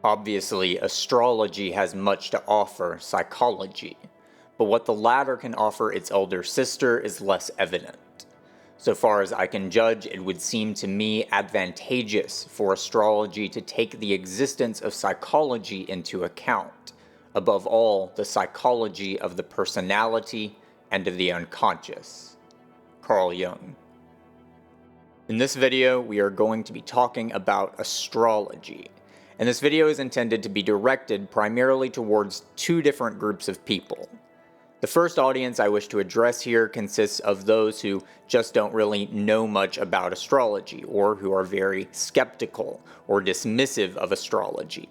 Obviously, astrology has much to offer psychology, but what the latter can offer its elder sister is less evident. So far as I can judge, it would seem to me advantageous for astrology to take the existence of psychology into account, above all, the psychology of the personality and of the unconscious. Carl Jung. In this video, we are going to be talking about astrology, and this video is intended to be directed primarily towards two different groups of people. The first audience I wish to address here consists of those who just don't really know much about astrology, or who are very skeptical or dismissive of astrology.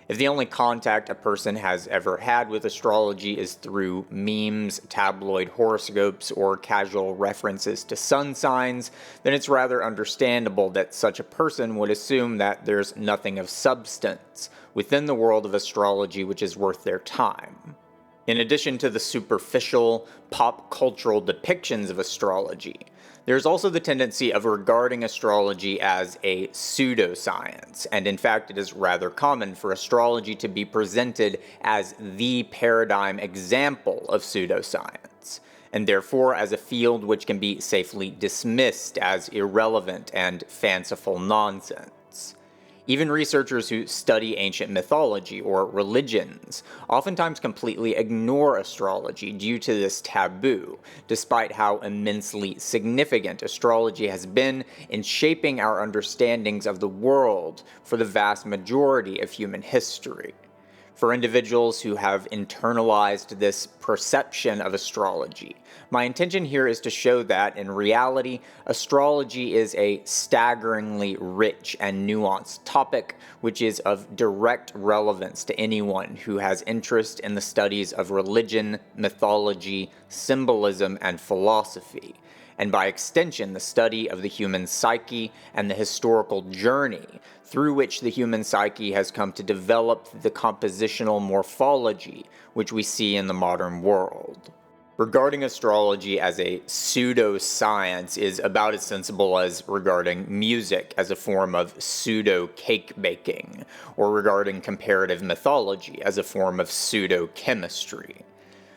If the only contact a person has ever had with astrology is through memes, tabloid horoscopes, or casual references to sun signs, then it's rather understandable that such a person would assume that there's nothing of substance within the world of astrology which is worth their time. In addition to the superficial, pop-cultural depictions of astrology, there's also the tendency of regarding astrology as a pseudoscience, and in fact it is rather common for astrology to be presented as the paradigm example of pseudoscience, and therefore as a field which can be safely dismissed as irrelevant and fanciful nonsense. Even researchers who study ancient mythology or religions oftentimes completely ignore astrology due to this taboo, despite how immensely significant astrology has been in shaping our understandings of the world for the vast majority of human history. For individuals who have internalized this perception of astrology, my intention here is to show that, in reality, astrology is a staggeringly rich and nuanced topic which is of direct relevance to anyone who has interest in the studies of religion, mythology, symbolism, and philosophy, and by extension the study of the human psyche and the historical journey through which the human psyche has come to develop the compositional morphology which we see in the modern world. Regarding astrology as a pseudoscience is about as sensible as regarding music as a form of pseudo-cake baking, or regarding comparative mythology as a form of pseudo-chemistry.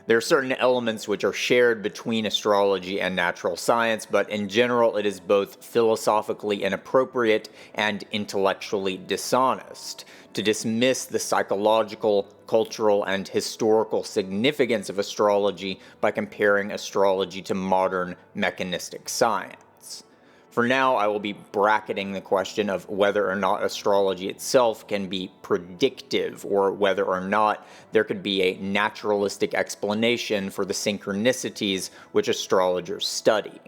There are certain elements which are shared between astrology and natural science, but in general it is both philosophically inappropriate and intellectually dishonest to dismiss the psychological, cultural, and historical significance of astrology by comparing astrology to modern mechanistic science. For now, I will be bracketing the question of whether or not astrology itself can be predictive, or whether or not there could be a naturalistic explanation for the synchronicities which astrologers study.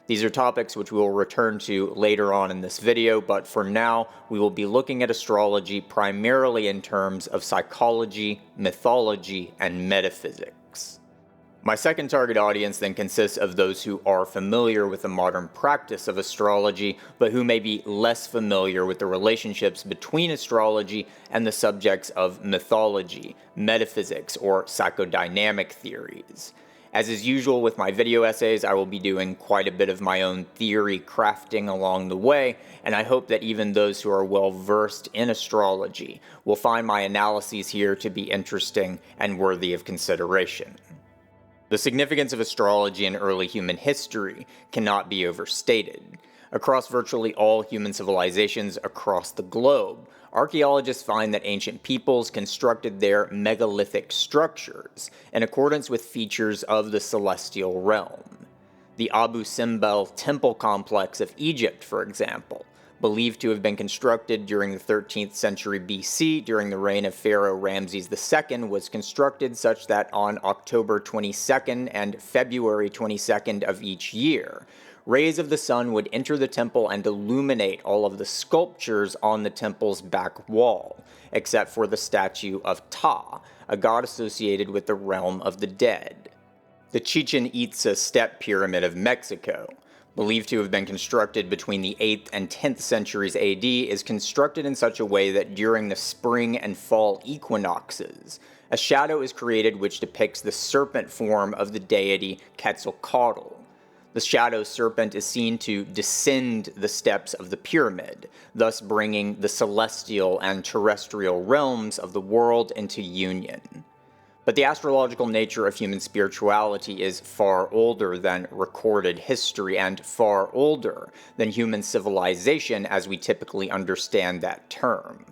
These are topics which we will return to later on in this video, but for now, we will be looking at astrology primarily in terms of psychology, mythology, and metaphysics. My second target audience then consists of those who are familiar with the modern practice of astrology, but who may be less familiar with the relationships between astrology and the subjects of mythology, metaphysics, or psychodynamic theories. As is usual with my video essays, I will be doing quite a bit of my own theory crafting along the way, and I hope that even those who are well versed in astrology will find my analyses here to be interesting and worthy of consideration. The significance of astrology in early human history cannot be overstated. Across virtually all human civilizations across the globe, archaeologists find that ancient peoples constructed their megalithic structures in accordance with features of the celestial realm. The Abu Simbel temple complex of Egypt, for example, believed to have been constructed during the 13th century BC during the reign of Pharaoh Ramses II, was constructed such that on October 22nd and February 22nd of each year, rays of the sun would enter the temple and illuminate all of the sculptures on the temple's back wall, except for the statue of Ptah, a god associated with the realm of the dead. The Chichen Itza Step Pyramid of Mexico, believed to have been constructed between the 8th and 10th centuries AD, is constructed in such a way that during the spring and fall equinoxes, a shadow is created which depicts the serpent form of the deity Quetzalcoatl. The shadow serpent is seen to descend the steps of the pyramid, thus bringing the celestial and terrestrial realms of the world into union. But the astrological nature of human spirituality is far older than recorded history and far older than human civilization as we typically understand that term.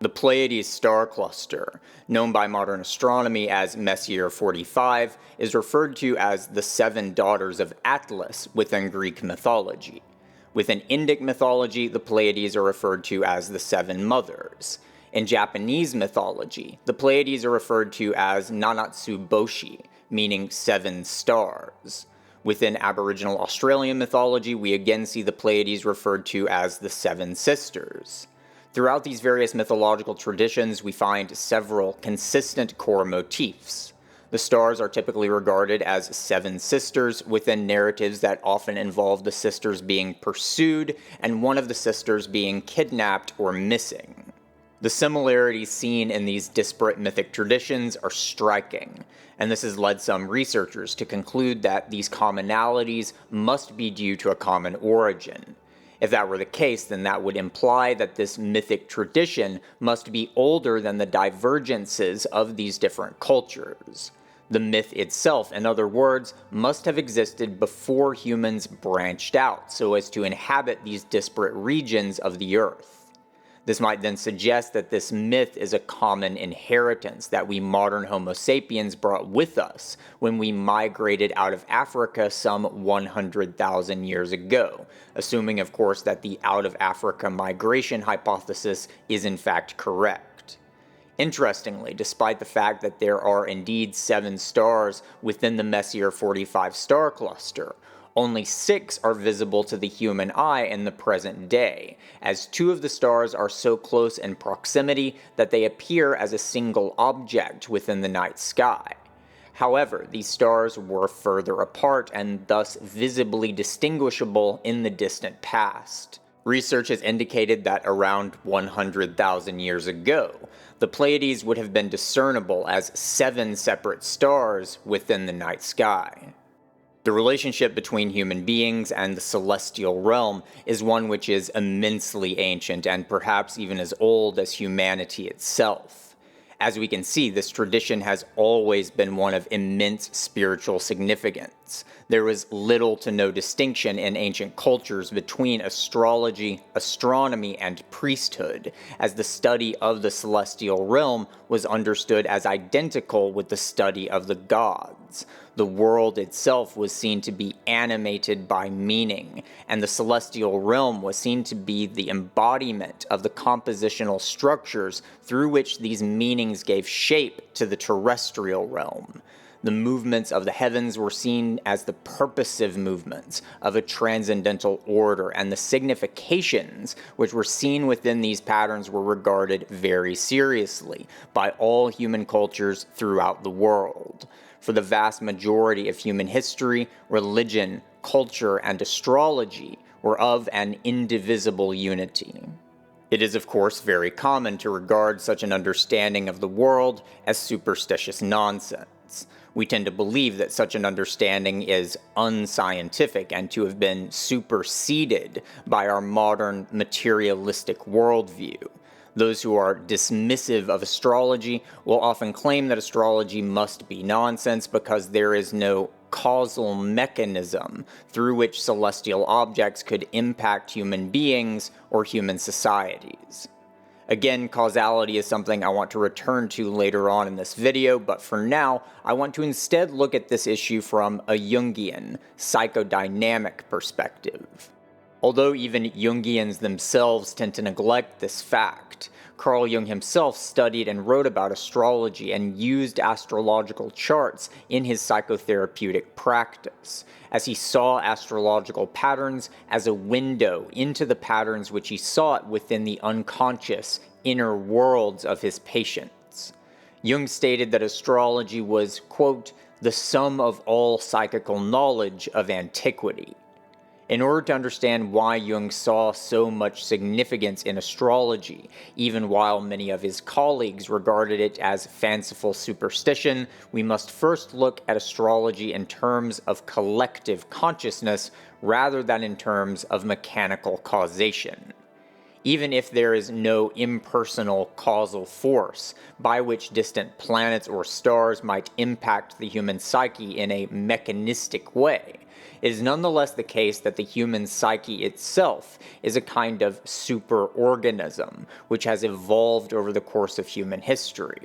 The Pleiades star cluster, known by modern astronomy as Messier 45, is referred to as the seven daughters of Atlas within Greek mythology. Within Indic mythology, the Pleiades are referred to as the seven mothers. In Japanese mythology, the Pleiades are referred to as Nanatsu Boshi, meaning seven stars. Within Aboriginal Australian mythology, we again see the Pleiades referred to as the Seven Sisters. Throughout these various mythological traditions, we find several consistent core motifs. The stars are typically regarded as seven sisters within narratives that often involve the sisters being pursued and one of the sisters being kidnapped or missing. The similarities seen in these disparate mythic traditions are striking, and this has led some researchers to conclude that these commonalities must be due to a common origin. If that were the case, then that would imply that this mythic tradition must be older than the divergences of these different cultures. The myth itself, in other words, must have existed before humans branched out so as to inhabit these disparate regions of the earth. This might then suggest that this myth is a common inheritance that we modern Homo sapiens brought with us when we migrated out of Africa some 100,000 years ago, assuming of course that the out of Africa migration hypothesis is in fact correct. Interestingly, despite the fact that there are indeed 7 stars within the Messier 45 star cluster, only 6 are visible to the human eye in the present day, as 2 of the stars are so close in proximity that they appear as a single object within the night sky. However, these stars were further apart and thus visibly distinguishable in the distant past. Research has indicated that around 100,000 years ago, the Pleiades would have been discernible as 7 separate stars within the night sky. The relationship between human beings and the celestial realm is one which is immensely ancient and perhaps even as old as humanity itself. As we can see, this tradition has always been one of immense spiritual significance. There was little to no distinction in ancient cultures between astrology, astronomy, and priesthood, as the study of the celestial realm was understood as identical with the study of the gods. The world itself was seen to be animated by meaning, and the celestial realm was seen to be the embodiment of the compositional structures through which these meanings gave shape to the terrestrial realm. The movements of the heavens were seen as the purposive movements of a transcendental order, and the significations which were seen within these patterns were regarded very seriously by all human cultures throughout the world. For the vast majority of human history, religion, culture, and astrology were of an indivisible unity. It is of course very common to regard such an understanding of the world as superstitious nonsense. We tend to believe that such an understanding is unscientific and to have been superseded by our modern materialistic worldview. Those who are dismissive of astrology will often claim that astrology must be nonsense because there is no causal mechanism through which celestial objects could impact human beings or human societies. Again, causality is something I want to return to later on in this video, but for now, I want to instead look at this issue from a Jungian, psychodynamic perspective. Although even Jungians themselves tend to neglect this fact, Carl Jung himself studied and wrote about astrology and used astrological charts in his psychotherapeutic practice, as he saw astrological patterns as a window into the patterns which he sought within the unconscious inner worlds of his patients. Jung stated that astrology was, quote, the sum of all psychical knowledge of antiquity. In order to understand why Jung saw so much significance in astrology, even while many of his colleagues regarded it as fanciful superstition, we must first look at astrology in terms of collective consciousness rather than in terms of mechanical causation. Even if there is no impersonal causal force by which distant planets or stars might impact the human psyche in a mechanistic way, it is nonetheless the case that the human psyche itself is a kind of superorganism which has evolved over the course of human history.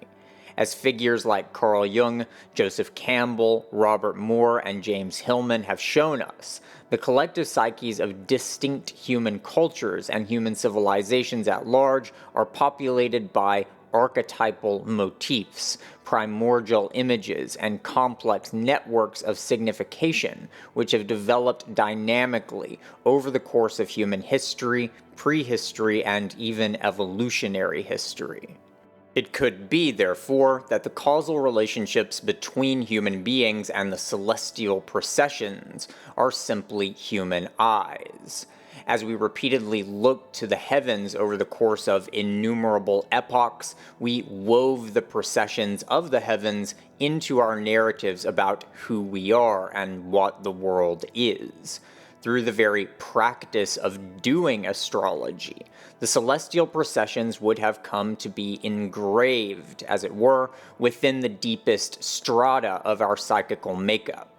As figures like Carl Jung, Joseph Campbell, Robert Moore, and James Hillman have shown us, the collective psyches of distinct human cultures and human civilizations at large are populated by archetypal motifs, primordial images, and complex networks of signification which have developed dynamically over the course of human history, prehistory, and even evolutionary history. It could be, therefore, that the causal relationships between human beings and the celestial processions are simply human eyes. As we repeatedly look to the heavens over the course of innumerable epochs, we wove the processions of the heavens into our narratives about who we are and what the world is. Through the very practice of doing astrology, the celestial processions would have come to be engraved, as it were, within the deepest strata of our psychical makeup.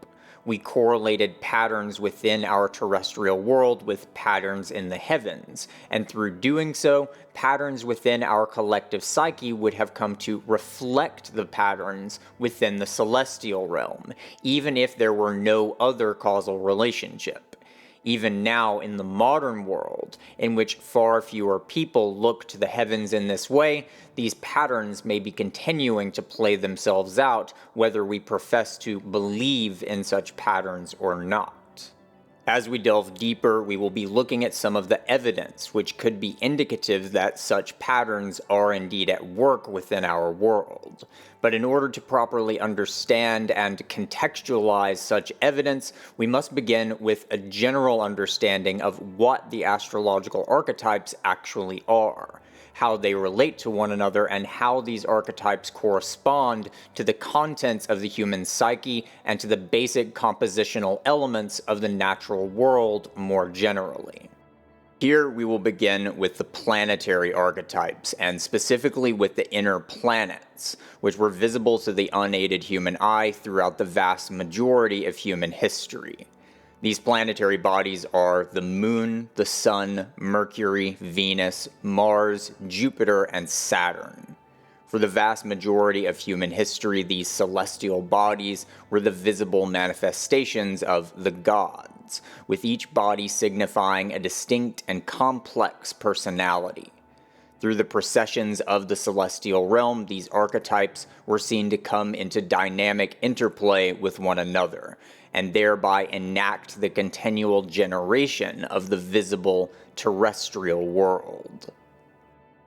We correlated patterns within our terrestrial world with patterns in the heavens, and through doing so, patterns within our collective psyche would have come to reflect the patterns within the celestial realm, even if there were no other causal relationship. Even now, in the modern world, in which far fewer people look to the heavens in this way, these patterns may be continuing to play themselves out, whether we profess to believe in such patterns or not. As we delve deeper, we will be looking at some of the evidence which could be indicative that such patterns are indeed at work within our world. But in order to properly understand and contextualize such evidence, we must begin with a general understanding of what the astrological archetypes actually are, how they relate to one another, and how these archetypes correspond to the contents of the human psyche and to the basic compositional elements of the natural world more generally. Here we will begin with the planetary archetypes, and specifically with the inner planets, which were visible to the unaided human eye throughout the vast majority of human history. These planetary bodies are the Moon, the Sun, Mercury, Venus, Mars, Jupiter, and Saturn. For the vast majority of human history, these celestial bodies were the visible manifestations of the gods, with each body signifying a distinct and complex personality. Through the processions of the celestial realm, these archetypes were seen to come into dynamic interplay with one another, and thereby enact the continual generation of the visible terrestrial world.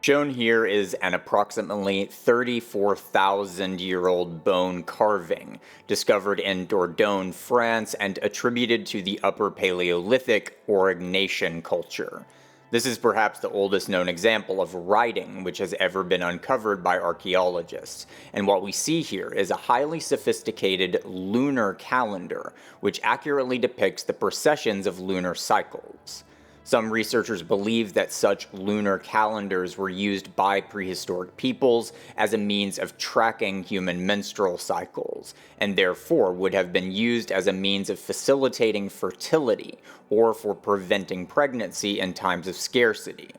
Shown here is an approximately 34,000-year-old bone carving discovered in Dordogne, France, and attributed to the Upper Paleolithic Aurignacian culture. This is perhaps the oldest known example of writing which has ever been uncovered by archaeologists, and what we see here is a highly sophisticated lunar calendar which accurately depicts the precessions of lunar cycles. Some researchers believe that such lunar calendars were used by prehistoric peoples as a means of tracking human menstrual cycles, and therefore would have been used as a means of facilitating fertility or for preventing pregnancy in times of scarcity.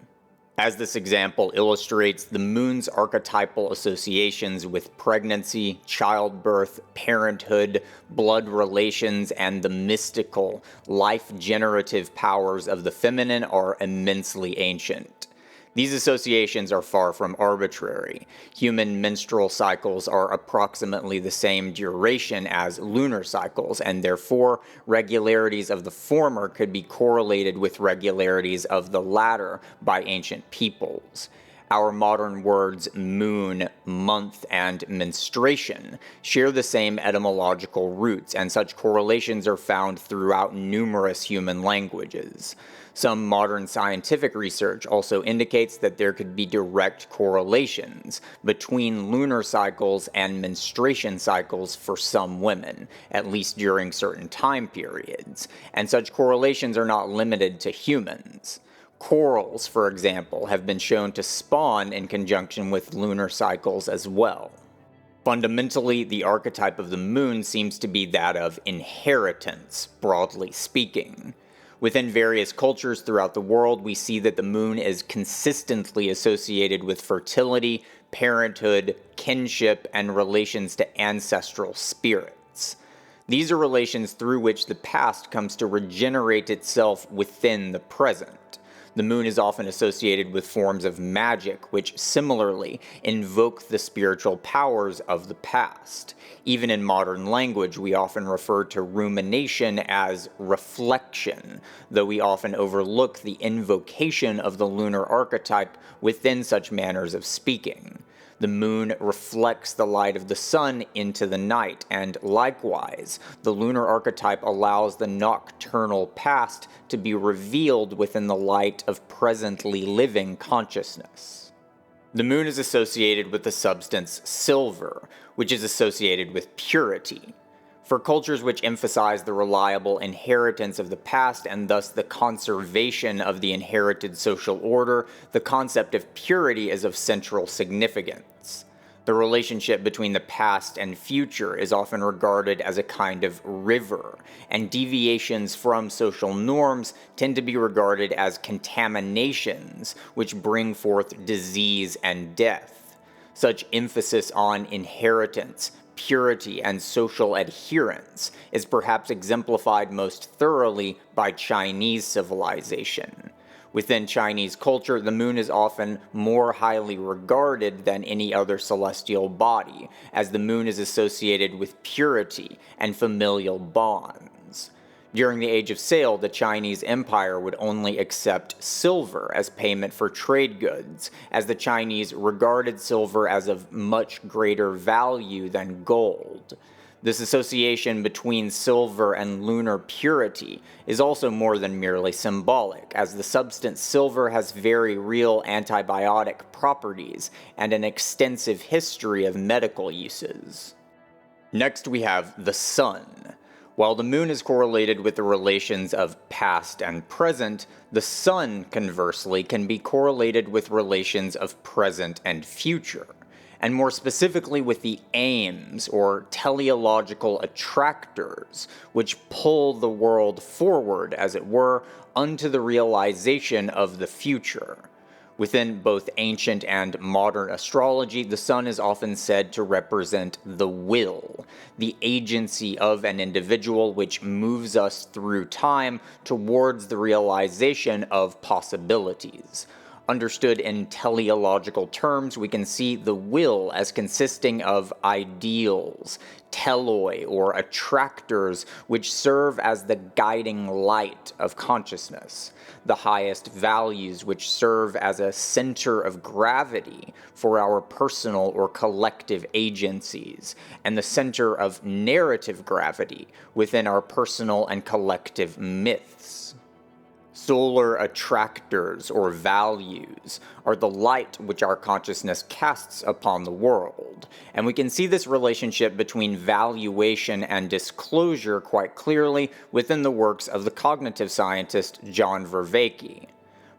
As this example illustrates, the moon's archetypal associations with pregnancy, childbirth, parenthood, blood relations, and the mystical, life-generative powers of the feminine are immensely ancient. These associations are far from arbitrary. Human menstrual cycles are approximately the same duration as lunar cycles, and therefore regularities of the former could be correlated with regularities of the latter by ancient peoples. Our modern words moon, month, and menstruation share the same etymological roots, and such correlations are found throughout numerous human languages. Some modern scientific research also indicates that there could be direct correlations between lunar cycles and menstruation cycles for some women, at least during certain time periods, and such correlations are not limited to humans. Corals, for example, have been shown to spawn in conjunction with lunar cycles as well. Fundamentally, the archetype of the moon seems to be that of inheritance, broadly speaking. Within various cultures throughout the world, we see that the moon is consistently associated with fertility, parenthood, kinship, and relations to ancestral spirits. These are relations through which the past comes to regenerate itself within the present. The moon is often associated with forms of magic, which similarly invoke the spiritual powers of the past. Even in modern language, we often refer to rumination as reflection, though we often overlook the invocation of the lunar archetype within such manners of speaking. The moon reflects the light of the sun into the night, and likewise, the lunar archetype allows the nocturnal past to be revealed within the light of presently living consciousness. The moon is associated with the substance silver, which is associated with purity. For cultures which emphasize the reliable inheritance of the past and thus the conservation of the inherited social order, the concept of purity is of central significance. The relationship between the past and future is often regarded as a kind of river, and deviations from social norms tend to be regarded as contaminations which bring forth disease and death. Such emphasis on inheritance, purity, and social adherence is perhaps exemplified most thoroughly by Chinese civilization. Within Chinese culture, the moon is often more highly regarded than any other celestial body, as the moon is associated with purity and familial bonds. During the Age of Sail, the Chinese Empire would only accept silver as payment for trade goods, as the Chinese regarded silver as of much greater value than gold. This association between silver and lunar purity is also more than merely symbolic, as the substance silver has very real antibiotic properties and an extensive history of medical uses. Next we have the sun. While the moon is correlated with the relations of past and present, the sun, conversely, can be correlated with relations of present and future, and more specifically with the aims, or teleological attractors, which pull the world forward, as it were, unto the realization of the future. Within both ancient and modern astrology, the sun is often said to represent the will, the agency of an individual which moves us through time towards the realization of possibilities. Understood in teleological terms, we can see the will as consisting of ideals, teloi, or attractors, which serve as the guiding light of consciousness, the highest values which serve as a center of gravity for our personal or collective agencies, and the center of narrative gravity within our personal and collective myths. Solar attractors, or values, are the light which our consciousness casts upon the world, and we can see this relationship between valuation and disclosure quite clearly within the works of the cognitive scientist John Vervaeke.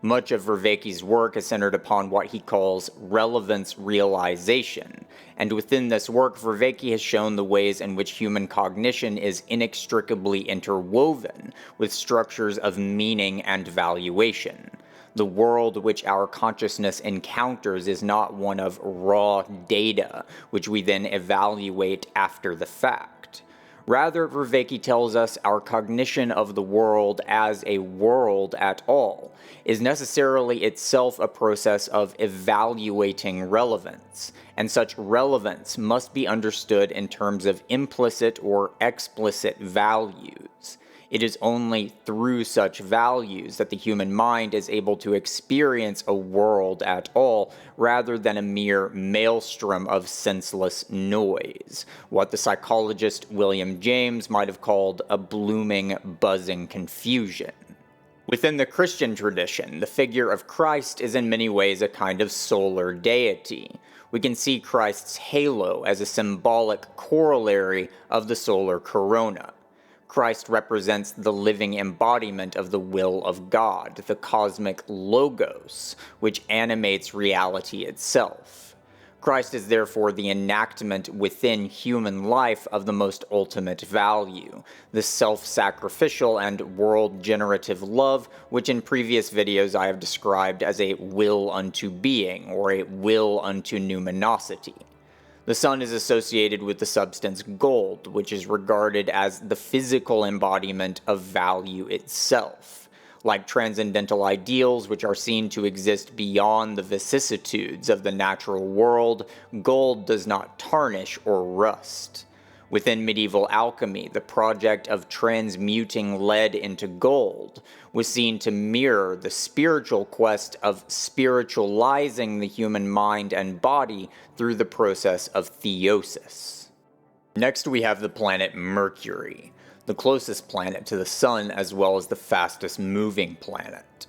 Much of Vervaeke's work is centered upon what he calls relevance realization, and within this work, Vervaeke has shown the ways in which human cognition is inextricably interwoven with structures of meaning and valuation. The world which our consciousness encounters is not one of raw data, which we then evaluate after the fact. Rather, Vervaeke tells us our cognition of the world as a world at all is necessarily itself a process of evaluating relevance, and such relevance must be understood in terms of implicit or explicit values. It is only through such values that the human mind is able to experience a world at all, rather than a mere maelstrom of senseless noise, what the psychologist William James might have called a blooming, buzzing confusion. Within the Christian tradition, the figure of Christ is in many ways a kind of solar deity. We can see Christ's halo as a symbolic corollary of the solar corona. Christ represents the living embodiment of the will of God, the cosmic logos, which animates reality itself. Christ is therefore the enactment within human life of the most ultimate value, the self-sacrificial and world-generative love, which in previous videos I have described as a will unto being, or a will unto numinosity. The sun is associated with the substance gold, which is regarded as the physical embodiment of value itself. Like transcendental ideals which are seen to exist beyond the vicissitudes of the natural world, gold does not tarnish or rust. Within medieval alchemy, the project of transmuting lead into gold was seen to mirror the spiritual quest of spiritualizing the human mind and body through the process of theosis. Next we have the planet Mercury, the closest planet to the Sun as well as the fastest moving planet.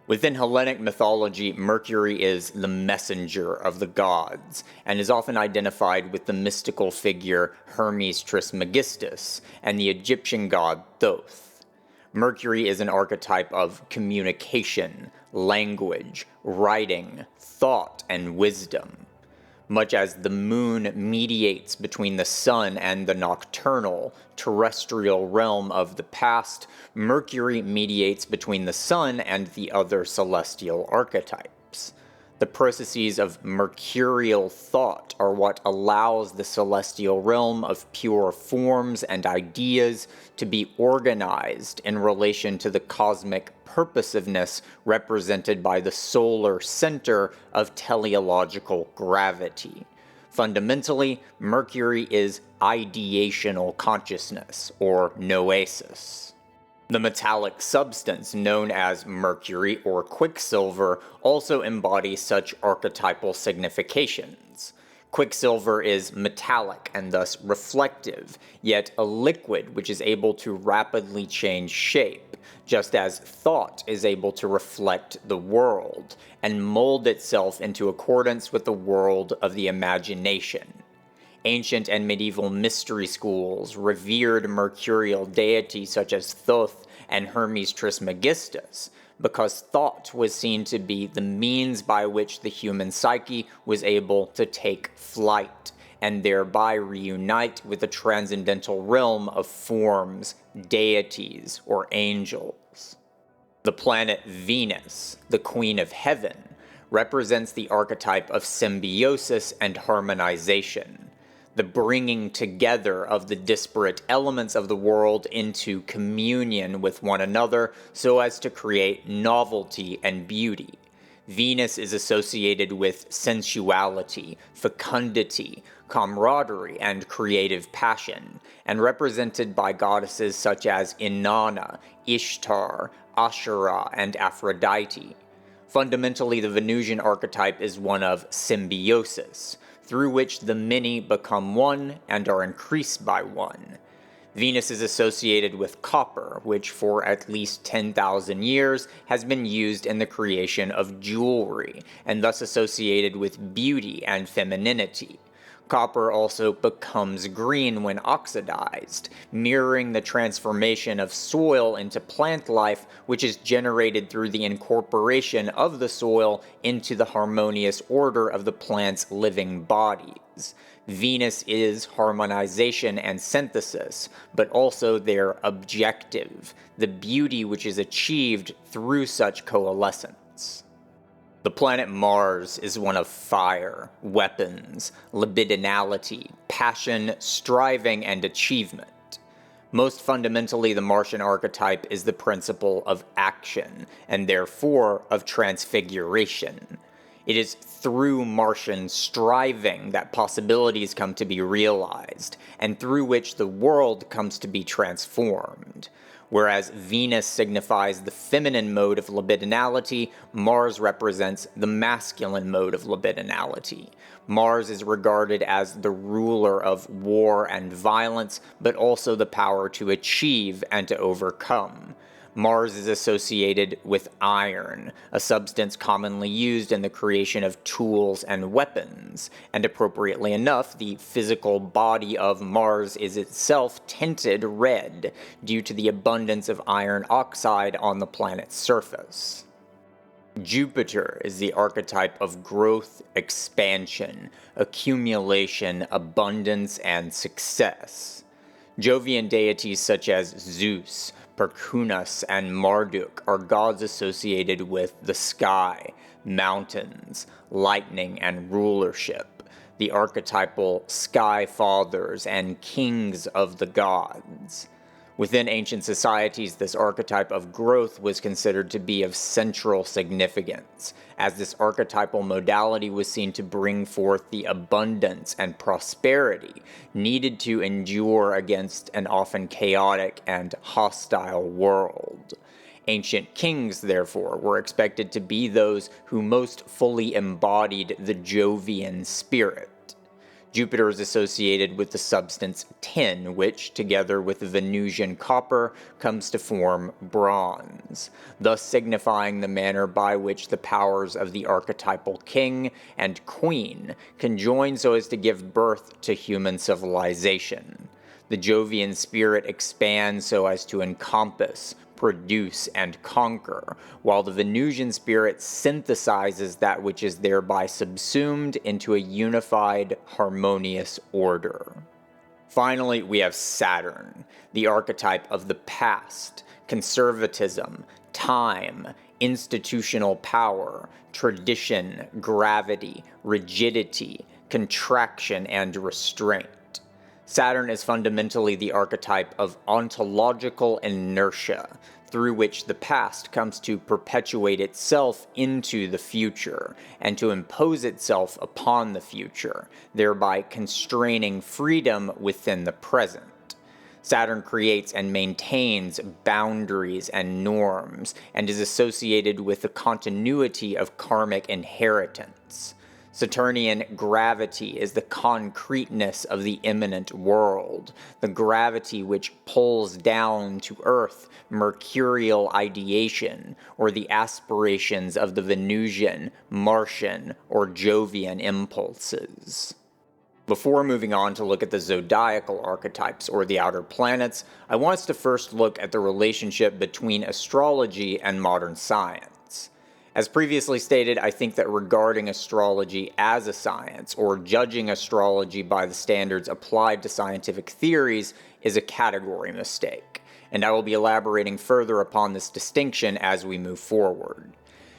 Within Hellenic mythology, Mercury is the messenger of the gods, and is often identified with the mystical figure Hermes Trismegistus and the Egyptian god Thoth. Mercury is an archetype of communication, language, writing, thought, and wisdom. Much as the moon mediates between the sun and the nocturnal, terrestrial realm of the past, Mercury mediates between the sun and the other celestial archetypes. The processes of mercurial thought are what allows the celestial realm of pure forms and ideas to be organized in relation to the cosmic purposiveness represented by the solar center of teleological gravity. Fundamentally, Mercury is ideational consciousness, or noesis. The metallic substance known as mercury or quicksilver also embodies such archetypal significations. Quicksilver is metallic and thus reflective, yet a liquid which is able to rapidly change shape, just as thought is able to reflect the world and mold itself into accordance with the world of the imagination. Ancient and medieval mystery schools revered mercurial deities such as Thoth and Hermes Trismegistus, because thought was seen to be the means by which the human psyche was able to take flight, and thereby reunite with the transcendental realm of forms, deities, or angels. The planet Venus, the Queen of Heaven, represents the archetype of symbiosis and harmonization, the bringing together of the disparate elements of the world into communion with one another so as to create novelty and beauty. Venus is associated with sensuality, fecundity, camaraderie, and creative passion, and represented by goddesses such as Inanna, Ishtar, Asherah, and Aphrodite. Fundamentally, the Venusian archetype is one of symbiosis, through which the many become one and are increased by one. Venus is associated with copper, which for at least 10,000 years has been used in the creation of jewelry, and thus associated with beauty and femininity. Copper also becomes green when oxidized, mirroring the transformation of soil into plant life, which is generated through the incorporation of the soil into the harmonious order of the plant's living bodies. Venus is harmonization and synthesis, but also their objective, the beauty which is achieved through such coalescence. The planet Mars is one of fire, weapons, libidinality, passion, striving, and achievement. Most fundamentally, the Martian archetype is the principle of action, and therefore of transfiguration. It is through Martian striving that possibilities come to be realized, and through which the world comes to be transformed. Whereas Venus signifies the feminine mode of libidinality, Mars represents the masculine mode of libidinality. Mars is regarded as the ruler of war and violence, but also the power to achieve and to overcome. Mars is associated with iron, a substance commonly used in the creation of tools and weapons, and appropriately enough, the physical body of Mars is itself tinted red due to the abundance of iron oxide on the planet's surface. Jupiter is the archetype of growth, expansion, accumulation, abundance, and success. Jovian deities such as Zeus, Perkunas, and Marduk are gods associated with the sky, mountains, lightning, and rulership, the archetypal sky fathers and kings of the gods. Within ancient societies, this archetype of growth was considered to be of central significance, as this archetypal modality was seen to bring forth the abundance and prosperity needed to endure against an often chaotic and hostile world. Ancient kings, therefore, were expected to be those who most fully embodied the Jovian spirit. Jupiter is associated with the substance tin, which, together with the Venusian copper, comes to form bronze, thus signifying the manner by which the powers of the archetypal king and queen conjoin so as to give birth to human civilization. The Jovian spirit expands so as to encompass, produce, and conquer, while the Venusian spirit synthesizes that which is thereby subsumed into a unified, harmonious order. Finally, we have Saturn, the archetype of the past, conservatism, time, institutional power, tradition, gravity, rigidity, contraction, and restraint. Saturn is fundamentally the archetype of ontological inertia, through which the past comes to perpetuate itself into the future, and to impose itself upon the future, thereby constraining freedom within the present. Saturn creates and maintains boundaries and norms, and is associated with the continuity of karmic inheritance. Saturnian gravity is the concreteness of the immanent world, the gravity which pulls down to Earth mercurial ideation, or the aspirations of the Venusian, Martian, or Jovian impulses. Before moving on to look at the zodiacal archetypes, or the outer planets, I want us to first look at the relationship between astrology and modern science. As previously stated, I think that regarding astrology as a science, or judging astrology by the standards applied to scientific theories, is a category mistake, and I will be elaborating further upon this distinction as we move forward.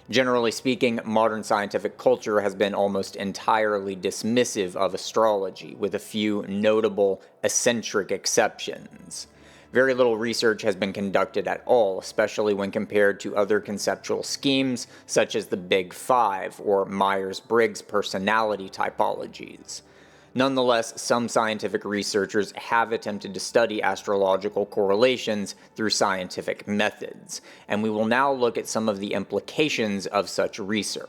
Generally speaking, modern scientific culture has been almost entirely dismissive of astrology, with a few notable eccentric exceptions. Very little research has been conducted at all, especially when compared to other conceptual schemes such as the Big Five or Myers-Briggs personality typologies. Nonetheless, some scientific researchers have attempted to study astrological correlations through scientific methods, and we will now look at some of the implications of such research.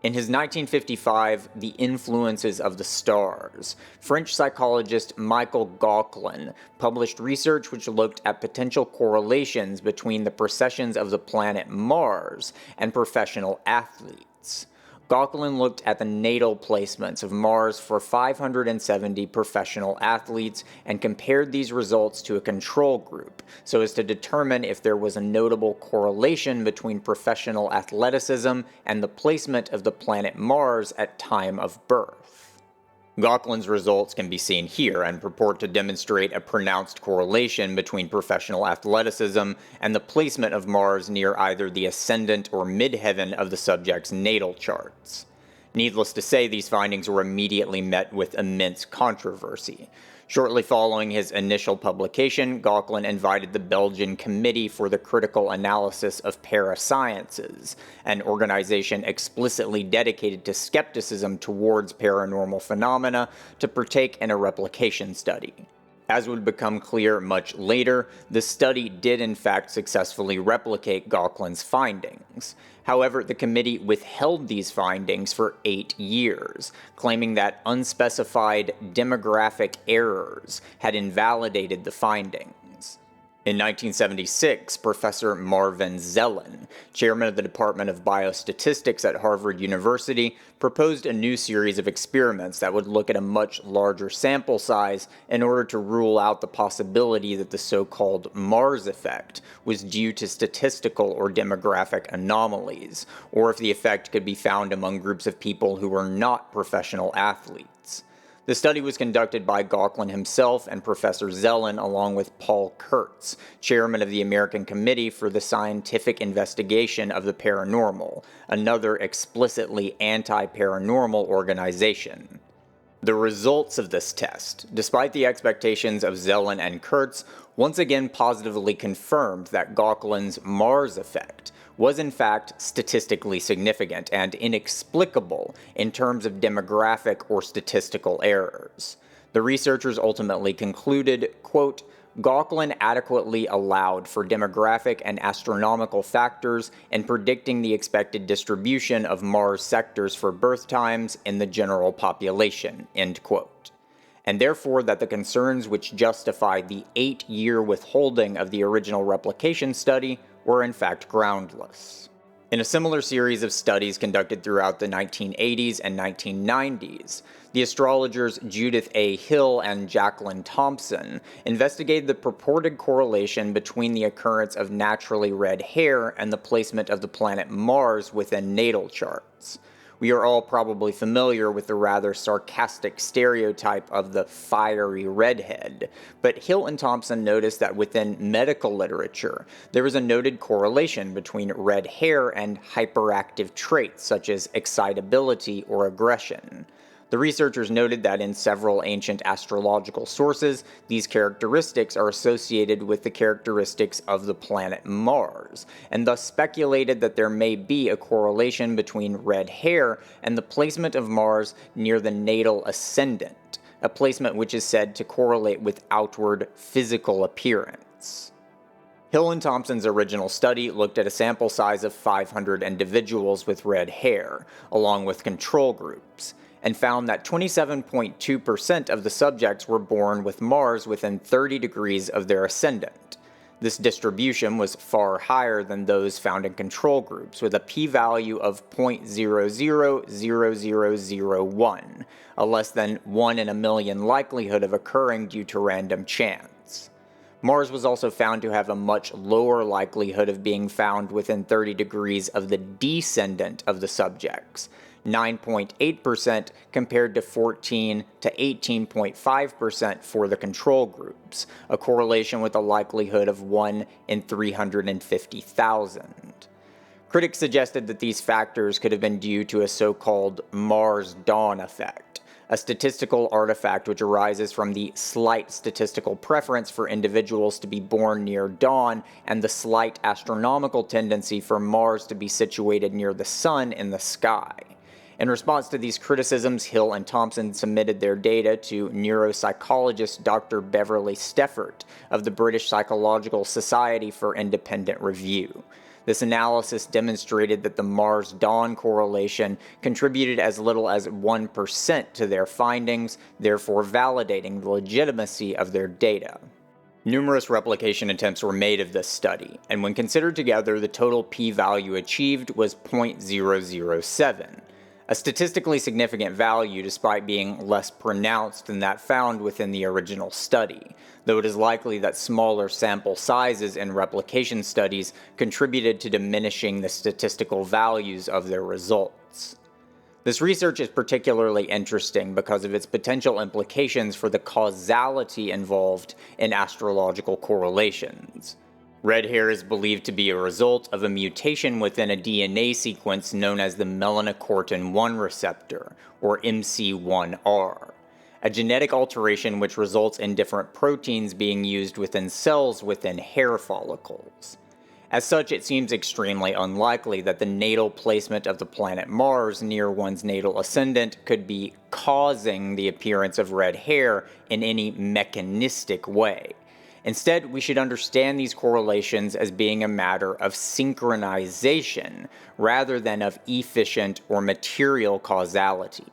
In his 1955 The Influences of the Stars, French psychologist Michael Gauquelin published research which looked at potential correlations between the precessions of the planet Mars and professional athletes. Gauquelin looked at the natal placements of Mars for 570 professional athletes and compared these results to a control group so as to determine if there was a notable correlation between professional athleticism and the placement of the planet Mars at time of birth. Gauquelin's results can be seen here and purport to demonstrate a pronounced correlation between professional athleticism and the placement of Mars near either the ascendant or midheaven of the subject's natal charts. Needless to say, these findings were immediately met with immense controversy. Shortly following his initial publication, Gauquelin invited the Belgian Committee for the Critical Analysis of Parasciences, an organization explicitly dedicated to skepticism towards paranormal phenomena, to partake in a replication study. As would become clear much later, the study did in fact successfully replicate Gauquelin's findings. However, the committee withheld these findings for 8 years, claiming that unspecified demographic errors had invalidated the findings. In 1976, Professor Marvin Zelen, chairman of the Department of Biostatistics at Harvard University, proposed a new series of experiments that would look at a much larger sample size in order to rule out the possibility that the so-called Mars effect was due to statistical or demographic anomalies, or if the effect could be found among groups of people who were not professional athletes. The study was conducted by Gauquelin himself and Professor Zelen, along with Paul Kurtz, chairman of the American Committee for the Scientific Investigation of the Paranormal, another explicitly anti-paranormal organization. The results of this test, despite the expectations of Zelen and Kurtz, once again positively confirmed that Gauquelin's Mars effect was in fact statistically significant and inexplicable in terms of demographic or statistical errors. The researchers ultimately concluded, quote, Gauquelin adequately allowed for demographic and astronomical factors in predicting the expected distribution of Mars sectors for birth times in the general population, end quote. And therefore that the concerns which justified the 8-year withholding of the original replication study were in fact groundless. In a similar series of studies conducted throughout the 1980s and 1990s, the astrologers Judith A. Hill and Jacqueline Thompson investigated the purported correlation between the occurrence of naturally red hair and the placement of the planet Mars within natal charts. We are all probably familiar with the rather sarcastic stereotype of the fiery redhead, but Hill and Thompson noticed that within medical literature, there is a noted correlation between red hair and hyperactive traits such as excitability or aggression. The researchers noted that in several ancient astrological sources, these characteristics are associated with the characteristics of the planet Mars, and thus speculated that there may be a correlation between red hair and the placement of Mars near the natal ascendant, a placement which is said to correlate with outward physical appearance. Hill and Thompson's original study looked at a sample size of 500 individuals with red hair, along with control groups, and found that 27.2% of the subjects were born with Mars within 30 degrees of their ascendant. This distribution was far higher than those found in control groups, with a p-value of 0.000001, a less than 1 in a million likelihood of occurring due to random chance. Mars was also found to have a much lower likelihood of being found within 30 degrees of the descendant of the subjects, 9.8% compared to 14 to 18.5% for the control groups, a correlation with a likelihood of 1 in 350,000. Critics suggested that these factors could have been due to a so-called Mars dawn effect, a statistical artifact which arises from the slight statistical preference for individuals to be born near dawn and the slight astronomical tendency for Mars to be situated near the Sun in the sky. In response to these criticisms, Hill and Thompson submitted their data to neuropsychologist Dr. Beverly Steffert of the British Psychological Society for independent review. This analysis demonstrated that the Mars-Dawn correlation contributed as little as 1% to their findings, therefore validating the legitimacy of their data. Numerous replication attempts were made of this study, and when considered together, the total p-value achieved was 0.007. A statistically significant value despite being less pronounced than that found within the original study, though it is likely that smaller sample sizes in replication studies contributed to diminishing the statistical values of their results. This research is particularly interesting because of its potential implications for the causality involved in astrological correlations. Red hair is believed to be a result of a mutation within a DNA sequence known as the melanocortin-1 receptor, or MC1R, a genetic alteration which results in different proteins being used within cells within hair follicles. As such, it seems extremely unlikely that the natal placement of the planet Mars near one's natal ascendant could be causing the appearance of red hair in any mechanistic way. Instead, we should understand these correlations as being a matter of synchronization rather than of efficient or material causality.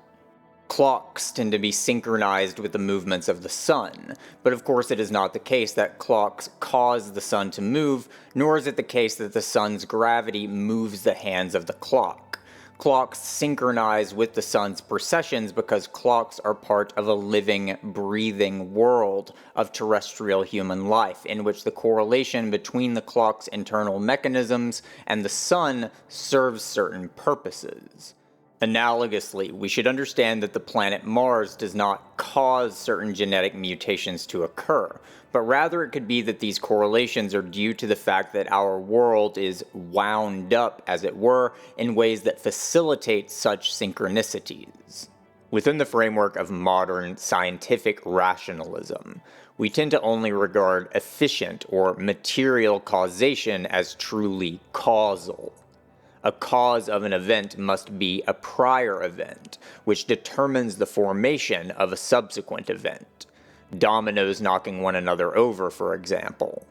Clocks tend to be synchronized with the movements of the sun, but of course it is not the case that clocks cause the sun to move, nor is it the case that the sun's gravity moves the hands of the clock. Clocks synchronize with the sun's precessions because clocks are part of a living, breathing world of terrestrial human life, in which the correlation between the clock's internal mechanisms and the sun serves certain purposes. Analogously, we should understand that the planet Mars does not cause certain genetic mutations to occur, but rather it could be that these correlations are due to the fact that our world is wound up, as it were, in ways that facilitate such synchronicities. Within the framework of modern scientific rationalism, we tend to only regard efficient or material causation as truly causal. A cause of an event must be a prior event, which determines the formation of a subsequent event. Dominoes knocking one another over, for example.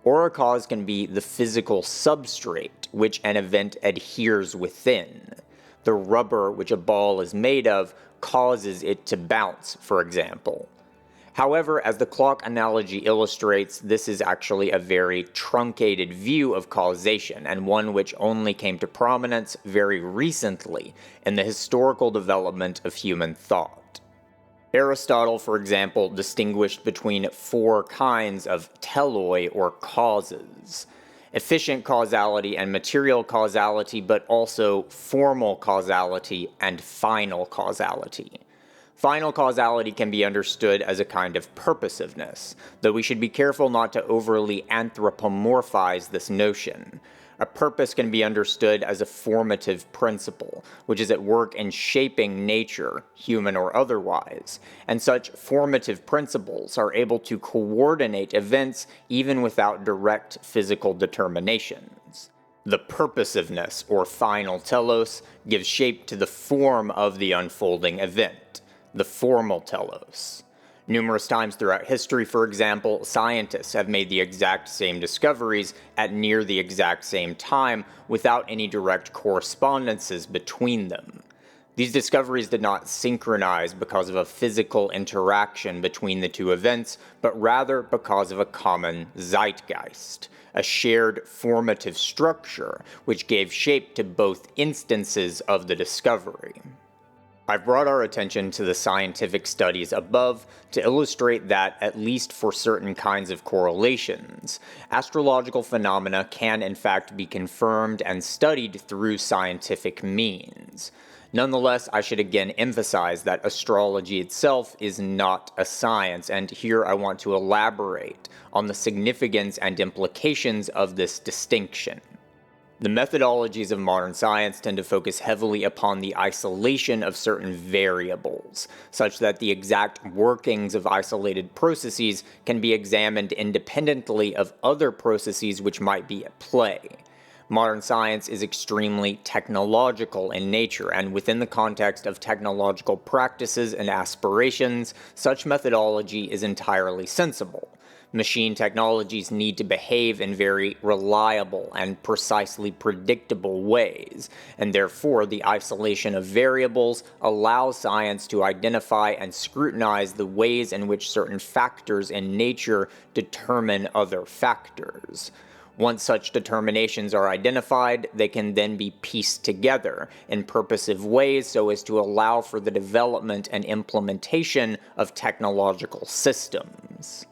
Or a cause can be the physical substrate, which an event adheres within. The rubber which a ball is made of causes it to bounce, for example. However, as the clock analogy illustrates, this is actually a very truncated view of causation, and one which only came to prominence very recently in the historical development of human thought. Aristotle, for example, distinguished between 4 kinds of teloi, or causes: efficient causality and material causality, but also formal causality and final causality. Final causality can be understood as a kind of purposiveness, though we should be careful not to overly anthropomorphize this notion. A purpose can be understood as a formative principle, which is at work in shaping nature, human or otherwise, and such formative principles are able to coordinate events even without direct physical determinations. The purposiveness, or final telos, gives shape to the form of the unfolding event, the formal telos. Numerous times throughout history, for example, scientists have made the exact same discoveries at near the exact same time without any direct correspondences between them. These discoveries did not synchronize because of a physical interaction between the two events, but rather because of a common zeitgeist, a shared formative structure which gave shape to both instances of the discovery. I've brought our attention to the scientific studies above to illustrate that, at least for certain kinds of correlations, astrological phenomena can in fact be confirmed and studied through scientific means. Nonetheless, I should again emphasize that astrology itself is not a science, and here I want to elaborate on the significance and implications of this distinction. The methodologies of modern science tend to focus heavily upon the isolation of certain variables, such that the exact workings of isolated processes can be examined independently of other processes which might be at play. Modern science is extremely technological in nature, and within the context of technological practices and aspirations, such methodology is entirely sensible. Machine technologies need to behave in very reliable and precisely predictable ways, and therefore the isolation of variables allows science to identify and scrutinize the ways in which certain factors in nature determine other factors. Once such determinations are identified, they can then be pieced together in purposive ways so as to allow for the development and implementation of technological systems.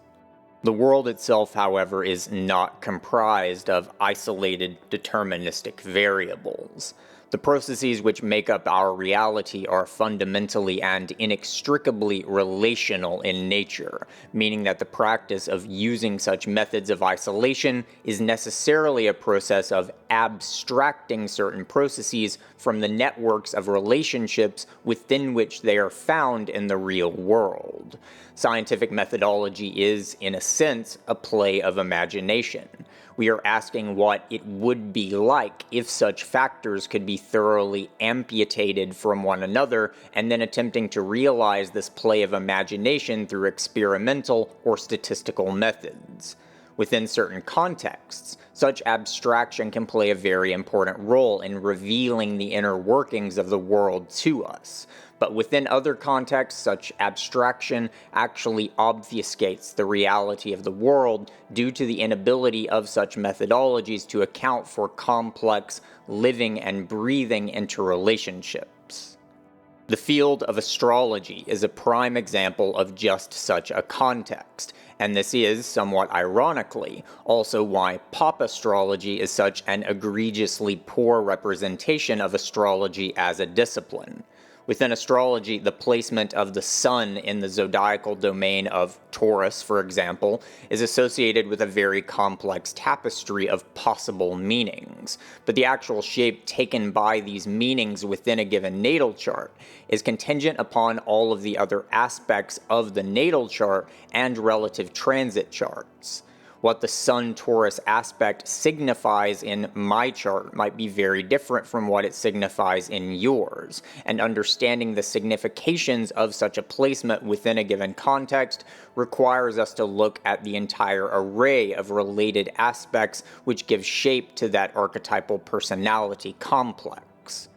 The world itself, however, is not comprised of isolated deterministic variables. The processes which make up our reality are fundamentally and inextricably relational in nature, meaning that the practice of using such methods of isolation is necessarily a process of abstracting certain processes from the networks of relationships within which they are found in the real world. Scientific methodology is, in a sense, a play of imagination. We are asking what it would be like if such factors could be thoroughly amputated from one another, and then attempting to realize this play of imagination through experimental or statistical methods. Within certain contexts, such abstraction can play a very important role in revealing the inner workings of the world to us. But within other contexts, such abstraction actually obfuscates the reality of the world due to the inability of such methodologies to account for complex, living and breathing interrelationships. The field of astrology is a prime example of just such a context, and this is, somewhat ironically, also why pop astrology is such an egregiously poor representation of astrology as a discipline. Within astrology, the placement of the sun in the zodiacal domain of Taurus, for example, is associated with a very complex tapestry of possible meanings. But the actual shape taken by these meanings within a given natal chart is contingent upon all of the other aspects of the natal chart and relative transit charts. What the Sun-Taurus aspect signifies in my chart might be very different from what it signifies in yours, and understanding the significations of such a placement within a given context requires us to look at the entire array of related aspects which give shape to that archetypal personality complex.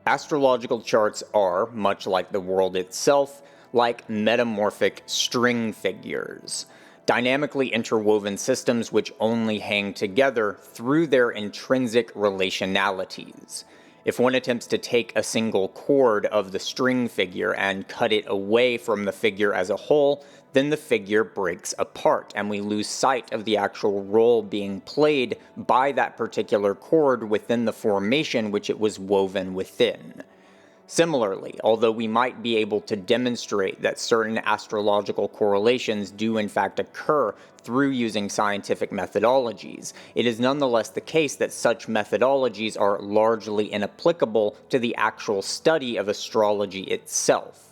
Astrological charts are, much like the world itself, like metamorphic string figures. Dynamically interwoven systems which only hang together through their intrinsic relationalities. If one attempts to take a single chord of the string figure and cut it away from the figure as a whole, then the figure breaks apart and we lose sight of the actual role being played by that particular chord within the formation which it was woven within. Similarly, although we might be able to demonstrate that certain astrological correlations do in fact occur through using scientific methodologies, it is nonetheless the case that such methodologies are largely inapplicable to the actual study of astrology itself.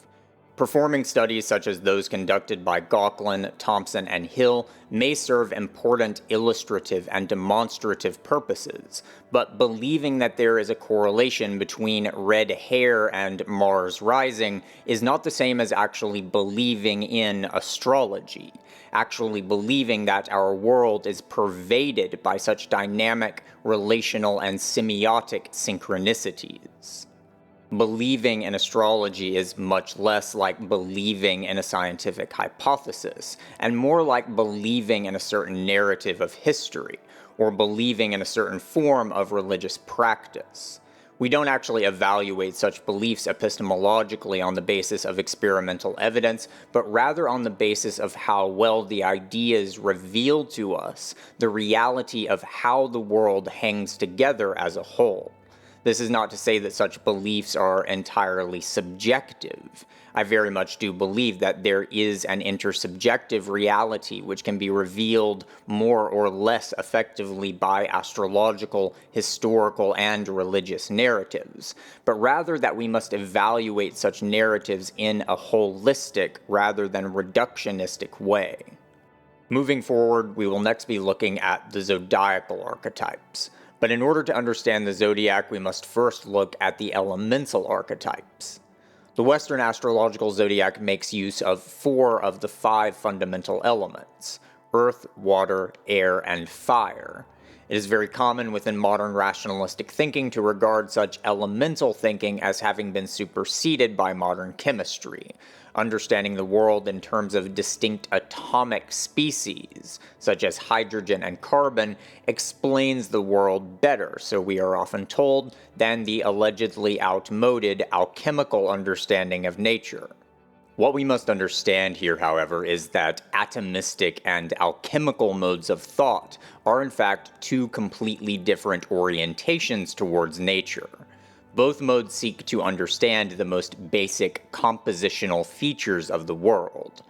Performing studies such as those conducted by Gauquelin, Thompson, and Hill may serve important illustrative and demonstrative purposes, but believing that there is a correlation between red hair and Mars rising is not the same as actually believing in astrology, actually believing that our world is pervaded by such dynamic, relational, and semiotic synchronicities. Believing in astrology is much less like believing in a scientific hypothesis, and more like believing in a certain narrative of history, or believing in a certain form of religious practice. We don't actually evaluate such beliefs epistemologically on the basis of experimental evidence, but rather on the basis of how well the ideas reveal to us the reality of how the world hangs together as a whole. This is not to say that such beliefs are entirely subjective. I very much do believe that there is an intersubjective reality which can be revealed more or less effectively by astrological, historical, and religious narratives, but rather that we must evaluate such narratives in a holistic rather than reductionistic way. Moving forward, we will next be looking at the zodiacal archetypes. But in order to understand the zodiac, we must first look at the elemental archetypes. The Western astrological zodiac makes use of 4 of the 5 fundamental elements: earth, water, air, and fire. It is very common within modern rationalistic thinking to regard such elemental thinking as having been superseded by modern chemistry. Understanding the world in terms of distinct atomic species, such as hydrogen and carbon, explains the world better, so we are often told, than the allegedly outmoded alchemical understanding of nature. What we must understand here, however, is that atomistic and alchemical modes of thought are in fact 2 completely different orientations towards nature. Both modes seek to understand the most basic compositional features of the world.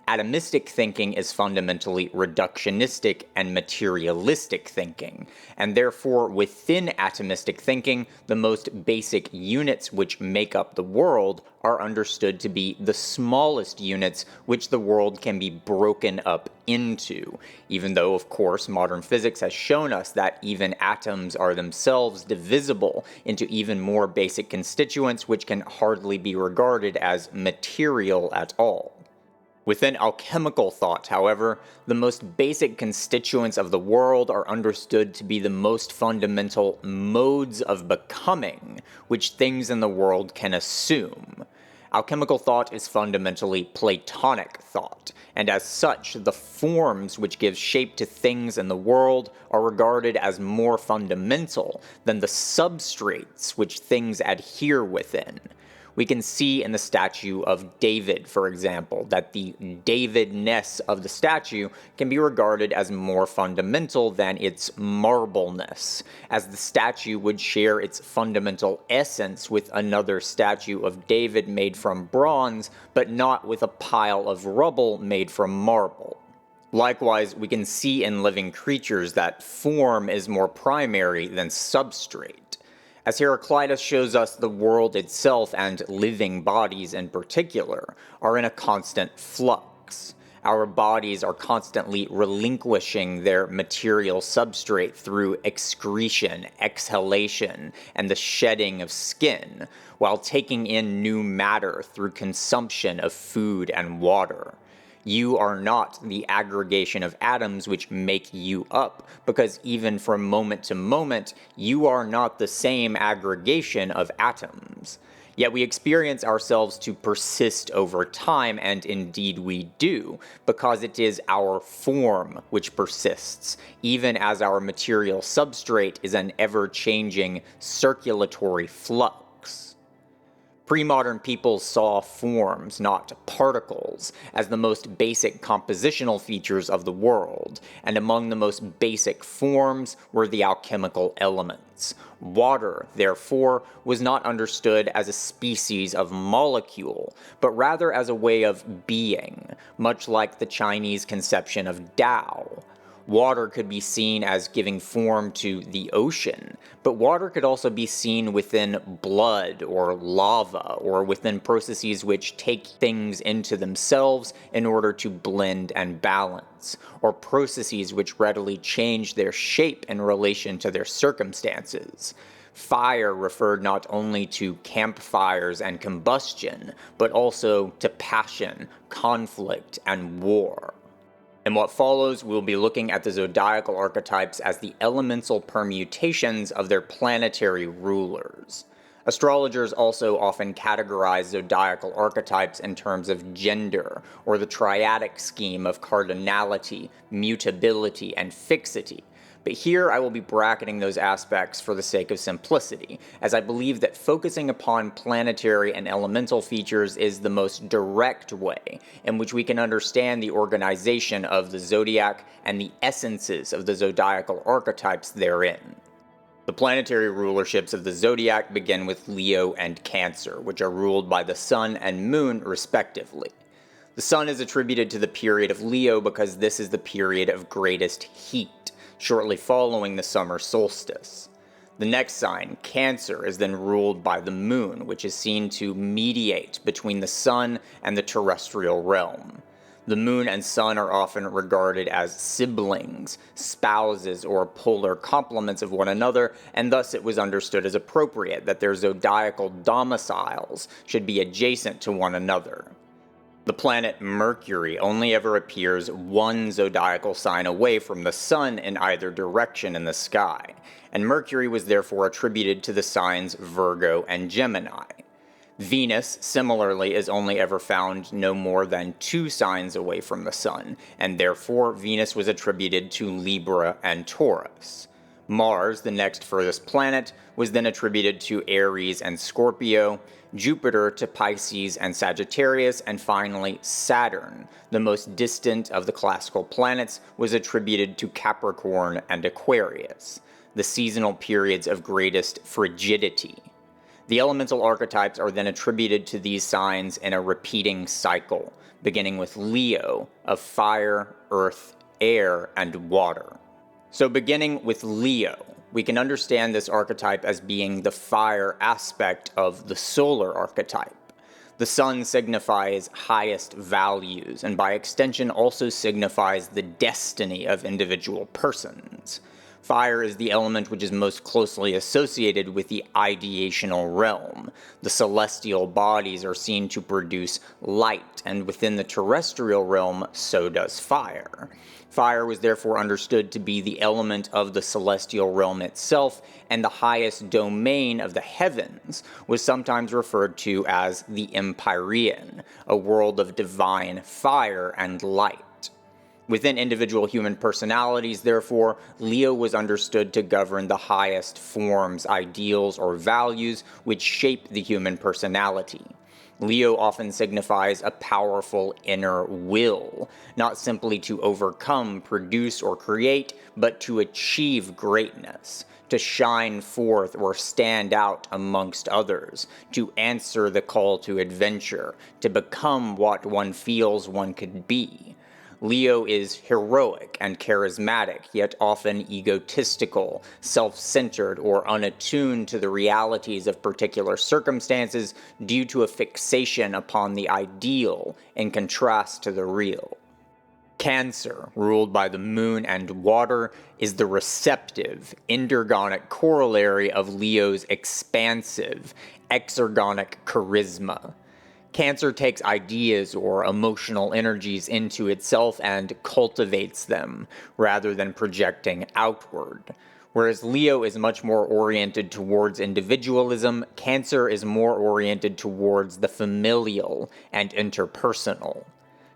Atomistic thinking is fundamentally reductionistic and materialistic thinking, and therefore within atomistic thinking, the most basic units which make up the world are understood to be the smallest units which the world can be broken up into, even though, of course, modern physics has shown us that even atoms are themselves divisible into even more basic constituents which can hardly be regarded as material at all. Within alchemical thought, however, the most basic constituents of the world are understood to be the most fundamental modes of becoming which things in the world can assume. Alchemical thought is fundamentally Platonic thought, and as such, the forms which give shape to things in the world are regarded as more fundamental than the substrates which things adhere within. We can see in the statue of David, for example, that the Davidness of the statue can be regarded as more fundamental than its marbleness, as the statue would share its fundamental essence with another statue of David made from bronze, but not with a pile of rubble made from marble. Likewise, we can see in living creatures that form is more primary than substrate. As Heraclitus shows us, the world itself and living bodies in particular are in a constant flux. Our bodies are constantly relinquishing their material substrate through excretion, exhalation, and the shedding of skin, while taking in new matter through consumption of food and water. You are not the aggregation of atoms which make you up, because even from moment to moment, you are not the same aggregation of atoms. Yet we experience ourselves to persist over time, and indeed we do, because it is our form which persists, even as our material substrate is an ever-changing circulatory flux. Pre-modern people saw forms, not particles, as the most basic compositional features of the world, and among the most basic forms were the alchemical elements. Water, therefore, was not understood as a species of molecule, but rather as a way of being, much like the Chinese conception of Tao. Water could be seen as giving form to the ocean, but water could also be seen within blood or lava, or within processes which take things into themselves in order to blend and balance, or processes which readily change their shape in relation to their circumstances. Fire referred not only to campfires and combustion, but also to passion, conflict, and war. In what follows, we'll be looking at the zodiacal archetypes as the elemental permutations of their planetary rulers. Astrologers also often categorize zodiacal archetypes in terms of gender, or the triadic scheme of cardinality, mutability, and fixity. But here I will be bracketing those aspects for the sake of simplicity, as I believe that focusing upon planetary and elemental features is the most direct way in which we can understand the organization of the zodiac and the essences of the zodiacal archetypes therein. The planetary rulerships of the zodiac begin with Leo and Cancer, which are ruled by the Sun and Moon respectively. The Sun is attributed to the period of Leo because this is the period of greatest heat, shortly following the summer solstice. The next sign, Cancer, is then ruled by the Moon, which is seen to mediate between the Sun and the terrestrial realm. The Moon and Sun are often regarded as siblings, spouses, or polar complements of one another, and thus it was understood as appropriate that their zodiacal domiciles should be adjacent to one another. The planet Mercury only ever appears one zodiacal sign away from the Sun in either direction in the sky, and Mercury was therefore attributed to the signs Virgo and Gemini. Venus, similarly, is only ever found no more than 2 signs away from the Sun, and therefore Venus was attributed to Libra and Taurus. Mars, the next furthest planet, was then attributed to Aries and Scorpio, Jupiter to Pisces and Sagittarius, and finally Saturn, the most distant of the classical planets, was attributed to Capricorn and Aquarius, the seasonal periods of greatest frigidity. The elemental archetypes are then attributed to these signs in a repeating cycle, beginning with Leo of fire, earth, air, and water. So beginning with Leo, we can understand this archetype as being the fire aspect of the solar archetype. The sun signifies highest values, and by extension also signifies the destiny of individual persons. Fire is the element which is most closely associated with the ideational realm. The celestial bodies are seen to produce light, and within the terrestrial realm, so does fire. Fire was therefore understood to be the element of the celestial realm itself, and the highest domain of the heavens was sometimes referred to as the Empyrean, a world of divine fire and light. Within individual human personalities, therefore, Leo was understood to govern the highest forms, ideals, or values which shape the human personality. Leo often signifies a powerful inner will, not simply to overcome, produce, or create, but to achieve greatness, to shine forth or stand out amongst others, to answer the call to adventure, to become what one feels one could be. Leo is heroic and charismatic, yet often egotistical, self-centered, or unattuned to the realities of particular circumstances due to a fixation upon the ideal in contrast to the real. Cancer, ruled by the moon and water, is the receptive, endergonic corollary of Leo's expansive, exergonic charisma. Cancer takes ideas or emotional energies into itself and cultivates them, rather than projecting outward. Whereas Leo is much more oriented towards individualism, Cancer is more oriented towards the familial and interpersonal.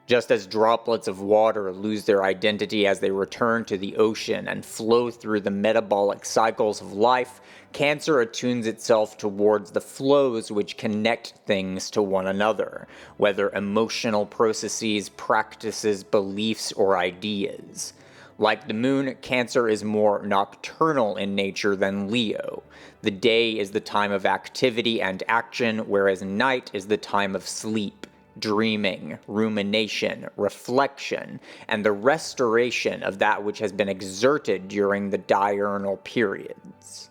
Just as droplets of water lose their identity as they return to the ocean and flow through the metabolic cycles of life, Cancer attunes itself towards the flows which connect things to one another, whether emotional processes, practices, beliefs, or ideas. Like the moon, Cancer is more nocturnal in nature than Leo. The day is the time of activity and action, whereas night is the time of sleep, dreaming, rumination, reflection, and the restoration of that which has been exerted during the diurnal periods.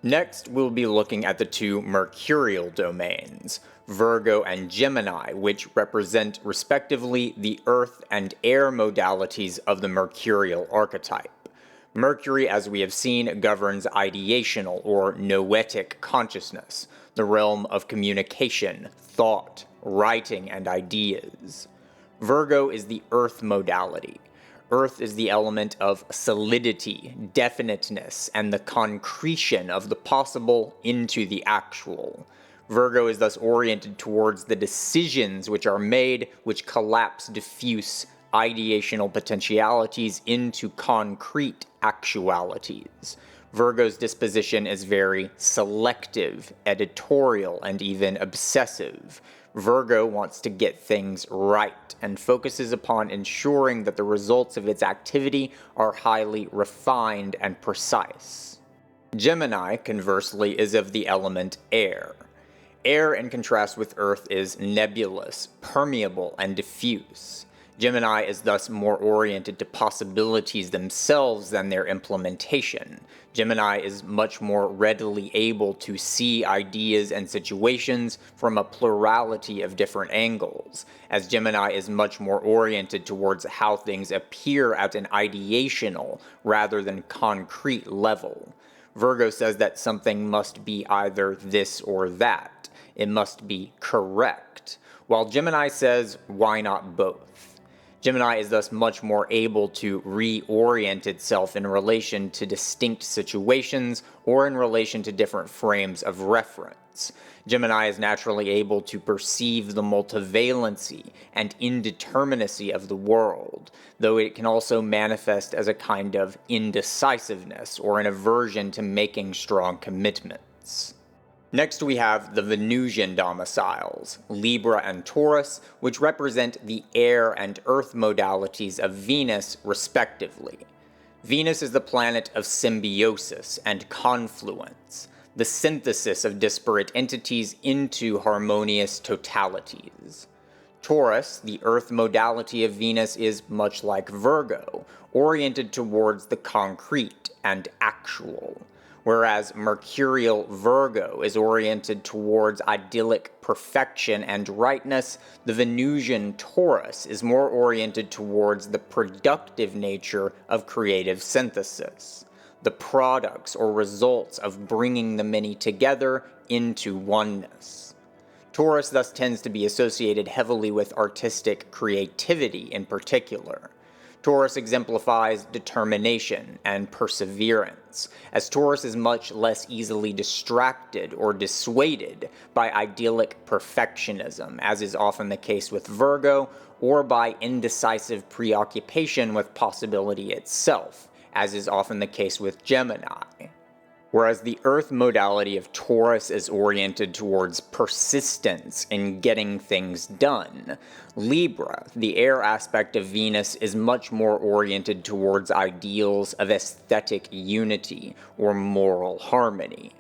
Next, we'll be looking at the two mercurial domains, Virgo and Gemini, which represent respectively the earth and air modalities of the mercurial archetype. Mercury, as we have seen, governs ideational or noetic consciousness, the realm of communication, thought, writing, and ideas. Virgo is the earth modality. Earth is the element of solidity, definiteness, and the concretion of the possible into the actual. Virgo is thus oriented towards the decisions which are made, which collapse diffuse ideational potentialities into concrete actualities. Virgo's disposition is very selective, editorial, and even obsessive. Virgo wants to get things right and focuses upon ensuring that the results of its activity are highly refined and precise. Gemini, conversely, is of the element air. Air, in contrast with Earth, is nebulous, permeable, and diffuse. Gemini is thus more oriented to possibilities themselves than their implementation. Gemini is much more readily able to see ideas and situations from a plurality of different angles, as Gemini is much more oriented towards how things appear at an ideational rather than concrete level. Virgo says that something must be either this or that. It must be correct, while Gemini says, why not both? Gemini is thus much more able to reorient itself in relation to distinct situations or in relation to different frames of reference. Gemini is naturally able to perceive the multivalency and indeterminacy of the world, though it can also manifest as a kind of indecisiveness or an aversion to making strong commitments. Next we have the Venusian domiciles, Libra and Taurus, which represent the air and earth modalities of Venus respectively. Venus is the planet of symbiosis and confluence. the synthesis of disparate entities into harmonious totalities. Taurus, the earth modality of Venus, is much like Virgo, oriented towards the concrete and actual, whereas mercurial Virgo is oriented towards idyllic perfection and rightness. The Venusian Taurus is more oriented towards the productive nature of creative synthesis, the products or results of bringing the many together into oneness. Taurus thus tends to be associated heavily with artistic creativity in particular. Taurus exemplifies determination and perseverance, as Taurus is much less easily distracted or dissuaded by idyllic perfectionism, as is often the case with Virgo, or by indecisive preoccupation with possibility itself, as is often the case with Gemini. Whereas the earth modality of Taurus is oriented towards persistence in getting things done, Libra, the air aspect of Venus, is much more oriented towards ideals of aesthetic unity or moral harmony.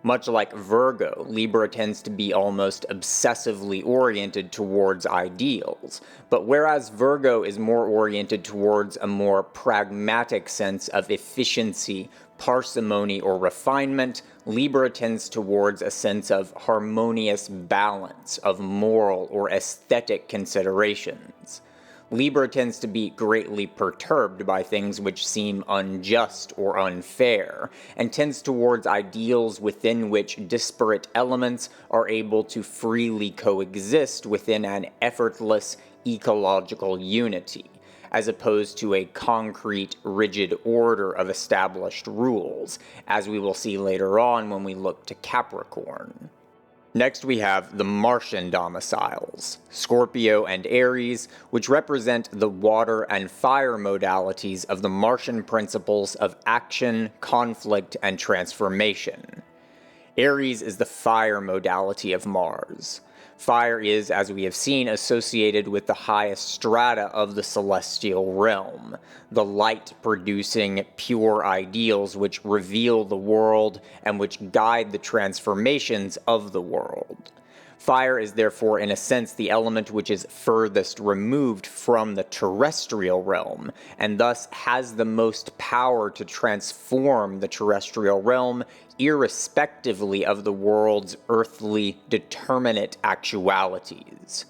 Much like Virgo, Libra tends to be almost obsessively oriented towards ideals, but whereas Virgo is more oriented towards a more pragmatic sense of efficiency, parsimony, or refinement, Libra tends towards a sense of harmonious balance of moral or aesthetic considerations. Libra tends to be greatly perturbed by things which seem unjust or unfair, and tends towards ideals within which disparate elements are able to freely coexist within an effortless ecological unity, as opposed to a concrete, rigid order of established rules, as we will see later on when we look to Capricorn. Next we have the Martian domiciles, Scorpio and Aries, which represent the water and fire modalities of the Martian principles of action, conflict, and transformation. Aries is the fire modality of Mars. Fire is, as we have seen, associated with the highest strata of the celestial realm, the light-producing pure ideals which reveal the world and which guide the transformations of the world. Fire is therefore, in a sense, the element which is furthest removed from the terrestrial realm, and thus has the most power to transform the terrestrial realm irrespectively of the world's earthly determinate actualities.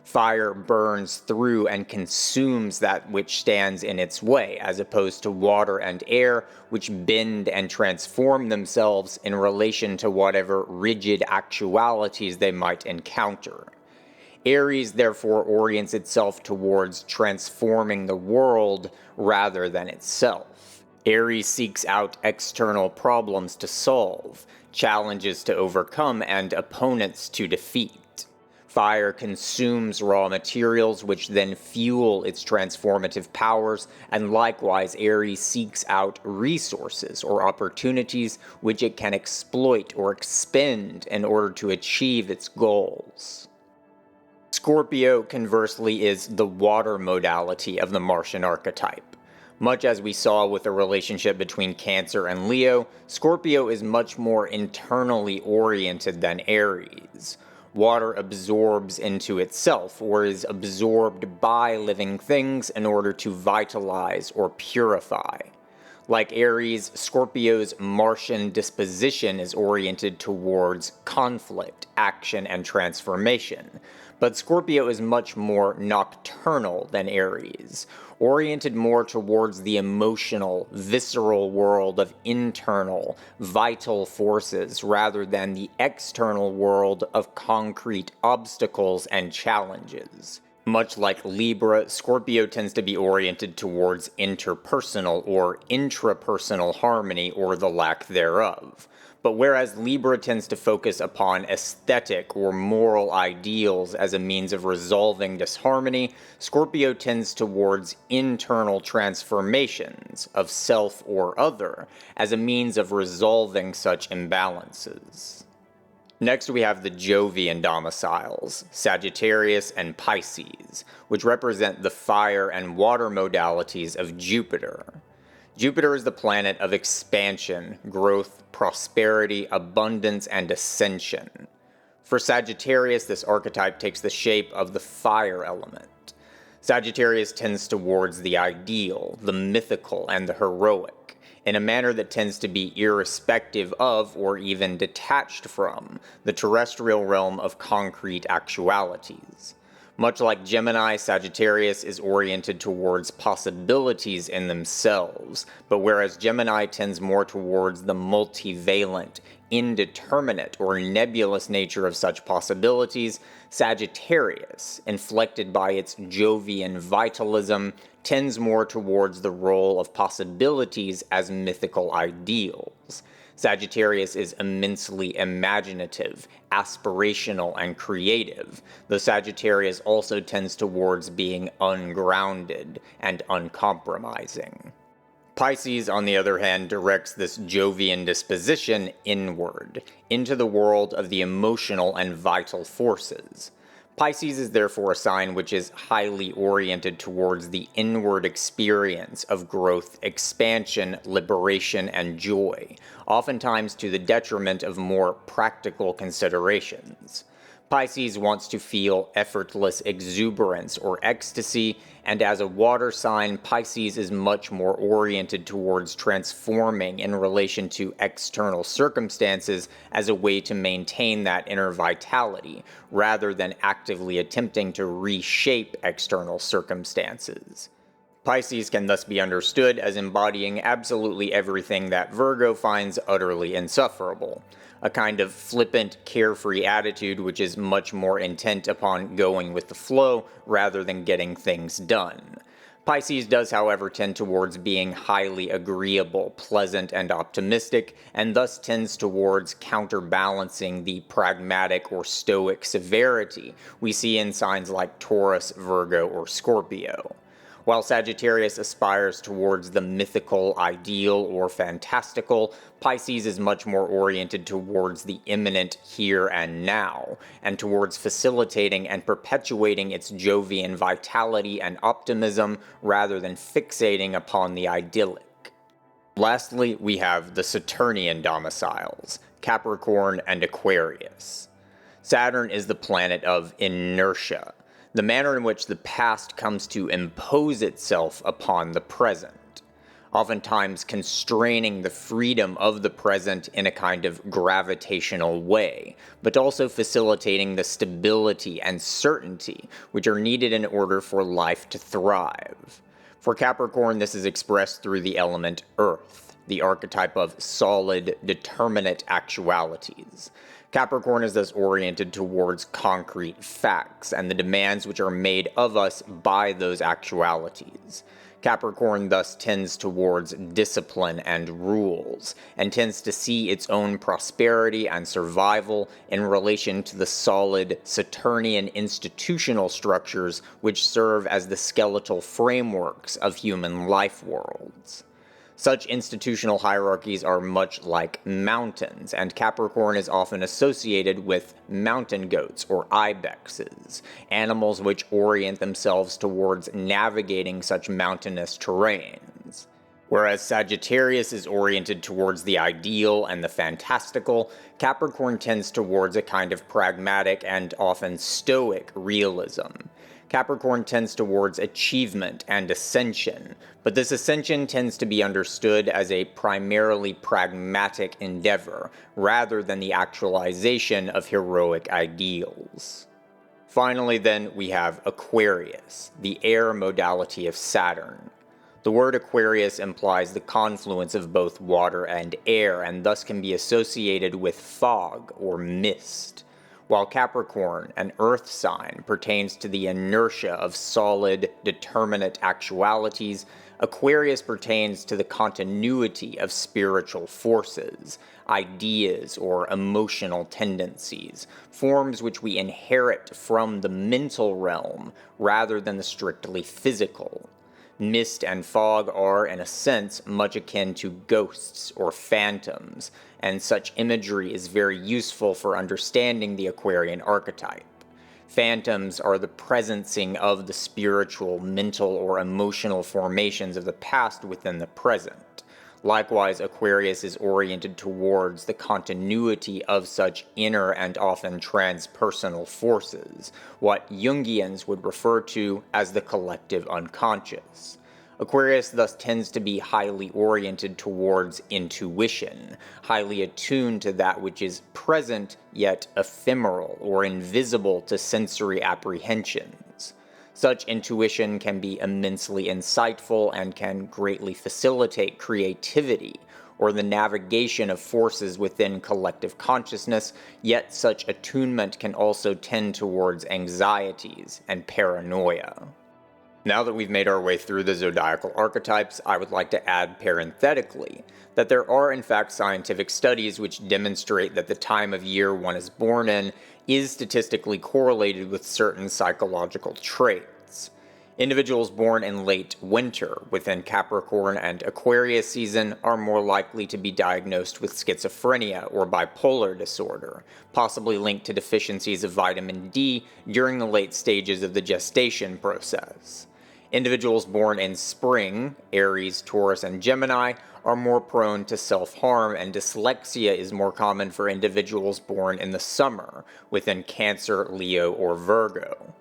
Fire burns through and consumes that which stands in its way, as opposed to water and air, which bend and transform themselves in relation to whatever rigid actualities they might encounter. Aries therefore orients itself towards transforming the world rather than itself. Aries seeks out external problems to solve, challenges to overcome, and opponents to defeat. Fire consumes raw materials which then fuel its transformative powers, and likewise Aries seeks out resources or opportunities which it can exploit or expend in order to achieve its goals. Scorpio, conversely, is the water modality of the Martian archetype. Much as we saw with the relationship between Cancer and Leo, Scorpio is much more internally oriented than Aries. Water absorbs into itself, or is absorbed by living things in order to vitalize or purify. Like Aries, Scorpio's Martian disposition is oriented towards conflict, action, and transformation, but Scorpio is much more nocturnal than Aries, oriented more towards the emotional, visceral world of internal, vital forces rather than the external world of concrete obstacles and challenges. Much like Libra, Scorpio tends to be oriented towards interpersonal or intrapersonal harmony or the lack thereof. But whereas Libra tends to focus upon aesthetic or moral ideals as a means of resolving disharmony, Scorpio tends towards internal transformations of self or other as a means of resolving such imbalances. Next we have the Jovian domiciles, Sagittarius and Pisces, which represent the fire and water modalities of Jupiter. Jupiter is the planet of expansion, growth, prosperity, abundance, and ascension. For Sagittarius, this archetype takes the shape of the fire element. Sagittarius tends towards the ideal, the mythical, and the heroic, in a manner that tends to be irrespective of, or even detached from, the terrestrial realm of concrete actualities. Much like Gemini, Sagittarius is oriented towards possibilities in themselves, but whereas Gemini tends more towards the multivalent, indeterminate, or nebulous nature of such possibilities, Sagittarius, inflected by its Jovian vitalism, tends more towards the role of possibilities as mythical ideals. Sagittarius is immensely imaginative, aspirational, and creative, though Sagittarius also tends towards being ungrounded and uncompromising. Pisces, on the other hand, directs this Jovian disposition inward, into the world of the emotional and vital forces. Pisces is therefore a sign which is highly oriented towards the inward experience of growth, expansion, liberation, and joy, oftentimes to the detriment of more practical considerations. Pisces wants to feel effortless exuberance or ecstasy, and as a water sign, Pisces is much more oriented towards transforming in relation to external circumstances as a way to maintain that inner vitality, rather than actively attempting to reshape external circumstances. Pisces can thus be understood as embodying absolutely everything that Virgo finds utterly insufferable. A kind of flippant, carefree attitude which is much more intent upon going with the flow rather than getting things done. Pisces does, however, tend towards being highly agreeable, pleasant, and optimistic, and thus tends towards counterbalancing the pragmatic or stoic severity we see in signs like Taurus, Virgo, or Scorpio. While Sagittarius aspires towards the mythical, ideal, or fantastical, Pisces is much more oriented towards the imminent here and now, and towards facilitating and perpetuating its Jovian vitality and optimism rather than fixating upon the idyllic. Lastly, we have the Saturnian domiciles, Capricorn and Aquarius. Saturn is the planet of inertia, the manner in which the past comes to impose itself upon the present, oftentimes constraining the freedom of the present in a kind of gravitational way, but also facilitating the stability and certainty which are needed in order for life to thrive. For Capricorn, this is expressed through the element Earth, the archetype of solid, determinate actualities. Capricorn is thus oriented towards concrete facts and the demands which are made of us by those actualities. Capricorn thus tends towards discipline and rules, and tends to see its own prosperity and survival in relation to the solid Saturnian institutional structures which serve as the skeletal frameworks of human life worlds. Such institutional hierarchies are much like mountains, and Capricorn is often associated with mountain goats or ibexes, animals which orient themselves towards navigating such mountainous terrains. Whereas Sagittarius is oriented towards the ideal and the fantastical, Capricorn tends towards a kind of pragmatic and often stoic realism. Capricorn tends towards achievement and ascension, but this ascension tends to be understood as a primarily pragmatic endeavor, rather than the actualization of heroic ideals. Finally, then, we have Aquarius, the air modality of Saturn. The word Aquarius implies the confluence of both water and air, and thus can be associated with fog or mist. While Capricorn, an earth sign, pertains to the inertia of solid, determinate actualities, Aquarius pertains to the continuity of spiritual forces, ideas, or emotional tendencies, forms which we inherit from the mental realm rather than the strictly physical. Mist and fog are, in a sense, much akin to ghosts or phantoms, and such imagery is very useful for understanding the Aquarian archetype. Phantoms are the presencing of the spiritual, mental, or emotional formations of the past within the present. Likewise, Aquarius is oriented towards the continuity of such inner and often transpersonal forces, what Jungians would refer to as the collective unconscious. Aquarius thus tends to be highly oriented towards intuition, highly attuned to that which is present yet ephemeral or invisible to sensory apprehensions. Such intuition can be immensely insightful and can greatly facilitate creativity or the navigation of forces within collective consciousness, yet such attunement can also tend towards anxieties and paranoia. Now that we've made our way through the zodiacal archetypes, I would like to add parenthetically that there are in fact scientific studies which demonstrate that the time of year one is born in is statistically correlated with certain psychological traits. Individuals born in late winter within Capricorn and Aquarius season are more likely to be diagnosed with schizophrenia or bipolar disorder, possibly linked to deficiencies of vitamin D during the late stages of the gestation process. Individuals born in spring, Aries, Taurus, and Gemini, are more prone to self-harm, and dyslexia is more common for individuals born in the summer, within Cancer, Leo, or Virgo.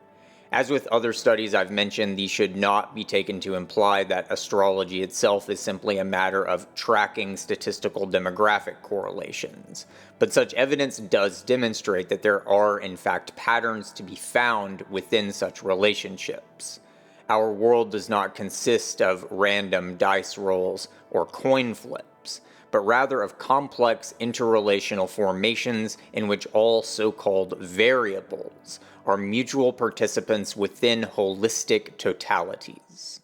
As with other studies I've mentioned, these should not be taken to imply that astrology itself is simply a matter of tracking statistical demographic correlations, but such evidence does demonstrate that there are in fact patterns to be found within such relationships. Our world does not consist of random dice rolls or coin flips, but rather of complex interrelational formations in which all so-called variables are mutual participants within holistic totalities.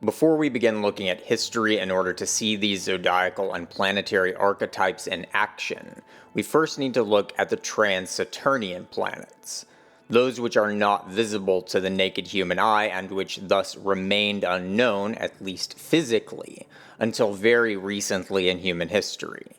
Before we begin looking at history in order to see these zodiacal and planetary archetypes in action, we first need to look at the trans-Saturnian planets, those which are not visible to the naked human eye and which thus remained unknown, at least physically, until very recently in human history.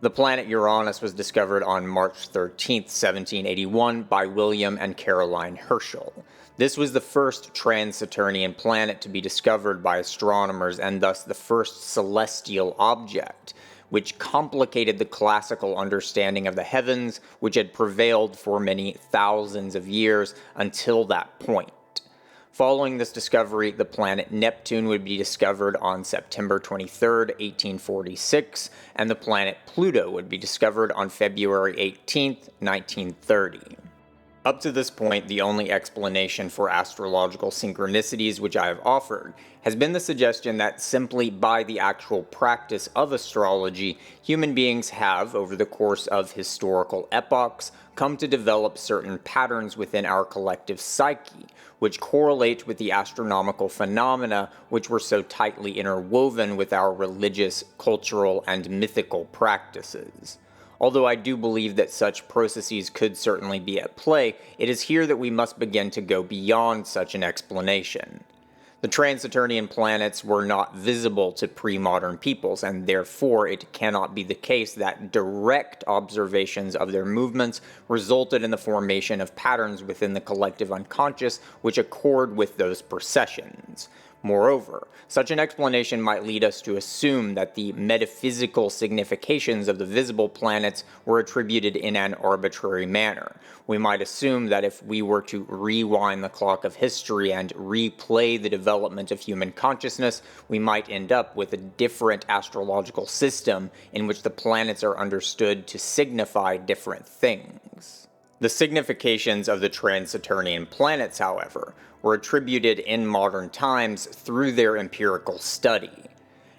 The planet Uranus was discovered on March 13, 1781 by William and Caroline Herschel. This was the first trans-Saturnian planet to be discovered by astronomers and thus the first celestial object, which complicated the classical understanding of the heavens which had prevailed for many thousands of years until that point. Following this discovery, the planet Neptune would be discovered on September 23, 1846, and the planet Pluto would be discovered on February 18, 1930. Up to this point, the only explanation for astrological synchronicities which I have offered has been the suggestion that simply by the actual practice of astrology, human beings have, over the course of historical epochs, come to develop certain patterns within our collective psyche, which correlate with the astronomical phenomena which were so tightly interwoven with our religious, cultural, and mythical practices. Although I do believe that such processes could certainly be at play, it is here that we must begin to go beyond such an explanation. The trans-Saturnian planets were not visible to pre-modern peoples, and therefore it cannot be the case that direct observations of their movements resulted in the formation of patterns within the collective unconscious which accord with those precessions. Moreover, such an explanation might lead us to assume that the metaphysical significations of the visible planets were attributed in an arbitrary manner. We might assume that if we were to rewind the clock of history and replay the development of human consciousness, we might end up with a different astrological system in which the planets are understood to signify different things. The significations of the trans-Saturnian planets, however, were attributed in modern times through their empirical study.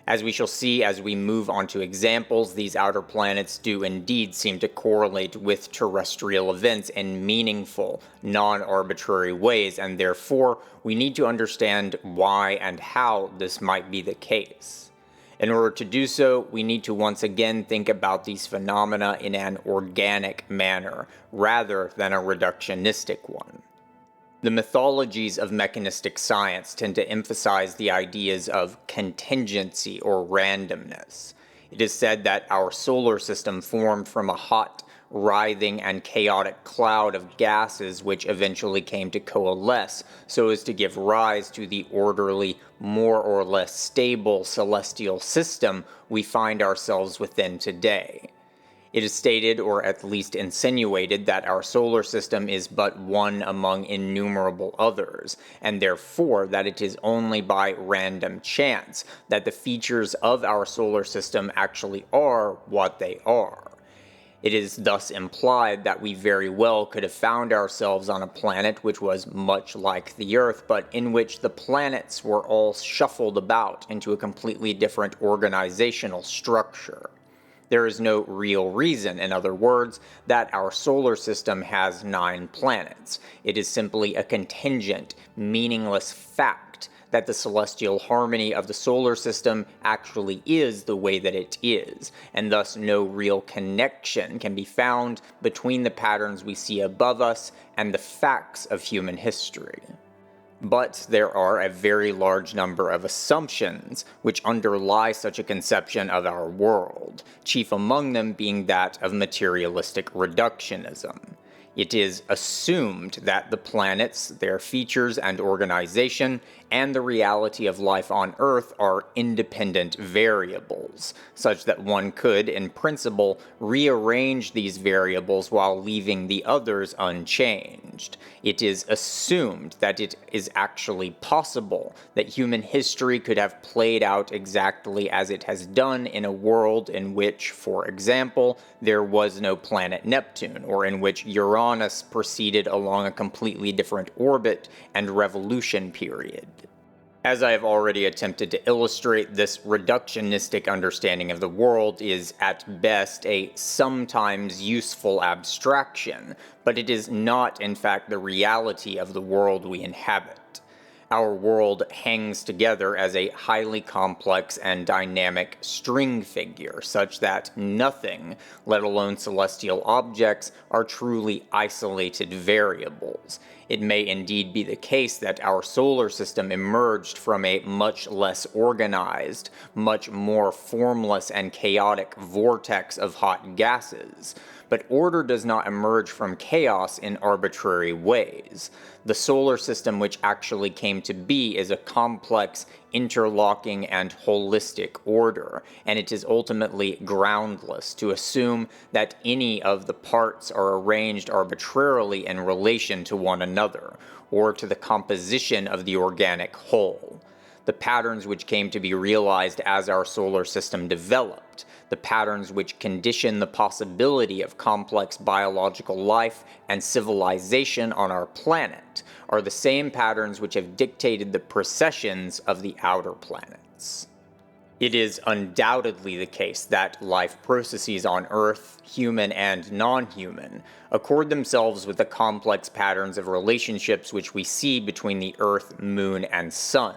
As we shall see as we move on to examples, these outer planets do indeed seem to correlate with terrestrial events in meaningful, non-arbitrary ways, and therefore we need to understand why and how this might be the case. In order to do so, we need to once again think about these phenomena in an organic manner, rather than a reductionistic one. The mythologies of mechanistic science tend to emphasize the ideas of contingency or randomness. It is said that our solar system formed from a hot, writhing and chaotic cloud of gases which eventually came to coalesce so as to give rise to the orderly, more or less stable celestial system we find ourselves within today. It is stated, or at least insinuated, that our solar system is but one among innumerable others, and therefore that it is only by random chance that the features of our solar system actually are what they are. It is thus implied that we very well could have found ourselves on a planet which was much like the Earth, but in which the planets were all shuffled about into a completely different organizational structure. There is no real reason, in other words, that our solar system has 9 planets. It is simply a contingent, meaningless fact that the celestial harmony of the solar system actually is the way that it is, and thus no real connection can be found between the patterns we see above us and the facts of human history. But there are a very large number of assumptions which underlie such a conception of our world, chief among them being that of materialistic reductionism. It is assumed that the planets, their features and organization, and the reality of life on Earth are independent variables, such that one could, in principle, rearrange these variables while leaving the others unchanged. It is assumed that it is actually possible that human history could have played out exactly as it has done in a world in which, for example, there was no planet Neptune, or in which Uranus proceeded along a completely different orbit and revolution period. As I have already attempted to illustrate, this reductionistic understanding of the world is at best a sometimes useful abstraction, but it is not in fact the reality of the world we inhabit. Our world hangs together as a highly complex and dynamic string figure, such that nothing, let alone celestial objects, are truly isolated variables. It may indeed be the case that our solar system emerged from a much less organized, much more formless and chaotic vortex of hot gases, but order does not emerge from chaos in arbitrary ways. The solar system which actually came to be is a complex, interlocking, and holistic order, and it is ultimately groundless to assume that any of the parts are arranged arbitrarily in relation to one another, or to the composition of the organic whole. The patterns which came to be realized as our solar system developed, the patterns which condition the possibility of complex biological life and civilization on our planet, are the same patterns which have dictated the precessions of the outer planets. It is undoubtedly the case that life processes on Earth, human and non-human, accord themselves with the complex patterns of relationships which we see between the Earth, Moon, and Sun.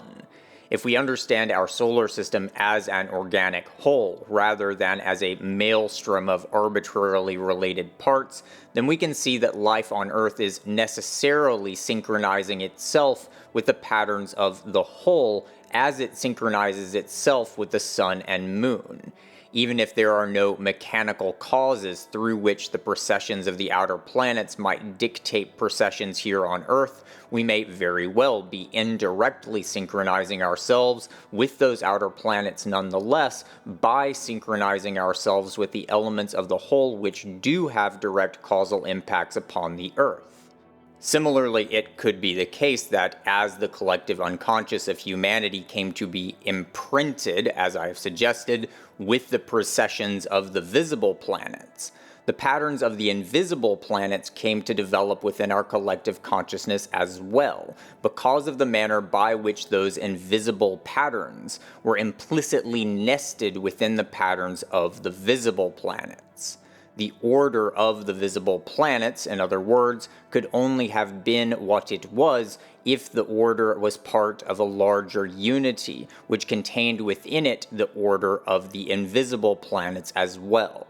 If we understand our solar system as an organic whole, rather than as a maelstrom of arbitrarily related parts, then we can see that life on Earth is necessarily synchronizing itself with the patterns of the whole as it synchronizes itself with the Sun and Moon. Even if there are no mechanical causes through which the precessions of the outer planets might dictate precessions here on Earth, we may very well be indirectly synchronizing ourselves with those outer planets nonetheless by synchronizing ourselves with the elements of the whole which do have direct causal impacts upon the Earth. Similarly, it could be the case that as the collective unconscious of humanity came to be imprinted, as I have suggested, with the precessions of the visible planets, the patterns of the invisible planets came to develop within our collective consciousness as well, because of the manner by which those invisible patterns were implicitly nested within the patterns of the visible planets. The order of the visible planets, in other words, could only have been what it was if the order was part of a larger unity, which contained within it the order of the invisible planets as well.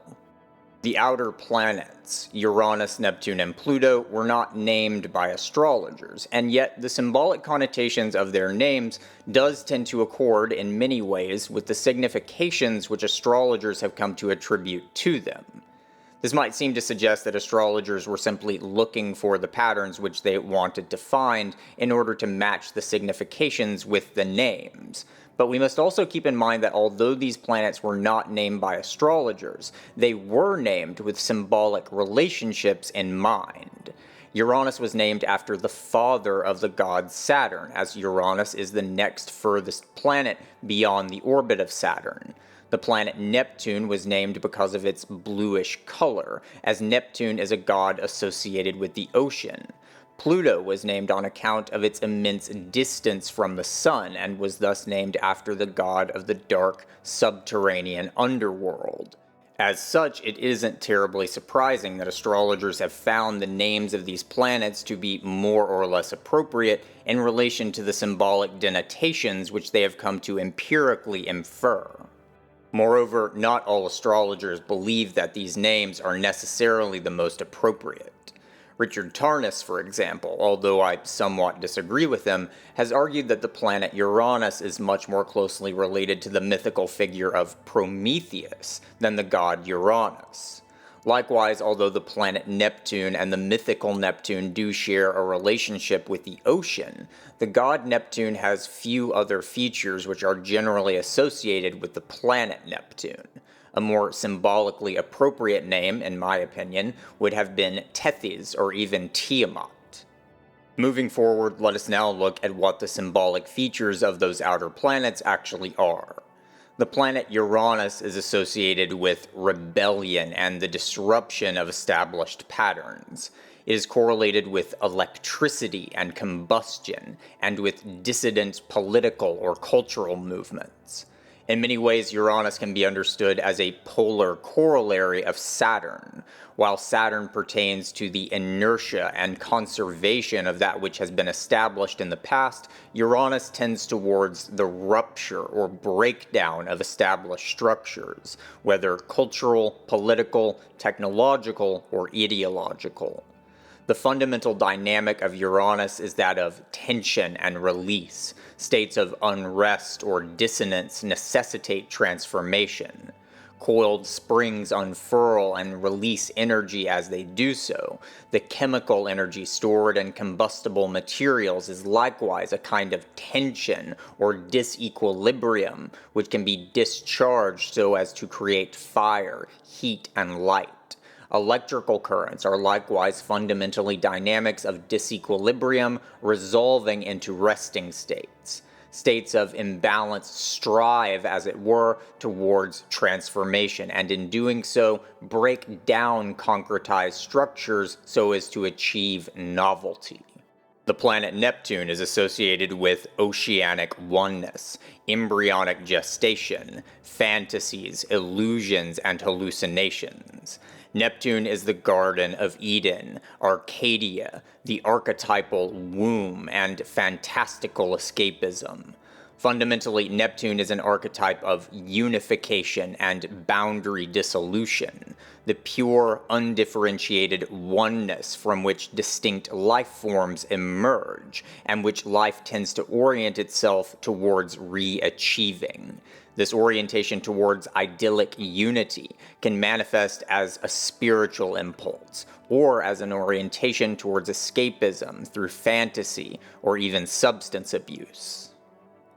The outer planets, Uranus, Neptune, and Pluto, were not named by astrologers, and yet the symbolic connotations of their names does tend to accord in many ways with the significations which astrologers have come to attribute to them. This might seem to suggest that astrologers were simply looking for the patterns which they wanted to find in order to match the significations with the names. But we must also keep in mind that although these planets were not named by astrologers, they were named with symbolic relationships in mind. Uranus was named after the father of the god Saturn, as Uranus is the next furthest planet beyond the orbit of Saturn. The planet Neptune was named because of its bluish color, as Neptune is a god associated with the ocean. Pluto was named on account of its immense distance from the sun, and was thus named after the god of the dark, subterranean underworld. As such, it isn't terribly surprising that astrologers have found the names of these planets to be more or less appropriate in relation to the symbolic denotations which they have come to empirically infer. Moreover, not all astrologers believe that these names are necessarily the most appropriate. Richard Tarnas, for example, although I somewhat disagree with him, has argued that the planet Uranus is much more closely related to the mythical figure of Prometheus than the god Uranus. Likewise, although the planet Neptune and the mythical Neptune do share a relationship with the ocean, the god Neptune has few other features which are generally associated with the planet Neptune. A more symbolically appropriate name, in my opinion, would have been Tethys or even Tiamat. Moving forward, let us now look at what the symbolic features of those outer planets actually are. The planet Uranus is associated with rebellion and the disruption of established patterns. It is correlated with electricity and combustion, and with dissident political or cultural movements. In many ways, Uranus can be understood as a polar corollary of Saturn. While Saturn pertains to the inertia and conservation of that which has been established in the past, Uranus tends towards the rupture or breakdown of established structures, whether cultural, political, technological, or ideological. The fundamental dynamic of Uranus is that of tension and release. States of unrest or dissonance necessitate transformation. Coiled springs unfurl and release energy as they do so. The chemical energy stored in combustible materials is likewise a kind of tension or disequilibrium, which can be discharged so as to create fire, heat, and light. Electrical currents are likewise fundamentally dynamics of disequilibrium resolving into resting states. States of imbalance strive, as it were, towards transformation, and in doing so, break down concretized structures so as to achieve novelty. The planet Neptune is associated with oceanic oneness, embryonic gestation, fantasies, illusions, and hallucinations. Neptune is the Garden of Eden, Arcadia, the archetypal womb, and fantastical escapism. Fundamentally, Neptune is an archetype of unification and boundary dissolution, the pure, undifferentiated oneness from which distinct life forms emerge, and which life tends to orient itself towards re-achieving. This orientation towards idyllic unity can manifest as a spiritual impulse, or as an orientation towards escapism through fantasy or even substance abuse.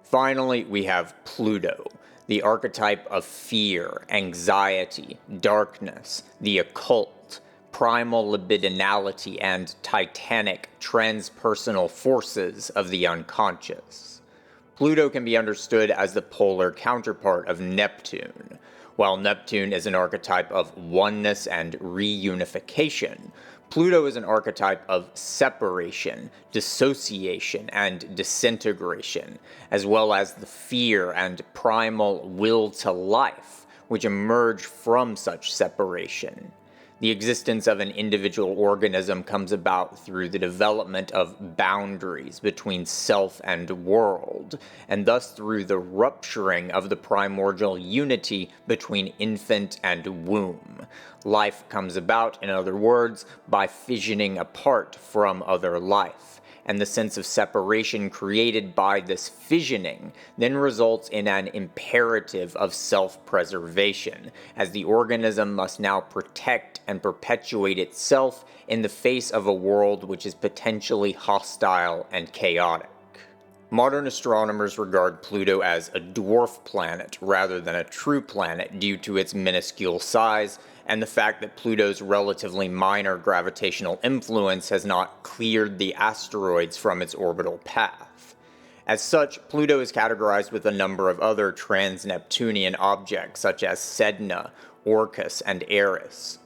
Finally, we have Pluto, the archetype of fear, anxiety, darkness, the occult, primal libidinality, and titanic transpersonal forces of the unconscious. Pluto can be understood as the polar counterpart of Neptune. While Neptune is an archetype of oneness and reunification, Pluto is an archetype of separation, dissociation, and disintegration, as well as the fear and primal will to life, which emerge from such separation. The existence of an individual organism comes about through the development of boundaries between self and world, and thus through the rupturing of the primordial unity between infant and womb. Life comes about, in other words, by fissioning apart from other life, and the sense of separation created by this fissioning then results in an imperative of self-preservation, as the organism must now protect and perpetuate itself in the face of a world which is potentially hostile and chaotic. Modern astronomers regard Pluto as a dwarf planet rather than a true planet due to its minuscule size and the fact that Pluto's relatively minor gravitational influence has not cleared the asteroids from its orbital path. As such, Pluto is categorized with a number of other trans-Neptunian objects such as Sedna, Orcus, and Eris.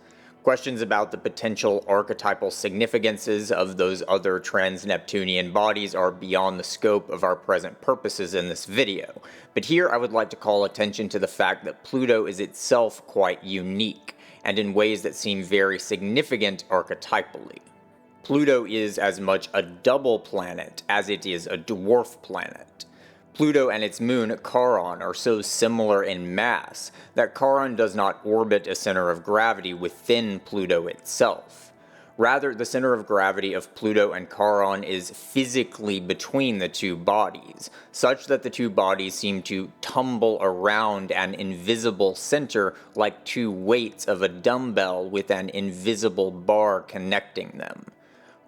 Questions about the potential archetypal significances of those other trans-Neptunian bodies are beyond the scope of our present purposes in this video, but here I would like to call attention to the fact that Pluto is itself quite unique, and in ways that seem very significant archetypally. Pluto is as much a double planet as it is a dwarf planet. Pluto and its moon, Charon, are so similar in mass that Charon does not orbit a center of gravity within Pluto itself. Rather, the center of gravity of Pluto and Charon is physically between the two bodies, such that the two bodies seem to tumble around an invisible center like two weights of a dumbbell with an invisible bar connecting them.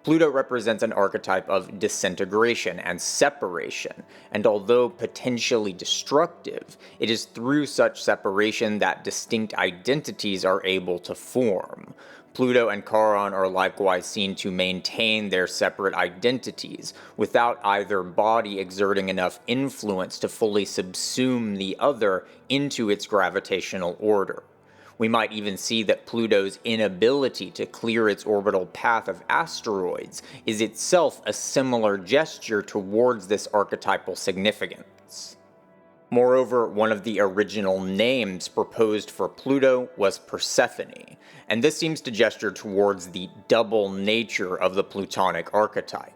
Pluto represents an archetype of disintegration and separation, and although potentially destructive, it is through such separation that distinct identities are able to form. Pluto and Charon are likewise seen to maintain their separate identities, without either body exerting enough influence to fully subsume the other into its gravitational order. We might even see that Pluto's inability to clear its orbital path of asteroids is itself a similar gesture towards this archetypal significance. Moreover, one of the original names proposed for Pluto was Persephone, and this seems to gesture towards the double nature of the Plutonic archetype.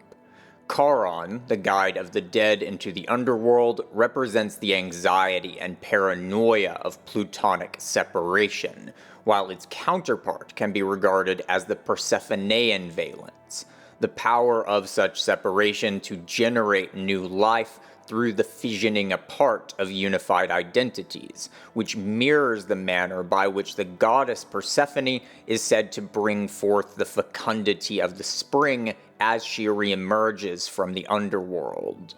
Charon, the guide of the dead into the underworld, represents the anxiety and paranoia of Plutonic separation, while its counterpart can be regarded as the Persephonean valence, the power of such separation to generate new life through the fissioning apart of unified identities, which mirrors the manner by which the goddess Persephone is said to bring forth the fecundity of the spring as she reemerges from the underworld.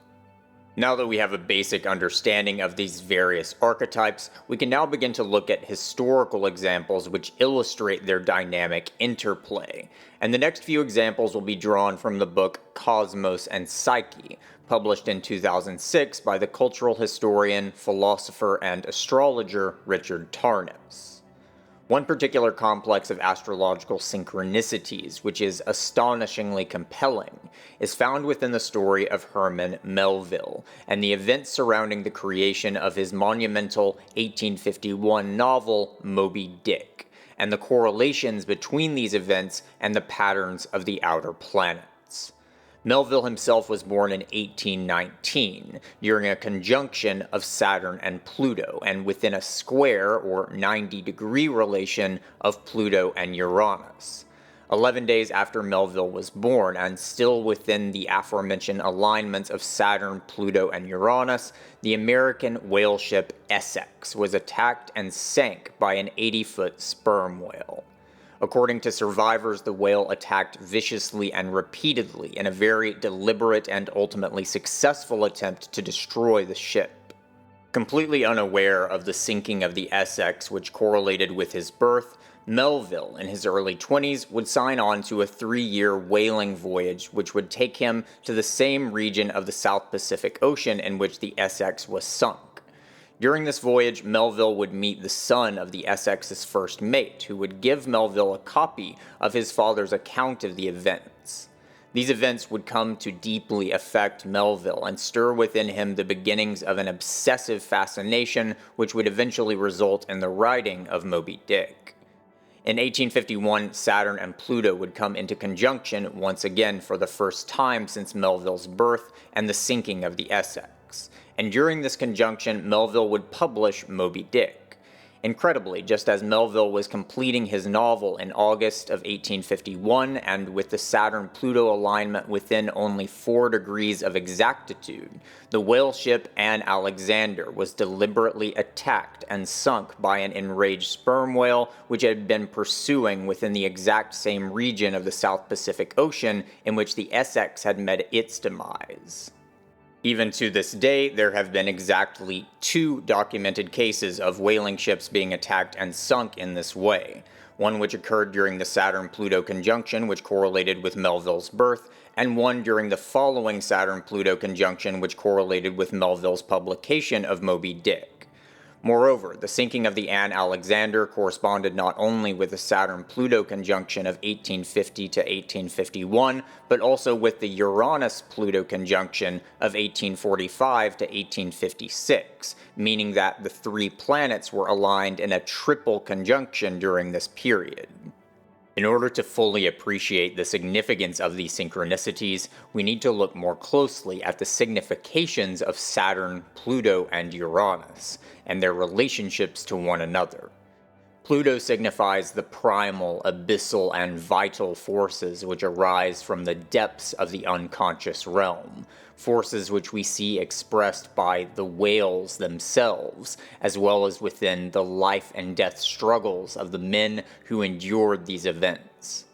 Now that we have a basic understanding of these various archetypes, we can now begin to look at historical examples which illustrate their dynamic interplay, and the next few examples will be drawn from the book Cosmos and Psyche, published in 2006 by the cultural historian, philosopher, and astrologer Richard Tarnas. One particular complex of astrological synchronicities, which is astonishingly compelling, is found within the story of Herman Melville and the events surrounding the creation of his monumental 1851 novel Moby Dick, and the correlations between these events and the patterns of the outer planets. Melville himself was born in 1819, during a conjunction of Saturn and Pluto, and within a square, or 90-degree relation, of Pluto and Uranus. 11 days after Melville was born, and still within the aforementioned alignments of Saturn, Pluto, and Uranus, the American whale ship Essex was attacked and sank by an 80-foot sperm whale. According to survivors, the whale attacked viciously and repeatedly in a very deliberate and ultimately successful attempt to destroy the ship. Completely unaware of the sinking of the Essex, which correlated with his birth, Melville, in his early 20s, would sign on to a 3-year whaling voyage which would take him to the same region of the South Pacific Ocean in which the Essex was sunk. During this voyage, Melville would meet the son of the Essex's first mate, who would give Melville a copy of his father's account of the events. These events would come to deeply affect Melville and stir within him the beginnings of an obsessive fascination which would eventually result in the writing of Moby Dick. In 1851, Saturn and Pluto would come into conjunction once again for the first time since Melville's birth and the sinking of the Essex. And during this conjunction, Melville would publish Moby Dick. Incredibly, just as Melville was completing his novel in August of 1851, and with the Saturn-Pluto alignment within only 4 degrees of exactitude, the whale ship Anne Alexander was deliberately attacked and sunk by an enraged sperm whale which had been pursuing within the exact same region of the South Pacific Ocean in which the Essex had met its demise. Even to this day, there have been exactly 2 documented cases of whaling ships being attacked and sunk in this way. One which occurred during the Saturn-Pluto conjunction, which correlated with Melville's birth, and one during the following Saturn-Pluto conjunction, which correlated with Melville's publication of Moby Dick. Moreover, the sinking of the Anne Alexander corresponded not only with the Saturn-Pluto conjunction of 1850 to 1851, but also with the Uranus-Pluto conjunction of 1845 to 1856, meaning that the 3 planets were aligned in a triple conjunction during this period. In order to fully appreciate the significance of these synchronicities, we need to look more closely at the significations of Saturn, Pluto, and Uranus, and their relationships to one another. Pluto signifies the primal, abyssal, and vital forces which arise from the depths of the unconscious realm, forces which we see expressed by the whales themselves, as well as within the life and death struggles of the men who endured these events.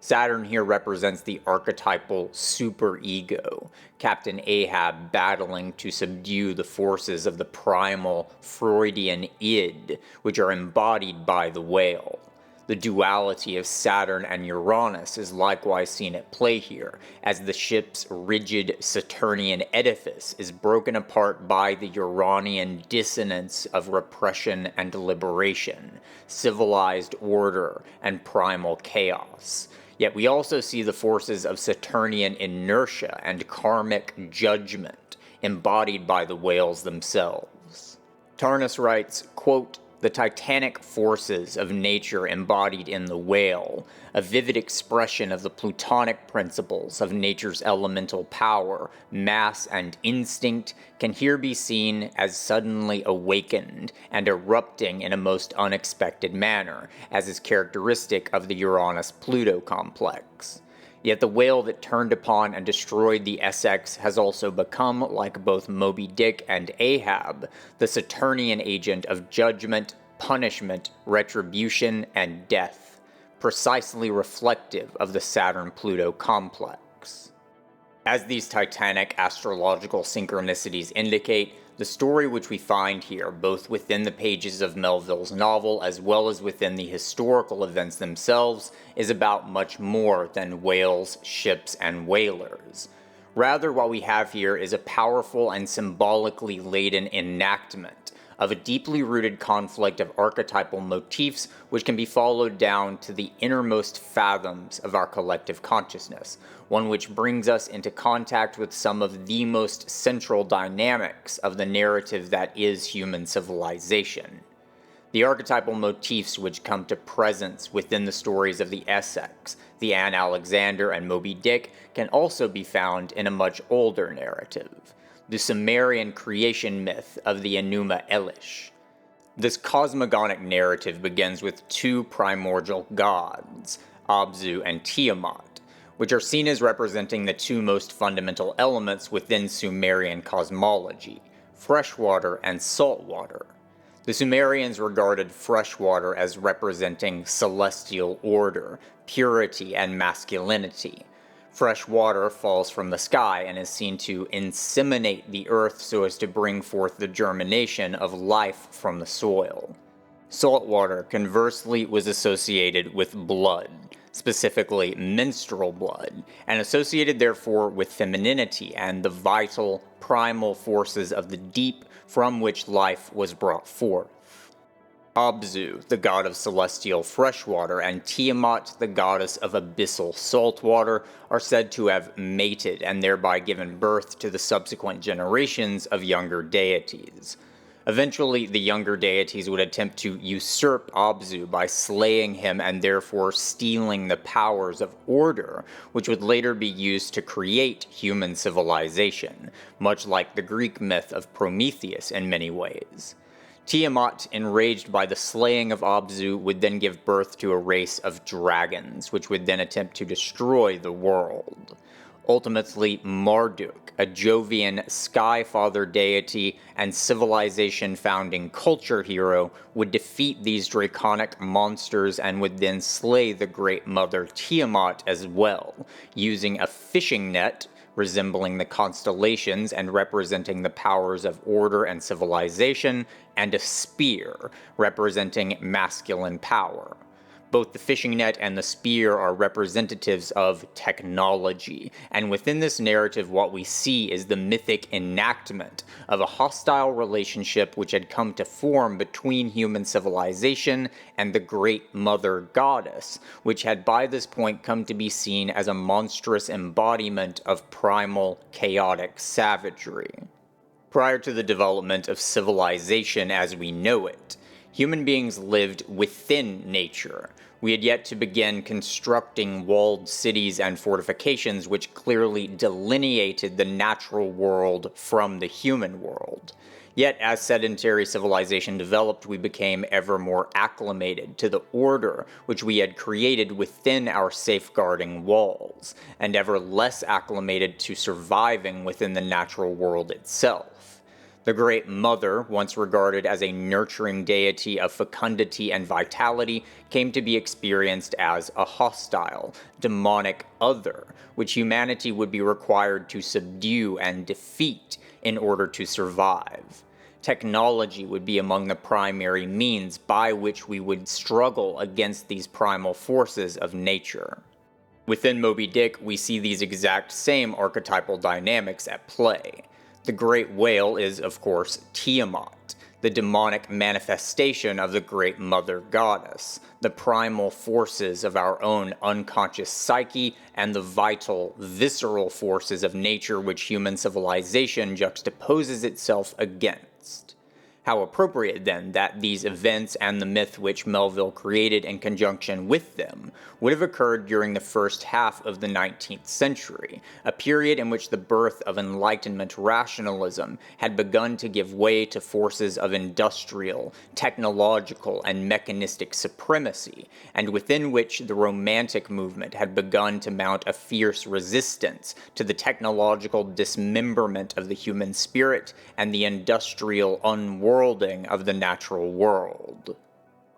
Saturn here represents the archetypal superego, Captain Ahab battling to subdue the forces of the primal Freudian id, which are embodied by the whale. The duality of Saturn and Uranus is likewise seen at play here, as the ship's rigid Saturnian edifice is broken apart by the Uranian dissonance of repression and liberation, civilized order, and primal chaos. Yet we also see the forces of Saturnian inertia and karmic judgment, embodied by the whales themselves. Tarnas writes, quote, "The titanic forces of nature embodied in the whale, a vivid expression of the Plutonic principles of nature's elemental power, mass, and instinct, can here be seen as suddenly awakened and erupting in a most unexpected manner, as is characteristic of the Uranus-Pluto complex. Yet the whale that turned upon and destroyed the Essex has also become, like both Moby Dick and Ahab, the Saturnian agent of judgment, punishment, retribution, and death, precisely reflective of the Saturn-Pluto complex." As these titanic astrological synchronicities indicate, the story which we find here, both within the pages of Melville's novel as well as within the historical events themselves, is about much more than whales, ships, and whalers. Rather, what we have here is a powerful and symbolically laden enactment of a deeply rooted conflict of archetypal motifs which can be followed down to the innermost fathoms of our collective consciousness, one which brings us into contact with some of the most central dynamics of the narrative that is human civilization. The archetypal motifs which come to presence within the stories of the Essex, the Anne Alexander, and Moby Dick can also be found in a much older narrative, the Sumerian creation myth of the Enuma Elish. This cosmogonic narrative begins with 2 primordial gods, Abzu and Tiamat, which are seen as representing the 2 most fundamental elements within Sumerian cosmology, freshwater and saltwater. The Sumerians regarded freshwater as representing celestial order, purity, and masculinity. Fresh water falls from the sky and is seen to inseminate the earth so as to bring forth the germination of life from the soil. Salt water, conversely, was associated with blood, specifically menstrual blood, and associated therefore with femininity and the vital, primal forces of the deep from which life was brought forth. Abzu, the god of celestial freshwater, and Tiamat, the goddess of abyssal saltwater, are said to have mated and thereby given birth to the subsequent generations of younger deities. Eventually, the younger deities would attempt to usurp Abzu by slaying him and therefore stealing the powers of order, which would later be used to create human civilization, much like the Greek myth of Prometheus in many ways. Tiamat, enraged by the slaying of Abzu, would then give birth to a race of dragons, which would then attempt to destroy the world. Ultimately, Marduk, a Jovian sky father deity and civilization-founding culture hero, would defeat these draconic monsters and would then slay the Great Mother Tiamat as well, using a fishing net resembling the constellations and representing the powers of order and civilization, and a spear representing masculine power. Both the fishing net and the spear are representatives of technology, and within this narrative what we see is the mythic enactment of a hostile relationship which had come to form between human civilization and the Great Mother Goddess, which had by this point come to be seen as a monstrous embodiment of primal, chaotic savagery. Prior to the development of civilization as we know it, human beings lived within nature. We had yet to begin constructing walled cities and fortifications which clearly delineated the natural world from the human world. Yet, as sedentary civilization developed, we became ever more acclimated to the order which we had created within our safeguarding walls, and ever less acclimated to surviving within the natural world itself. The Great Mother, once regarded as a nurturing deity of fecundity and vitality, came to be experienced as a hostile, demonic other, which humanity would be required to subdue and defeat in order to survive. Technology would be among the primary means by which we would struggle against these primal forces of nature. Within Moby Dick, we see these exact same archetypal dynamics at play. The great whale is, of course, Tiamat, the demonic manifestation of the Great Mother Goddess, the primal forces of our own unconscious psyche, and the vital, visceral forces of nature which human civilization juxtaposes itself against. How appropriate, then, that these events and the myth which Melville created in conjunction with them would have occurred during the first half of the 19th century, a period in which the birth of Enlightenment rationalism had begun to give way to forces of industrial, technological, and mechanistic supremacy, and within which the Romantic movement had begun to mount a fierce resistance to the technological dismemberment of the human spirit and the industrial unworlding of the natural world.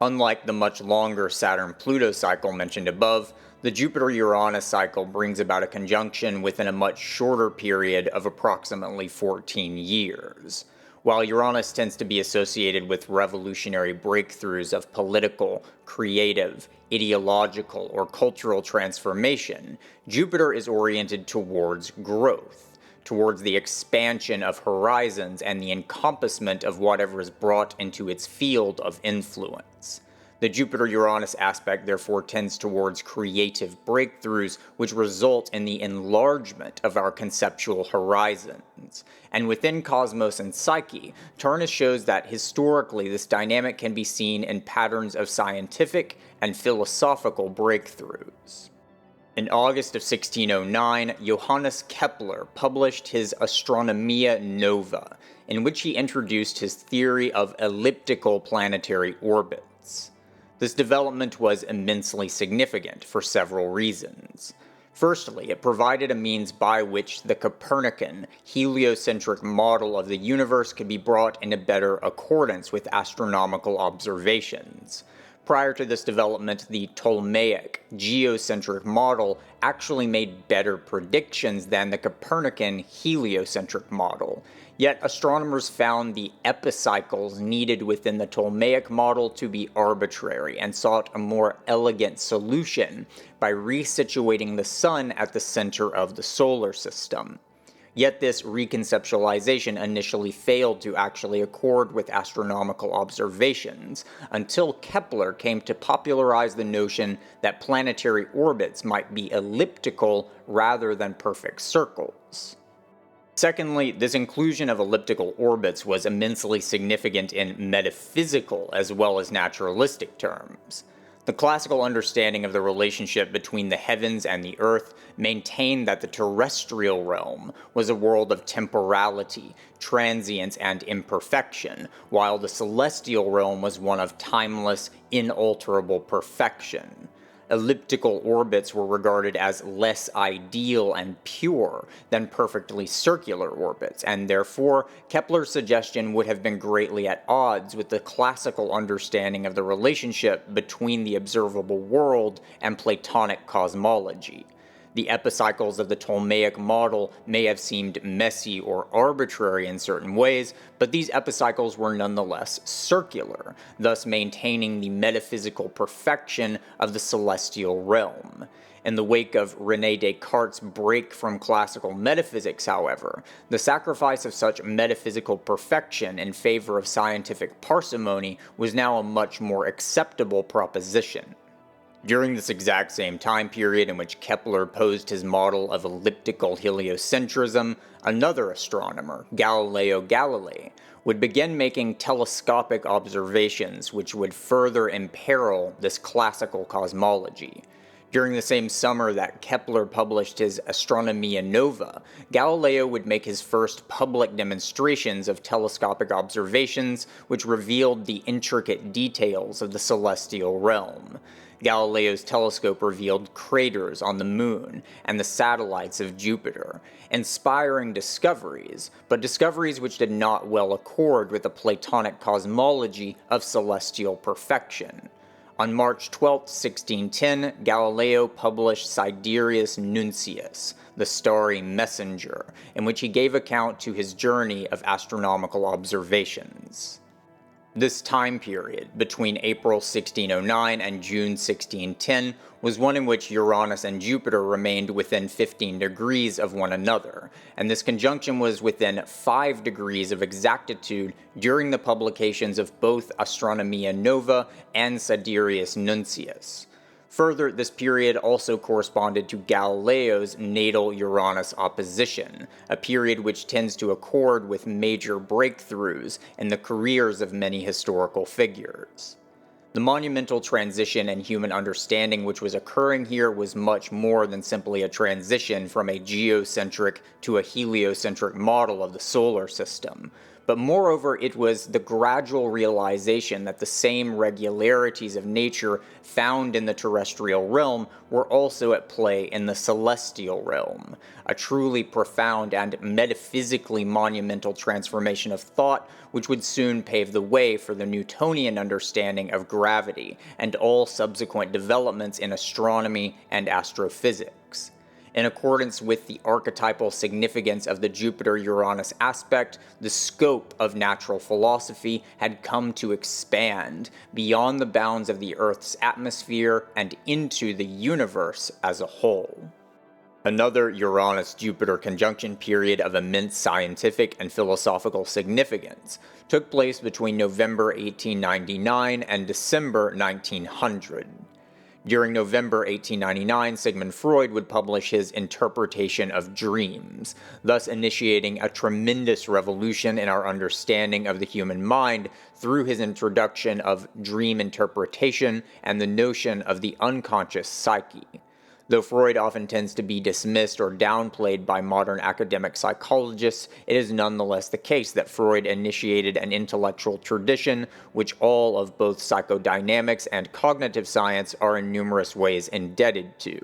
Unlike the much longer Saturn-Pluto cycle mentioned above, the Jupiter-Uranus cycle brings about a conjunction within a much shorter period of approximately 14 years. While Uranus tends to be associated with revolutionary breakthroughs of political, creative, ideological, or cultural transformation, Jupiter is oriented towards growth, towards the expansion of horizons and the encompassment of whatever is brought into its field of influence. The Jupiter-Uranus aspect therefore tends towards creative breakthroughs which result in the enlargement of our conceptual horizons. And within Cosmos and Psyche, Turnus shows that historically this dynamic can be seen in patterns of scientific and philosophical breakthroughs. In August of 1609, Johannes Kepler published his Astronomia Nova, in which he introduced his theory of elliptical planetary orbits. This development was immensely significant for several reasons. Firstly, it provided a means by which the Copernican, heliocentric model of the universe could be brought into better accordance with astronomical observations. Prior to this development, the Ptolemaic, geocentric model actually made better predictions than the Copernican heliocentric model. Yet astronomers found the epicycles needed within the Ptolemaic model to be arbitrary and sought a more elegant solution by resituating the Sun at the center of the solar system. Yet this reconceptualization initially failed to actually accord with astronomical observations, until Kepler came to popularize the notion that planetary orbits might be elliptical rather than perfect circles. Secondly, this inclusion of elliptical orbits was immensely significant in metaphysical as well as naturalistic terms. The classical understanding of the relationship between the heavens and the earth maintained that the terrestrial realm was a world of temporality, transience, and imperfection, while the celestial realm was one of timeless, inalterable perfection. Elliptical orbits were regarded as less ideal and pure than perfectly circular orbits, and therefore Kepler's suggestion would have been greatly at odds with the classical understanding of the relationship between the observable world and Platonic cosmology. The epicycles of the Ptolemaic model may have seemed messy or arbitrary in certain ways, but these epicycles were nonetheless circular, thus maintaining the metaphysical perfection of the celestial realm. In the wake of René Descartes' break from classical metaphysics, however, the sacrifice of such metaphysical perfection in favor of scientific parsimony was now a much more acceptable proposition. During this exact same time period in which Kepler posed his model of elliptical heliocentrism, another astronomer, Galileo Galilei, would begin making telescopic observations which would further imperil this classical cosmology. During the same summer that Kepler published his Astronomia Nova, Galileo would make his first public demonstrations of telescopic observations which revealed the intricate details of the celestial realm. Galileo's telescope revealed craters on the Moon and the satellites of Jupiter, inspiring discoveries, but discoveries which did not well accord with the Platonic cosmology of celestial perfection. On March 12, 1610, Galileo published Sidereus Nuncius, the Starry Messenger, in which he gave account to his journey of astronomical observations. This time period, between April 1609 and June 1610, was one in which Uranus and Jupiter remained within 15 degrees of one another, and this conjunction was within 5 degrees of exactitude during the publications of both Astronomia Nova and Sidereus Nuncius. Further, this period also corresponded to Galileo's natal Uranus opposition, a period which tends to accord with major breakthroughs in the careers of many historical figures. The monumental transition in human understanding which was occurring here was much more than simply a transition from a geocentric to a heliocentric model of the solar system. But moreover, it was the gradual realization that the same regularities of nature found in the terrestrial realm were also at play in the celestial realm, a truly profound and metaphysically monumental transformation of thought which would soon pave the way for the Newtonian understanding of gravity and all subsequent developments in astronomy and astrophysics. In accordance with the archetypal significance of the Jupiter-Uranus aspect, the scope of natural philosophy had come to expand beyond the bounds of the Earth's atmosphere and into the universe as a whole. Another Uranus-Jupiter conjunction period of immense scientific and philosophical significance took place between November 1899 and December 1900. During November 1899, Sigmund Freud would publish his Interpretation of Dreams, thus initiating a tremendous revolution in our understanding of the human mind through his introduction of dream interpretation and the notion of the unconscious psyche. Though Freud often tends to be dismissed or downplayed by modern academic psychologists, it is nonetheless the case that Freud initiated an intellectual tradition which all of both psychodynamics and cognitive science are in numerous ways indebted to.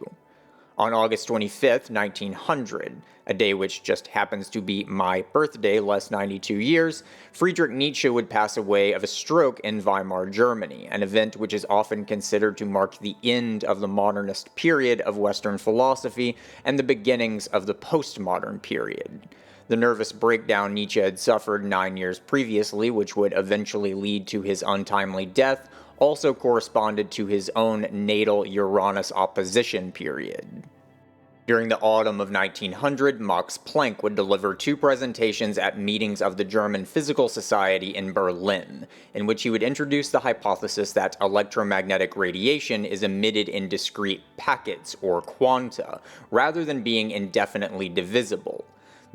On August 25, 1900, a day which just happens to be my birthday less 92 years, Friedrich Nietzsche would pass away of a stroke in Weimar, Germany, an event which is often considered to mark the end of the modernist period of Western philosophy and the beginnings of the postmodern period. The nervous breakdown Nietzsche had suffered 9 years previously, which would eventually lead to his untimely death, also corresponded to his own natal Uranus opposition period. During the autumn of 1900, Max Planck would deliver 2 presentations at meetings of the German Physical Society in Berlin, in which he would introduce the hypothesis that electromagnetic radiation is emitted in discrete packets, or quanta, rather than being indefinitely divisible.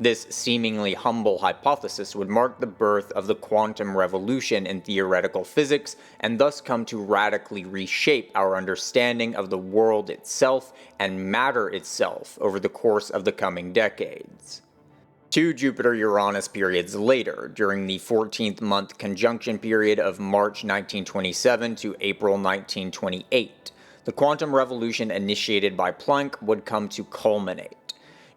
This seemingly humble hypothesis would mark the birth of the quantum revolution in theoretical physics, and thus come to radically reshape our understanding of the world itself and matter itself over the course of the coming decades. 2 Jupiter-Uranus periods later, during the 14th month conjunction period of March 1927 to April 1928, the quantum revolution initiated by Planck would come to culminate.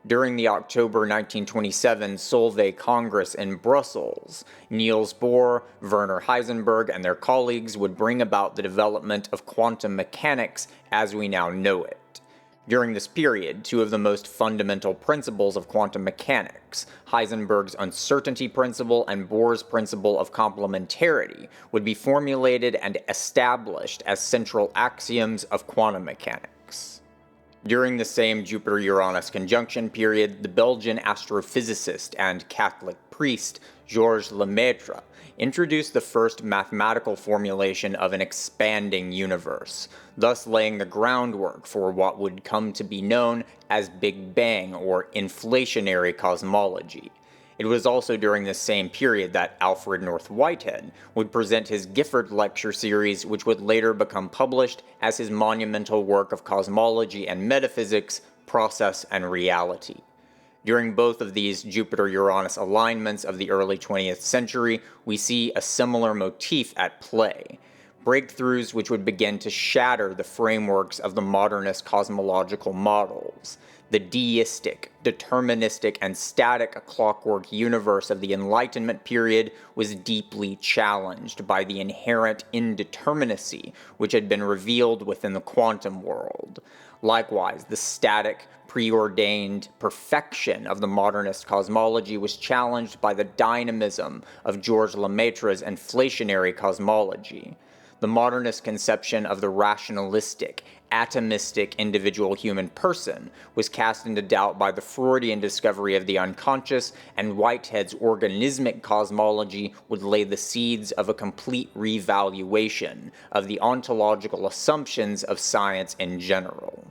During the October 1927 Solvay Congress in Brussels, Niels Bohr, Werner Heisenberg, and their colleagues would bring about the development of quantum mechanics as we now know it. During this period, 2 of the most fundamental principles of quantum mechanics, Heisenberg's uncertainty principle and Bohr's principle of complementarity, would be formulated and established as central axioms of quantum mechanics. During the same Jupiter-Uranus conjunction period, the Belgian astrophysicist and Catholic priest Georges Lemaitre introduced the first mathematical formulation of an expanding universe, thus laying the groundwork for what would come to be known as Big Bang or inflationary cosmology. It was also during this same period that Alfred North Whitehead would present his Gifford lecture series, which would later become published as his monumental work of cosmology and metaphysics, Process and Reality. During both of these Jupiter-Uranus alignments of the early 20th century, we see a similar motif at play. Breakthroughs which would begin to shatter the frameworks of the modernist cosmological models. The deistic, deterministic, and static clockwork universe of the Enlightenment period was deeply challenged by the inherent indeterminacy which had been revealed within the quantum world. Likewise, the static, preordained perfection of the modernist cosmology was challenged by the dynamism of Georges Lemaitre's inflationary cosmology. The modernist conception of the rationalistic, atomistic individual human person was cast into doubt by the Freudian discovery of the unconscious, and Whitehead's organismic cosmology would lay the seeds of a complete revaluation of the ontological assumptions of science in general.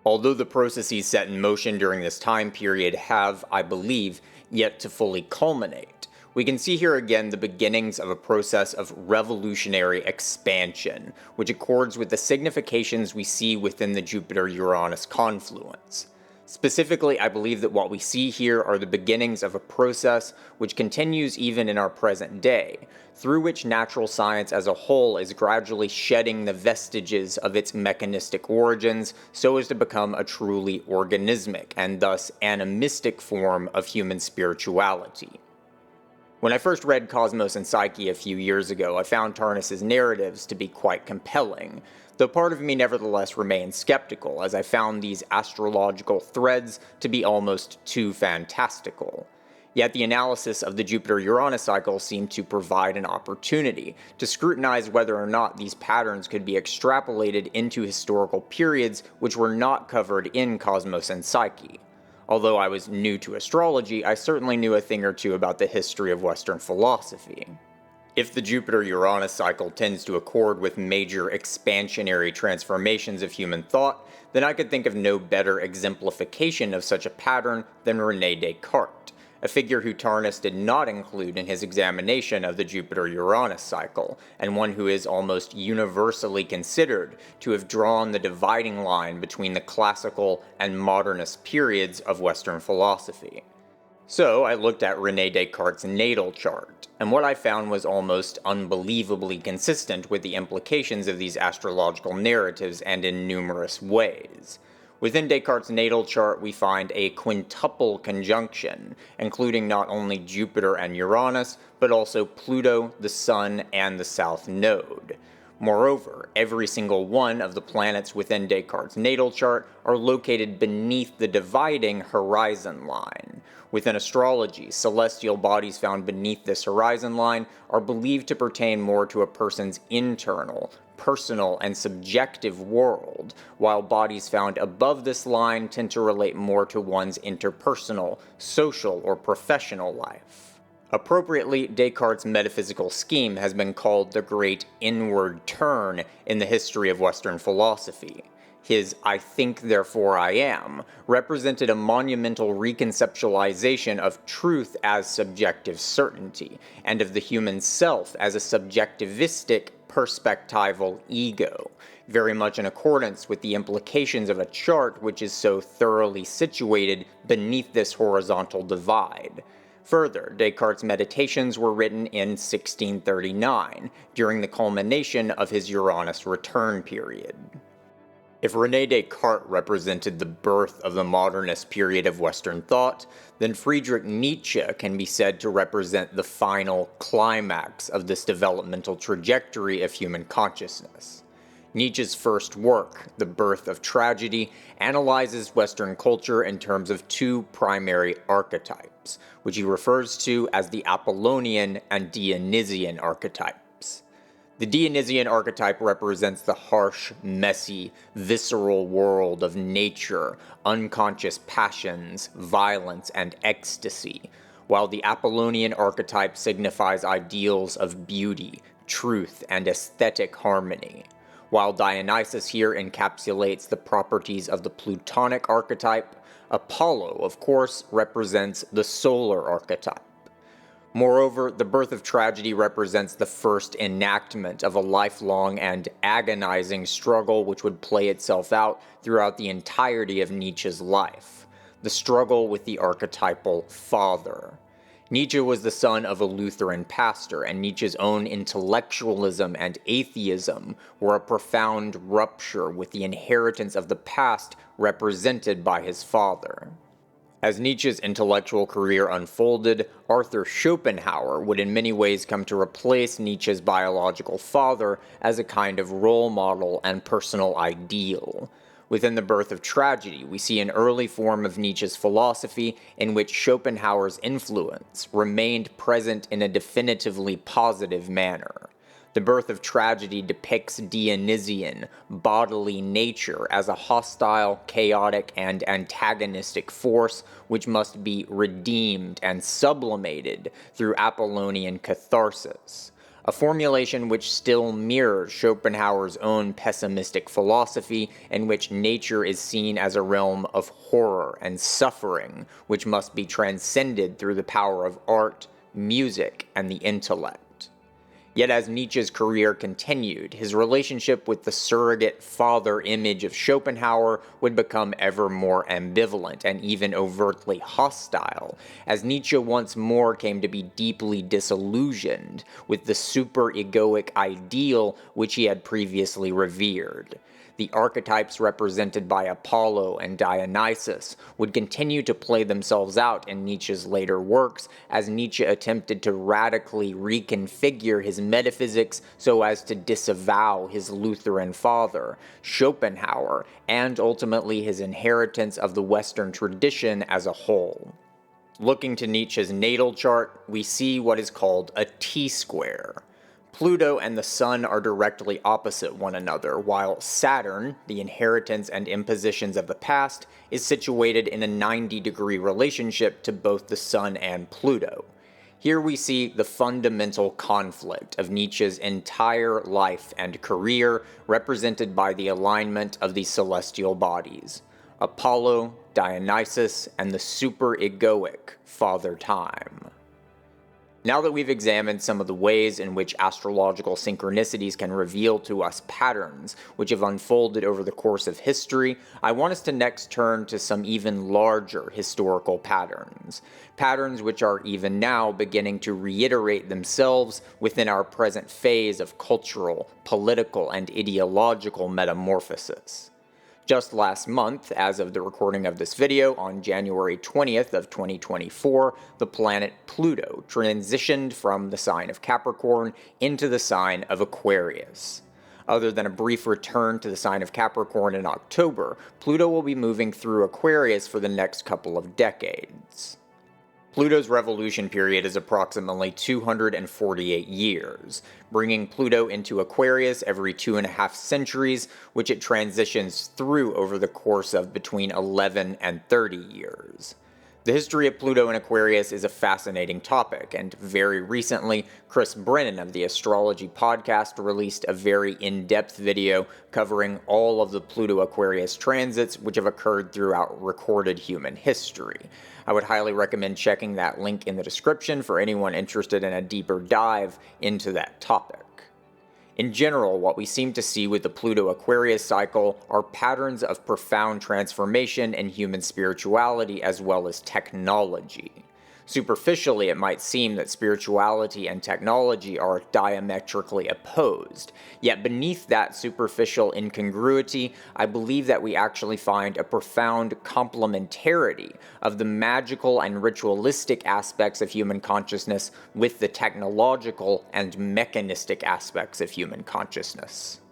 Although the processes set in motion during this time period have, I believe, yet to fully culminate, we can see here again the beginnings of a process of revolutionary expansion, which accords with the significations we see within the Jupiter-Uranus confluence. Specifically, I believe that what we see here are the beginnings of a process which continues even in our present day, through which natural science as a whole is gradually shedding the vestiges of its mechanistic origins so as to become a truly organismic and thus animistic form of human spirituality. When I first read Cosmos and Psyche a few years ago, I found Tarnus's narratives to be quite compelling, though part of me nevertheless remained skeptical, as I found these astrological threads to be almost too fantastical. Yet the analysis of the Jupiter-Uranus cycle seemed to provide an opportunity to scrutinize whether or not these patterns could be extrapolated into historical periods which were not covered in Cosmos and Psyche. Although I was new to astrology, I certainly knew a thing or two about the history of Western philosophy. If the Jupiter-Uranus cycle tends to accord with major expansionary transformations of human thought, then I could think of no better exemplification of such a pattern than René Descartes, a figure who Tarnus did not include in his examination of the Jupiter-Uranus cycle, and one who is almost universally considered to have drawn the dividing line between the classical and modernist periods of Western philosophy. So I looked at René Descartes' natal chart, and what I found was almost unbelievably consistent with the implications of these astrological narratives, and in numerous ways. Within Descartes' natal chart, we find a quintuple conjunction, including not only Jupiter and Uranus, but also Pluto, the Sun, and the South Node. Moreover, every single one of the planets within Descartes' natal chart are located beneath the dividing horizon line. Within astrology, celestial bodies found beneath this horizon line are believed to pertain more to a person's internal, personal, and subjective world, while bodies found above this line tend to relate more to one's interpersonal, social, or professional life. Appropriately, Descartes' metaphysical scheme has been called the great inward turn in the history of Western philosophy. His I think therefore I am represented a monumental reconceptualization of truth as subjective certainty, and of the human self as a subjectivistic, perspectival ego, very much in accordance with the implications of a chart which is so thoroughly situated beneath this horizontal divide. Further, Descartes' Meditations were written in 1639, during the culmination of his Uranus return period. If René Descartes represented the birth of the modernist period of Western thought, then Friedrich Nietzsche can be said to represent the final climax of this developmental trajectory of human consciousness. Nietzsche's first work, The Birth of Tragedy, analyzes Western culture in terms of two primary archetypes, which he refers to as the Apollonian and Dionysian archetypes. The Dionysian archetype represents the harsh, messy, visceral world of nature, unconscious passions, violence, and ecstasy, while the Apollonian archetype signifies ideals of beauty, truth, and aesthetic harmony, while Dionysus here encapsulates the properties of the Plutonic archetype. Apollo, of course, represents the solar archetype. Moreover, The Birth of Tragedy represents the first enactment of a lifelong and agonizing struggle which would play itself out throughout the entirety of Nietzsche's life, the struggle with the archetypal father. Nietzsche was the son of a Lutheran pastor, and Nietzsche's own intellectualism and atheism were a profound rupture with the inheritance of the past represented by his father. As Nietzsche's intellectual career unfolded, Arthur Schopenhauer would in many ways come to replace Nietzsche's biological father as a kind of role model and personal ideal. Within The Birth of Tragedy, we see an early form of Nietzsche's philosophy in which Schopenhauer's influence remained present in a definitively positive manner. The Birth of Tragedy depicts Dionysian, bodily nature as a hostile, chaotic, and antagonistic force which must be redeemed and sublimated through Apollonian catharsis, a formulation which still mirrors Schopenhauer's own pessimistic philosophy in which nature is seen as a realm of horror and suffering which must be transcended through the power of art, music, and the intellect. Yet as Nietzsche's career continued, his relationship with the surrogate father image of Schopenhauer would become ever more ambivalent and even overtly hostile, as Nietzsche once more came to be deeply disillusioned with the super-egoic ideal which he had previously revered. The archetypes represented by Apollo and Dionysus would continue to play themselves out in Nietzsche's later works as Nietzsche attempted to radically reconfigure his metaphysics so as to disavow his Lutheran father, Schopenhauer, and ultimately his inheritance of the Western tradition as a whole. Looking to Nietzsche's natal chart, we see what is called a T-square. Pluto and the Sun are directly opposite one another, while Saturn, the inheritance and impositions of the past, is situated in a 90-degree relationship to both the Sun and Pluto. Here we see the fundamental conflict of Nietzsche's entire life and career, represented by the alignment of these celestial bodies: Apollo, Dionysus, and the super-egoic Father Time. Now that we've examined some of the ways in which astrological synchronicities can reveal to us patterns which have unfolded over the course of history, I want us to next turn to some even larger historical patterns. Patterns which are even now beginning to reiterate themselves within our present phase of cultural, political, and ideological metamorphosis. Just last month, as of the recording of this video, on January 20th of 2024, the planet Pluto transitioned from the sign of Capricorn into the sign of Aquarius. Other than a brief return to the sign of Capricorn in October, Pluto will be moving through Aquarius for the next couple of decades. Pluto's revolution period is approximately 248 years, bringing Pluto into Aquarius every 2.5 centuries, which it transitions through over the course of between 11 and 30 years. The history of Pluto and Aquarius is a fascinating topic, and very recently, Chris Brennan of the Astrology podcast released a very in-depth video covering all of the Pluto-Aquarius transits which have occurred throughout recorded human history. I would highly recommend checking that link in the description for anyone interested in a deeper dive into that topic. In general, what we seem to see with the Pluto-Aquarius cycle are patterns of profound transformation in human spirituality as well as technology. Superficially, it might seem that spirituality and technology are diametrically opposed, yet beneath that superficial incongruity, I believe that we actually find a profound complementarity of the magical and ritualistic aspects of human consciousness with the technological and mechanistic aspects of human consciousness.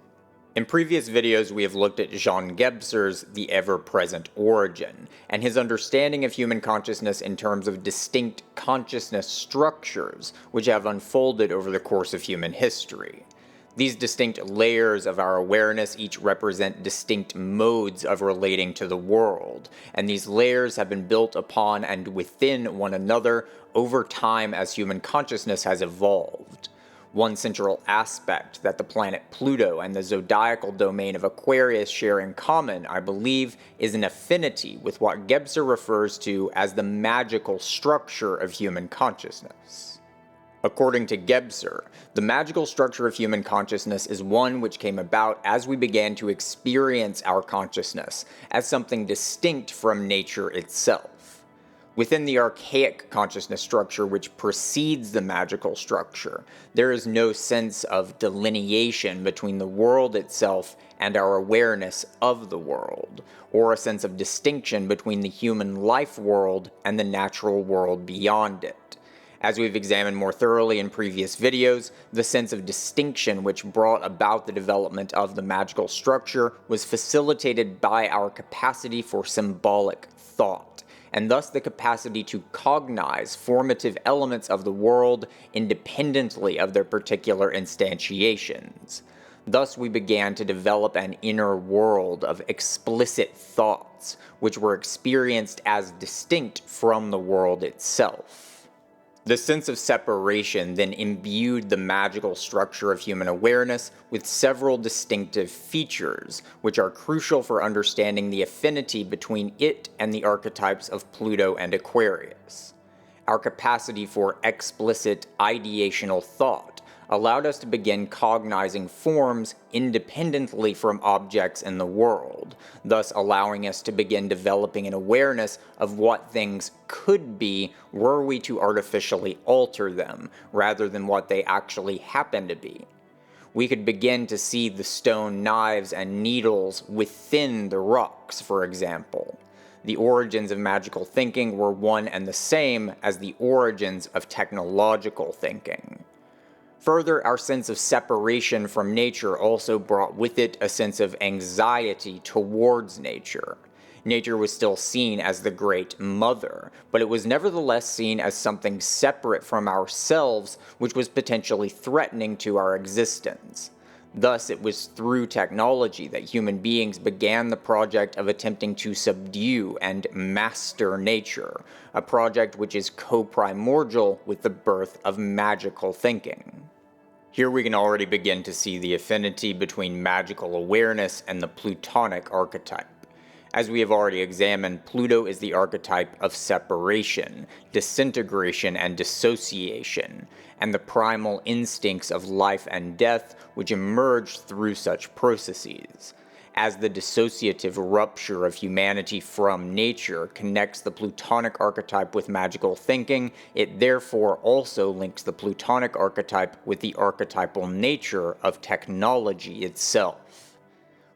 In previous videos, we have looked at Jean Gebser's The Ever-Present Origin, and his understanding of human consciousness in terms of distinct consciousness structures which have unfolded over the course of human history. These distinct layers of our awareness each represent distinct modes of relating to the world, and these layers have been built upon and within one another over time as human consciousness has evolved. One central aspect that the planet Pluto and the zodiacal domain of Aquarius share in common, I believe, is an affinity with what Gebser refers to as the magical structure of human consciousness. According to Gebser, the magical structure of human consciousness is one which came about as we began to experience our consciousness as something distinct from nature itself. Within the archaic consciousness structure which precedes the magical structure, there is no sense of delineation between the world itself and our awareness of the world, or a sense of distinction between the human life world and the natural world beyond it. As we've examined more thoroughly in previous videos, the sense of distinction which brought about the development of the magical structure was facilitated by our capacity for symbolic thought, and thus the capacity to cognize formative elements of the world independently of their particular instantiations. Thus we began to develop an inner world of explicit thoughts, which were experienced as distinct from the world itself. The sense of separation then imbued the magical structure of human awareness with several distinctive features, which are crucial for understanding the affinity between it and the archetypes of Pluto and Aquarius. Our capacity for explicit ideational thought allowed us to begin cognizing forms independently from objects in the world, thus allowing us to begin developing an awareness of what things could be were we to artificially alter them, rather than what they actually happen to be. We could begin to see the stone knives and needles within the rocks, for example. The origins of magical thinking were one and the same as the origins of technological thinking. Further, our sense of separation from nature also brought with it a sense of anxiety towards nature. Nature was still seen as the Great Mother, but it was nevertheless seen as something separate from ourselves, which was potentially threatening to our existence. Thus, it was through technology that human beings began the project of attempting to subdue and master nature, a project which is co-primordial with the birth of magical thinking. Here we can already begin to see the affinity between magical awareness and the Plutonic archetype. As we have already examined, Pluto is the archetype of separation, disintegration, and dissociation, and the primal instincts of life and death which emerge through such processes. As the dissociative rupture of humanity from nature connects the Plutonic archetype with magical thinking, it therefore also links the Plutonic archetype with the archetypal nature of technology itself.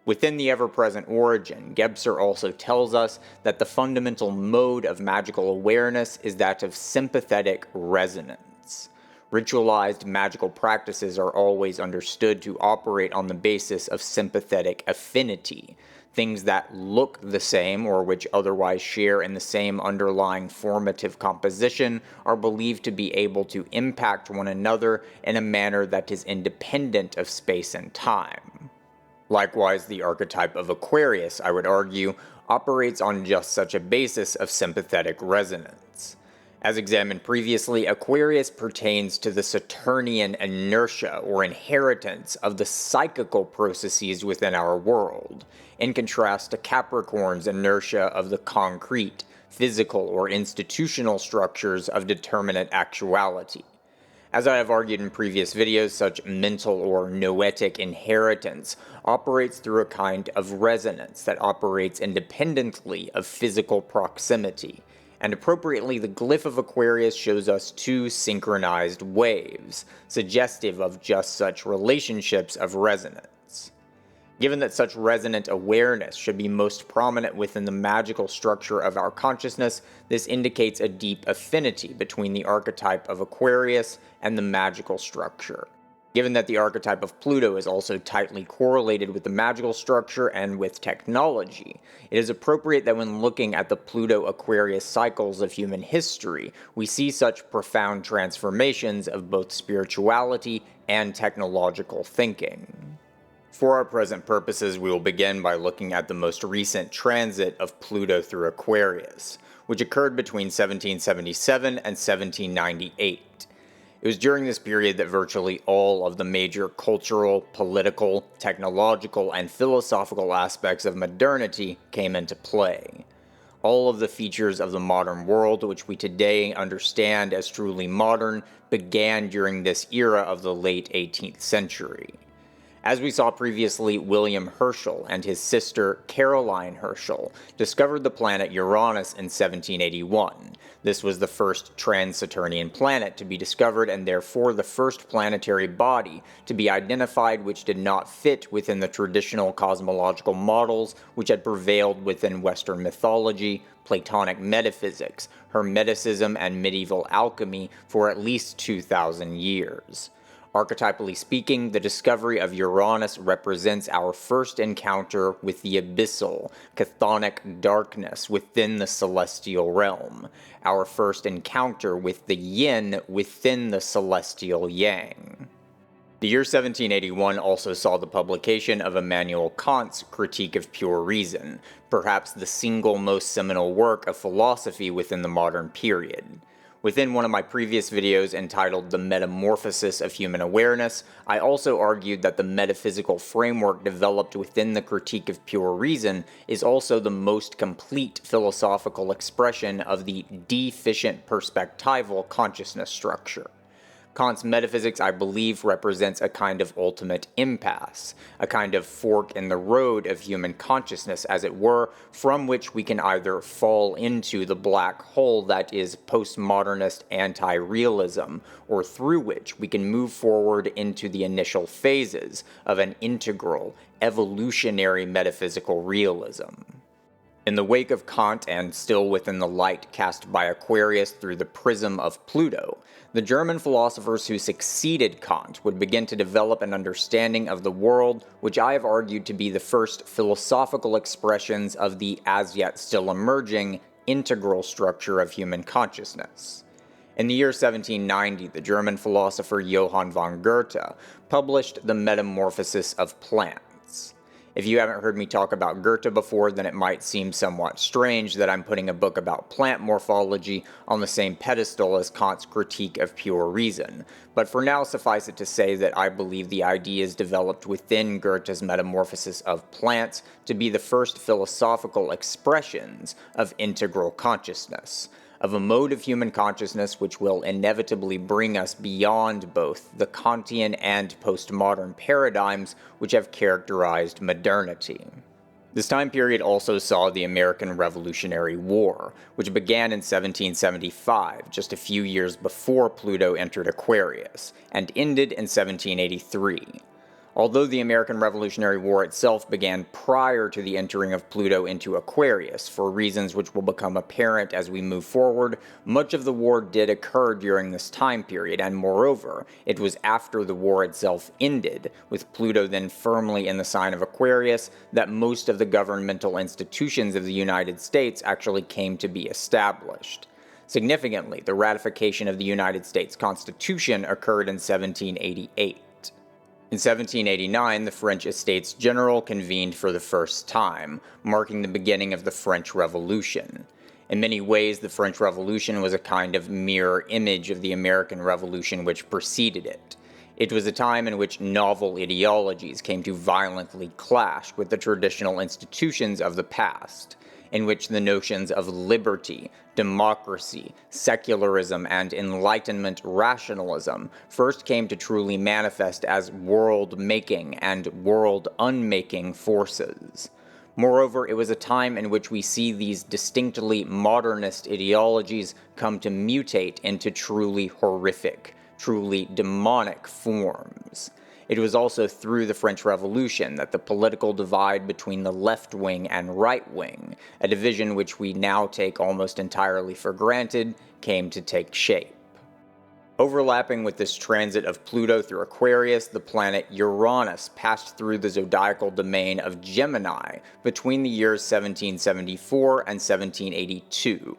Within the ever-present origin, Gebser also tells us that the fundamental mode of magical awareness is that of sympathetic resonance. Ritualized magical practices are always understood to operate on the basis of sympathetic affinity. Things that look the same or which otherwise share in the same underlying formative composition are believed to be able to impact one another in a manner that is independent of space and time. Likewise, the archetype of Aquarius, I would argue, operates on just such a basis of sympathetic resonance. As examined previously, Aquarius pertains to the Saturnian inertia or inheritance of the psychical processes within our world, in contrast to Capricorn's inertia of the concrete, physical, or institutional structures of determinate actuality. As I have argued in previous videos, such mental or noetic inheritance operates through a kind of resonance that operates independently of physical proximity, and appropriately the glyph of Aquarius shows us two synchronized waves, suggestive of just such relationships of resonance. Given that such resonant awareness should be most prominent within the magical structure of our consciousness, this indicates a deep affinity between the archetype of Aquarius and the magical structure. Given that the archetype of Pluto is also tightly correlated with the magical structure and with technology, it is appropriate that when looking at the Pluto-Aquarius cycles of human history, we see such profound transformations of both spirituality and technological thinking. For our present purposes, we will begin by looking at the most recent transit of Pluto through Aquarius, which occurred between 1777 and 1798. It was during this period that virtually all of the major cultural, political, technological, and philosophical aspects of modernity came into play. All of the features of the modern world, which we today understand as truly modern, began during this era of the late 18th century. As we saw previously, William Herschel and his sister Caroline Herschel discovered the planet Uranus in 1781. This was the first trans-Saturnian planet to be discovered and therefore the first planetary body to be identified which did not fit within the traditional cosmological models which had prevailed within Western mythology, Platonic metaphysics, Hermeticism, and medieval alchemy for at least 2,000 years. Archetypally speaking, the discovery of Uranus represents our first encounter with the abyssal, chthonic darkness within the celestial realm, our first encounter with the yin within the celestial yang. The year 1781 also saw the publication of Immanuel Kant's Critique of Pure Reason, perhaps the single most seminal work of philosophy within the modern period. Within one of my previous videos entitled The Metamorphosis of Human Awareness, I also argued that the metaphysical framework developed within the Critique of Pure Reason is also the most complete philosophical expression of the deficient perspectival consciousness structure. Kant's metaphysics, I believe, represents a kind of ultimate impasse, a kind of fork in the road of human consciousness, as it were, from which we can either fall into the black hole that is postmodernist anti-realism, or through which we can move forward into the initial phases of an integral, evolutionary metaphysical realism. In the wake of Kant, and still within the light cast by Aquarius through the prism of Pluto, the German philosophers who succeeded Kant would begin to develop an understanding of the world which I have argued to be the first philosophical expressions of the as yet still emerging integral structure of human consciousness. In the year 1790, the German philosopher Johann von Goethe published The Metamorphosis of Plants. If you haven't heard me talk about Goethe before, then it might seem somewhat strange that I'm putting a book about plant morphology on the same pedestal as Kant's Critique of Pure Reason. But for now, suffice it to say that I believe the ideas developed within Goethe's Metamorphosis of Plants to be the first philosophical expressions of integral consciousness, of a mode of human consciousness which will inevitably bring us beyond both the Kantian and postmodern paradigms which have characterized modernity. This time period also saw the American Revolutionary War, which began in 1775, just a few years before Pluto entered Aquarius, and ended in 1783. Although the American Revolutionary War itself began prior to the entering of Pluto into Aquarius, for reasons which will become apparent as we move forward, much of the war did occur during this time period, and moreover, it was after the war itself ended, with Pluto then firmly in the sign of Aquarius, that most of the governmental institutions of the United States actually came to be established. Significantly, the ratification of the United States Constitution occurred in 1788. In 1789, the French Estates General convened for the first time, marking the beginning of the French Revolution. In many ways, the French Revolution was a kind of mirror image of the American Revolution which preceded it. It was a time in which novel ideologies came to violently clash with the traditional institutions of the past, in which the notions of liberty, democracy, secularism, and Enlightenment rationalism first came to truly manifest as world-making and world-unmaking forces. Moreover, it was a time in which we see these distinctly modernist ideologies come to mutate into truly horrific, truly demonic forms. It was also through the French Revolution that the political divide between the left wing and right wing, a division which we now take almost entirely for granted, came to take shape. Overlapping with this transit of Pluto through Aquarius, the planet Uranus passed through the zodiacal domain of Gemini between the years 1774 and 1782.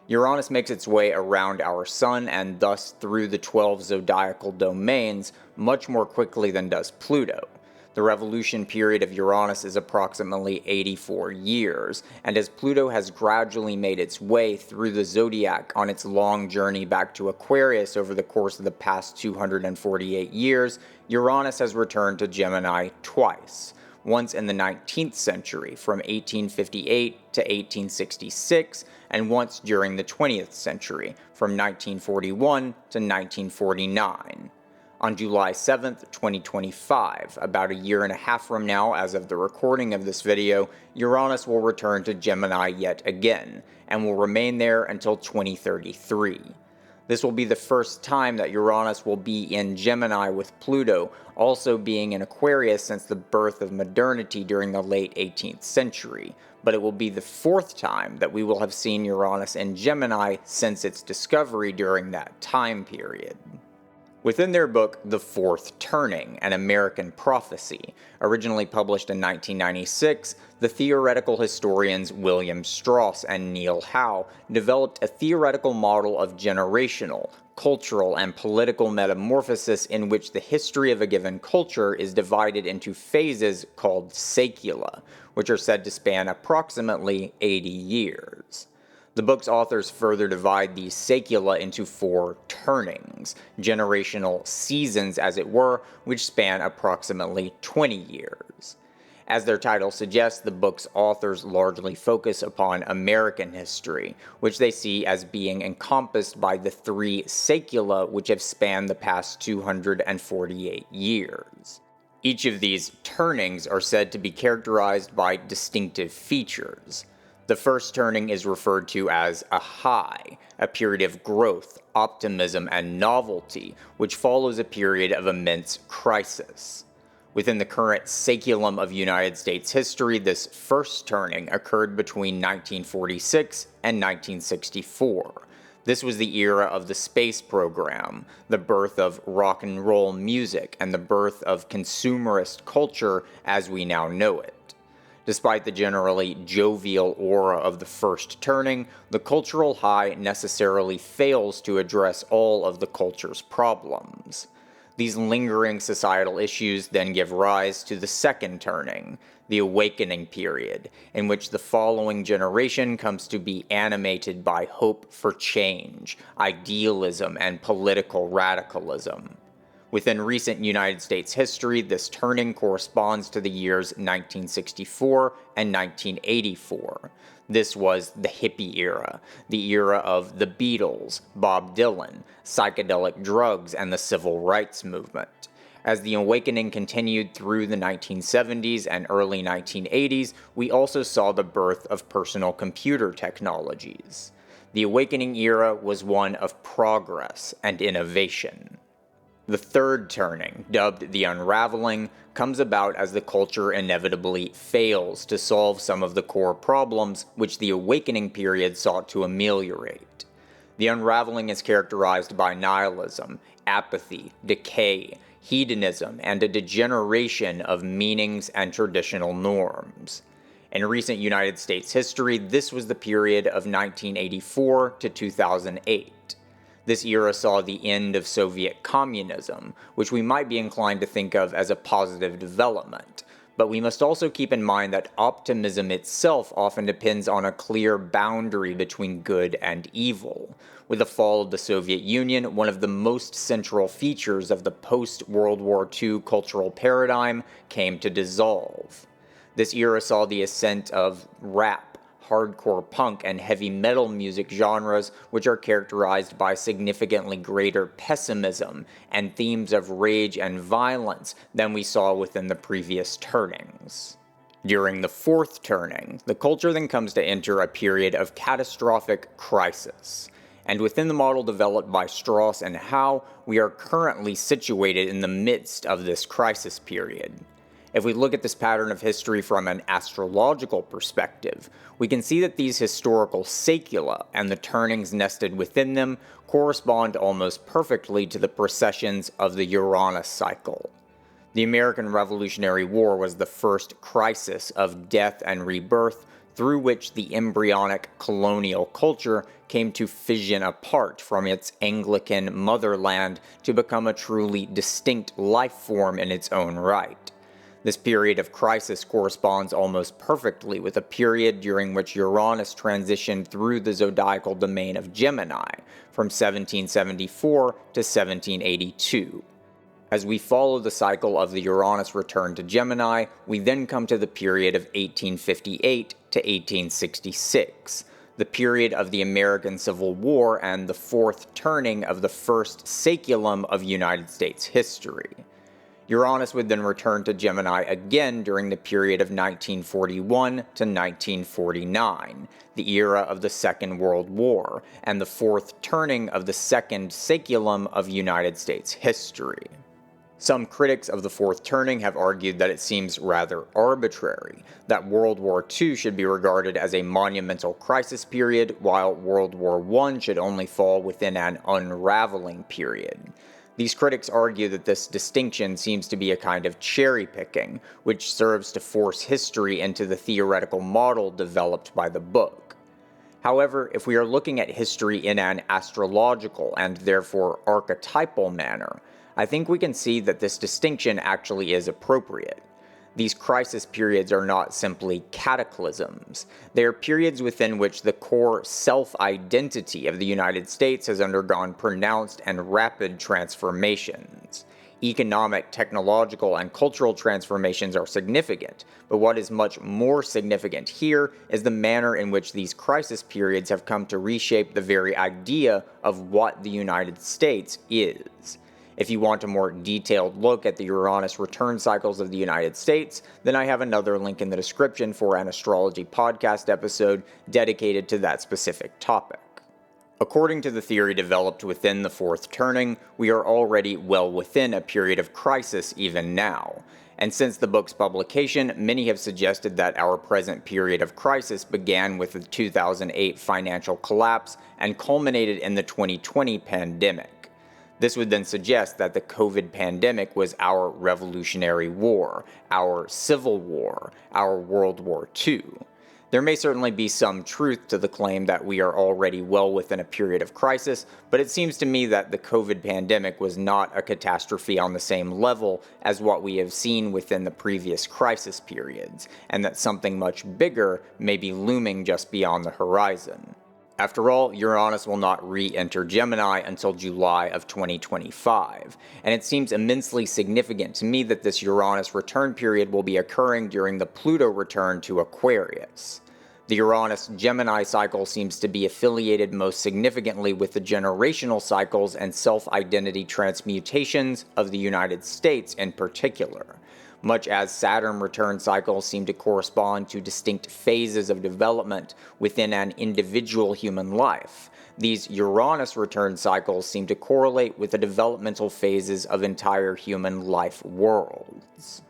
Uranus makes its way around our Sun and thus through the 12 zodiacal domains much more quickly than does Pluto. The revolution period of Uranus is approximately 84 years, and as Pluto has gradually made its way through the zodiac on its long journey back to Aquarius over the course of the past 248 years, Uranus has returned to Gemini twice. Once in the 19th century, from 1858 to 1866, and once during the 20th century, from 1941 to 1949. On July 7th, 2025, about a year and a half from now as of the recording of this video, Uranus will return to Gemini yet again, and will remain there until 2033. This will be the first time that Uranus will be in Gemini, with Pluto also being in Aquarius since the birth of modernity during the late 18th century, but it will be the fourth time that we will have seen Uranus in Gemini since its discovery during that time period. Within their book, The Fourth Turning, An American Prophecy, originally published in 1996, the theoretical historians William Strauss and Neil Howe developed a theoretical model of generational, cultural, and political metamorphosis in which the history of a given culture is divided into phases called saecula, which are said to span approximately 80 years. The book's authors further divide these saecula into 4 turnings, generational seasons as it were, which span approximately 20 years. As their title suggests, the book's authors largely focus upon American history, which they see as being encompassed by the 3 saecula which have spanned the past 248 years. Each of these turnings are said to be characterized by distinctive features. The first turning is referred to as a high, a period of growth, optimism, and novelty, which follows a period of immense crisis. Within the current saeculum of United States history, this first turning occurred between 1946 and 1964. This was the era of the space program, the birth of rock and roll music, and the birth of consumerist culture as we now know it. Despite the generally jovial aura of the first turning, the cultural high necessarily fails to address all of the culture's problems. These lingering societal issues then give rise to the second turning, the awakening period, in which the following generation comes to be animated by hope for change, idealism, and political radicalism. Within recent United States history, this turning corresponds to the years 1964 and 1984. This was the hippie era, the era of the Beatles, Bob Dylan, psychedelic drugs, and the civil rights movement. As the awakening continued through the 1970s and early 1980s, we also saw the birth of personal computer technologies. The awakening era was one of progress and innovation. The third turning, dubbed the unraveling, comes about as the culture inevitably fails to solve some of the core problems which the awakening period sought to ameliorate. The unraveling is characterized by nihilism, apathy, decay, hedonism, and a degeneration of meanings and traditional norms. In recent United States history, this was the period of 1984 to 2008. This era saw the end of Soviet communism, which we might be inclined to think of as a positive development. But we must also keep in mind that optimism itself often depends on a clear boundary between good and evil. With the fall of the Soviet Union, one of the most central features of the post-World War II cultural paradigm came to dissolve. This era saw the ascent of rap, hardcore punk, and heavy metal music genres, which are characterized by significantly greater pessimism and themes of rage and violence than we saw within the previous turnings. During the fourth turning, the culture then comes to enter a period of catastrophic crisis. And within the model developed by Strauss and Howe, we are currently situated in the midst of this crisis period. If we look at this pattern of history from an astrological perspective, we can see that these historical sacula and the turnings nested within them correspond almost perfectly to the precessions of the Uranus cycle. The American Revolutionary War was the first crisis of death and rebirth through which the embryonic colonial culture came to fission apart from its Anglican motherland to become a truly distinct life form in its own right. This period of crisis corresponds almost perfectly with a period during which Uranus transitioned through the zodiacal domain of Gemini from 1774 to 1782. As we follow the cycle of the Uranus return to Gemini, we then come to the period of 1858 to 1866, the period of the American Civil War and the fourth turning of the first saculum of United States history. Uranus would then return to Gemini again during the period of 1941 to 1949, the era of the Second World War, and the fourth turning of the second saculum of United States history. Some critics of the fourth turning have argued that it seems rather arbitrary, that World War II should be regarded as a monumental crisis period, while World War I should only fall within an unraveling period. These critics argue that this distinction seems to be a kind of cherry-picking, which serves to force history into the theoretical model developed by the book. However, if we are looking at history in an astrological and therefore archetypal manner, I think we can see that this distinction actually is appropriate. These crisis periods are not simply cataclysms. They are periods within which the core self-identity of the United States has undergone pronounced and rapid transformations. Economic, technological, and cultural transformations are significant, but what is much more significant here is the manner in which these crisis periods have come to reshape the very idea of what the United States is. If you want a more detailed look at the Uranus return cycles of the United States, then I have another link in the description for an astrology podcast episode dedicated to that specific topic. According to the theory developed within the fourth turning, we are already well within a period of crisis even now. And since the book's publication, many have suggested that our present period of crisis began with the 2008 financial collapse and culminated in the 2020 pandemic. This would then suggest that the COVID pandemic was our Revolutionary War, our Civil War, our World War II. There may certainly be some truth to the claim that we are already well within a period of crisis, but it seems to me that the COVID pandemic was not a catastrophe on the same level as what we have seen within the previous crisis periods, and that something much bigger may be looming just beyond the horizon. After all, Uranus will not re-enter Gemini until July of 2025, and it seems immensely significant to me that this Uranus return period will be occurring during the Pluto return to Aquarius. The Uranus-Gemini cycle seems to be affiliated most significantly with the generational cycles and self-identity transmutations of the United States in particular. Much as Saturn return cycles seem to correspond to distinct phases of development within an individual human life, these Uranus return cycles seem to correlate with the developmental phases of entire human life worlds.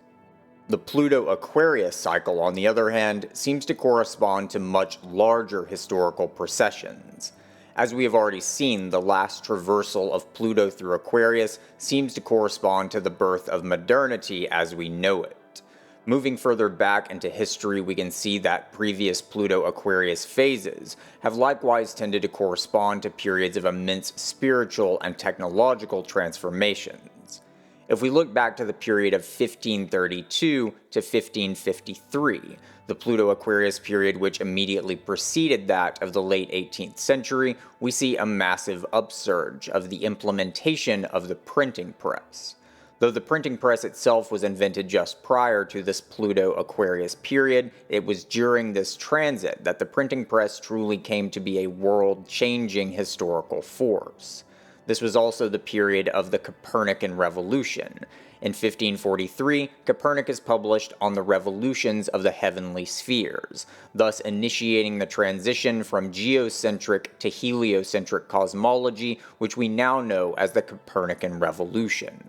The Pluto-Aquarius Cycle, on the other hand, seems to correspond to much larger historical precessions. As we have already seen, the last traversal of Pluto through Aquarius seems to correspond to the birth of modernity as we know it. Moving further back into history, we can see that previous Pluto-Aquarius phases have likewise tended to correspond to periods of immense spiritual and technological transformations. If we look back to the period of 1532 to 1553, the Pluto-Aquarius period which immediately preceded that of the late 18th century, we see a massive upsurge of the implementation of the printing press. Though the printing press itself was invented just prior to this Pluto-Aquarius period, it was during this transit that the printing press truly came to be a world-changing historical force. This was also the period of the Copernican Revolution. In 1543, Copernicus published On the Revolutions of the Heavenly Spheres, thus initiating the transition from geocentric to heliocentric cosmology, which we now know as the Copernican Revolution.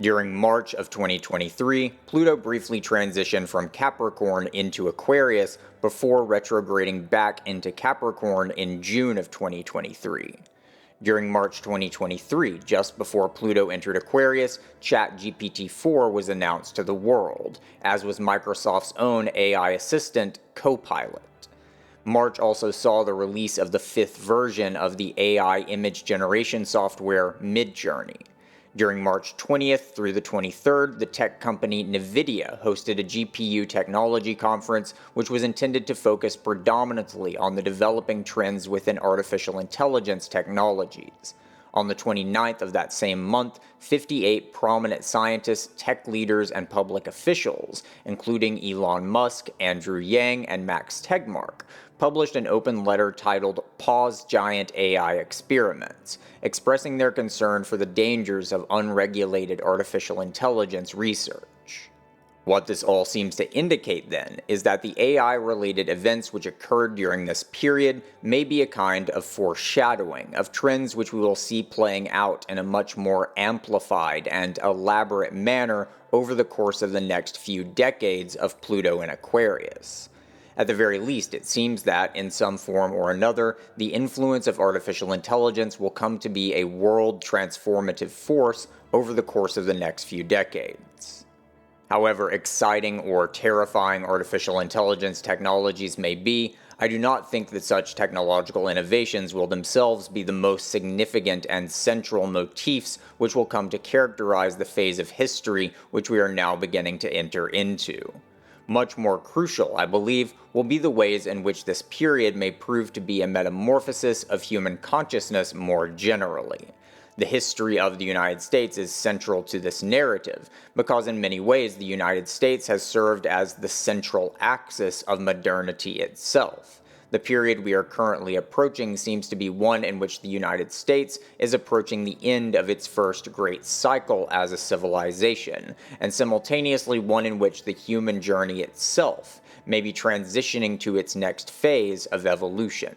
During March of 2023, Pluto briefly transitioned from Capricorn into Aquarius before retrograding back into Capricorn in June of 2023. During March 2023, just before Pluto entered Aquarius, ChatGPT-4 was announced to the world, as was Microsoft's own AI assistant, Copilot. March also saw the release of the 5th version of the AI image generation software Midjourney. During March 20th through the 23rd, the tech company NVIDIA hosted a GPU technology conference which was intended to focus predominantly on the developing trends within artificial intelligence technologies. On the 29th of that same month, 58 prominent scientists, tech leaders, and public officials, including Elon Musk, Andrew Yang, and Max Tegmark, published an open letter titled Pause Giant AI Experiments, expressing their concern for the dangers of unregulated artificial intelligence research. What this all seems to indicate, then, is that the AI-related events which occurred during this period may be a kind of foreshadowing of trends which we will see playing out in a much more amplified and elaborate manner over the course of the next few decades of Pluto in Aquarius. At the very least, it seems that, in some form or another, the influence of artificial intelligence will come to be a world-transformative force over the course of the next few decades. However exciting or terrifying artificial intelligence technologies may be, I do not think that such technological innovations will themselves be the most significant and central motifs which will come to characterize the phase of history which we are now beginning to enter into. Much more crucial, I believe, will be the ways in which this period may prove to be a metamorphosis of human consciousness more generally. The history of the United States is central to this narrative, because in many ways the United States has served as the central axis of modernity itself. The period we are currently approaching seems to be one in which the United States is approaching the end of its first great cycle as a civilization, and simultaneously one in which the human journey itself may be transitioning to its next phase of evolution.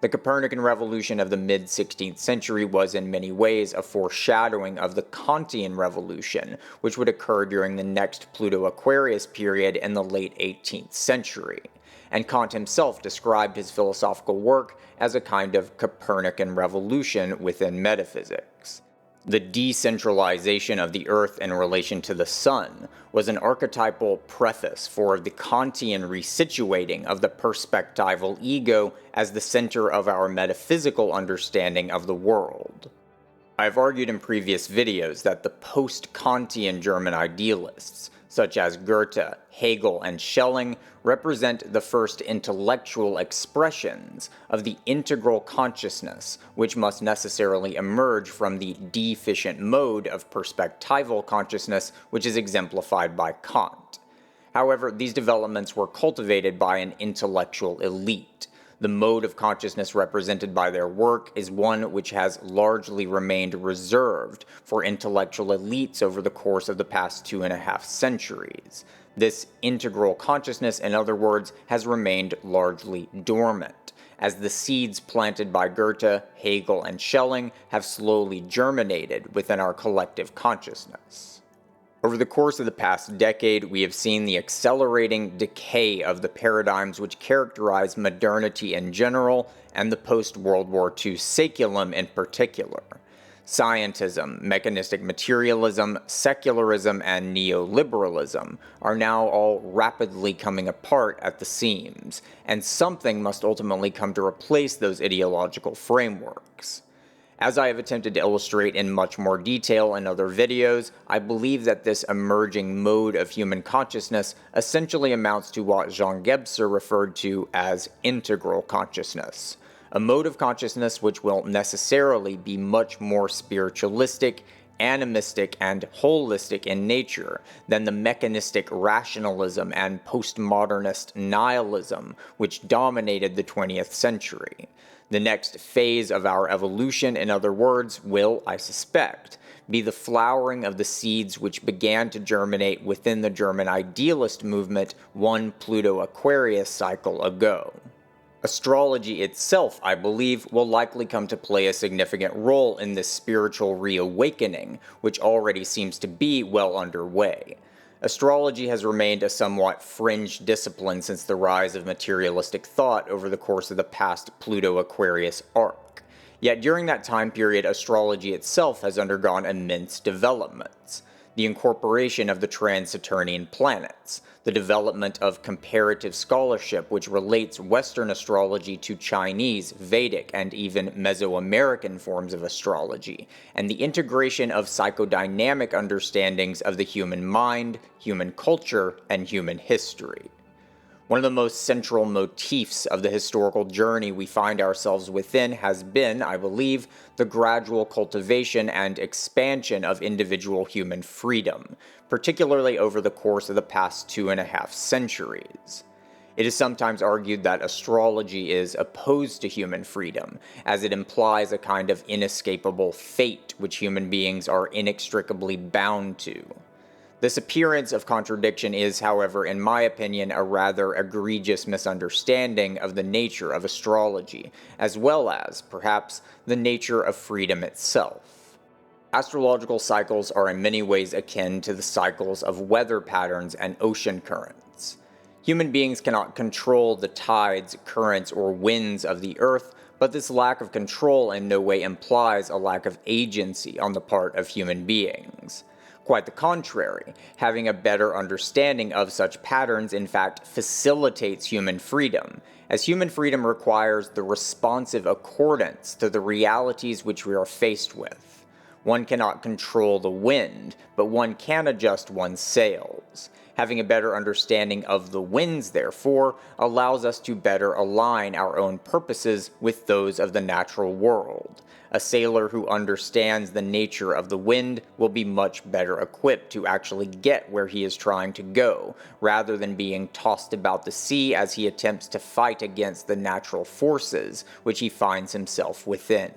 The Copernican revolution of the mid-16th century was in many ways a foreshadowing of the Kantian revolution, which would occur during the next Pluto-Aquarius period in the late 18th century. And Kant himself described his philosophical work as a kind of Copernican revolution within metaphysics. The decentralization of the Earth in relation to the Sun was an archetypal preface for the Kantian resituating of the perspectival ego as the center of our metaphysical understanding of the world. I have argued in previous videos that the post-Kantian German idealists, such as Goethe, Hegel, and Schelling, represent the first intellectual expressions of the integral consciousness which must necessarily emerge from the deficient mode of perspectival consciousness which is exemplified by Kant. However, these developments were cultivated by an intellectual elite. The mode of consciousness represented by their work is one which has largely remained reserved for intellectual elites over the course of the past 2.5 centuries. This integral consciousness, in other words, has remained largely dormant, as the seeds planted by Goethe, Hegel, and Schelling have slowly germinated within our collective consciousness. Over the course of the past decade, we have seen the accelerating decay of the paradigms which characterize modernity in general and the post-World War II saeculum in particular. Scientism, mechanistic materialism, secularism, and neoliberalism are now all rapidly coming apart at the seams, and something must ultimately come to replace those ideological frameworks. As I have attempted to illustrate in much more detail in other videos, I believe that this emerging mode of human consciousness essentially amounts to what Jean Gebser referred to as integral consciousness, a mode of consciousness which will necessarily be much more spiritualistic, animistic, and holistic in nature than the mechanistic rationalism and postmodernist nihilism which dominated the 20th century. The next phase of our evolution, in other words, will, I suspect, be the flowering of the seeds which began to germinate within the German idealist movement one Pluto-Aquarius cycle ago. Astrology itself, I believe, will likely come to play a significant role in this spiritual reawakening, which already seems to be well underway. Astrology has remained a somewhat fringe discipline since the rise of materialistic thought over the course of the past Pluto-Aquarius arc. Yet during that time period, astrology itself has undergone immense developments. The incorporation of the trans-Saturnian planets, the development of comparative scholarship which relates Western astrology to Chinese, Vedic, and even Mesoamerican forms of astrology, and the integration of psychodynamic understandings of the human mind, human culture, and human history. One of the most central motifs of the historical journey we find ourselves within has been, I believe, the gradual cultivation and expansion of individual human freedom, particularly over the course of the past 2.5 centuries. It is sometimes argued that astrology is opposed to human freedom, as it implies a kind of inescapable fate which human beings are inextricably bound to. This appearance of contradiction is, however, in my opinion, a rather egregious misunderstanding of the nature of astrology, as well as, perhaps, the nature of freedom itself. Astrological cycles are in many ways akin to the cycles of weather patterns and ocean currents. Human beings cannot control the tides, currents, or winds of the earth, but this lack of control in no way implies a lack of agency on the part of human beings. Quite the contrary, having a better understanding of such patterns in fact facilitates human freedom, as human freedom requires the responsive accordance to the realities which we are faced with. One cannot control the wind, but one can adjust one's sails. Having a better understanding of the winds, therefore, allows us to better align our own purposes with those of the natural world. A sailor who understands the nature of the wind will be much better equipped to actually get where he is trying to go, rather than being tossed about the sea as he attempts to fight against the natural forces which he finds himself within.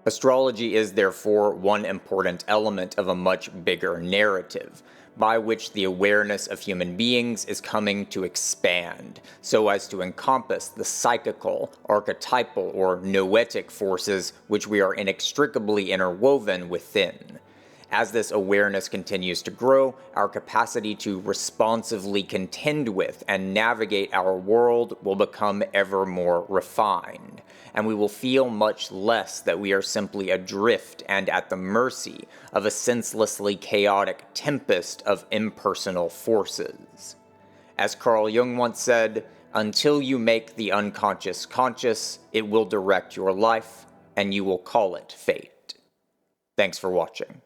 Astrology is therefore one important element of a much bigger narrative, by which the awareness of human beings is coming to expand, so as to encompass the psychical, archetypal, or noetic forces which we are inextricably interwoven within. As this awareness continues to grow, our capacity to responsively contend with and navigate our world will become ever more refined, and we will feel much less that we are simply adrift and at the mercy of a senselessly chaotic tempest of impersonal forces. As Carl Jung once said, "Until you make the unconscious conscious, it will direct your life, and you will call it fate." Thanks for watching.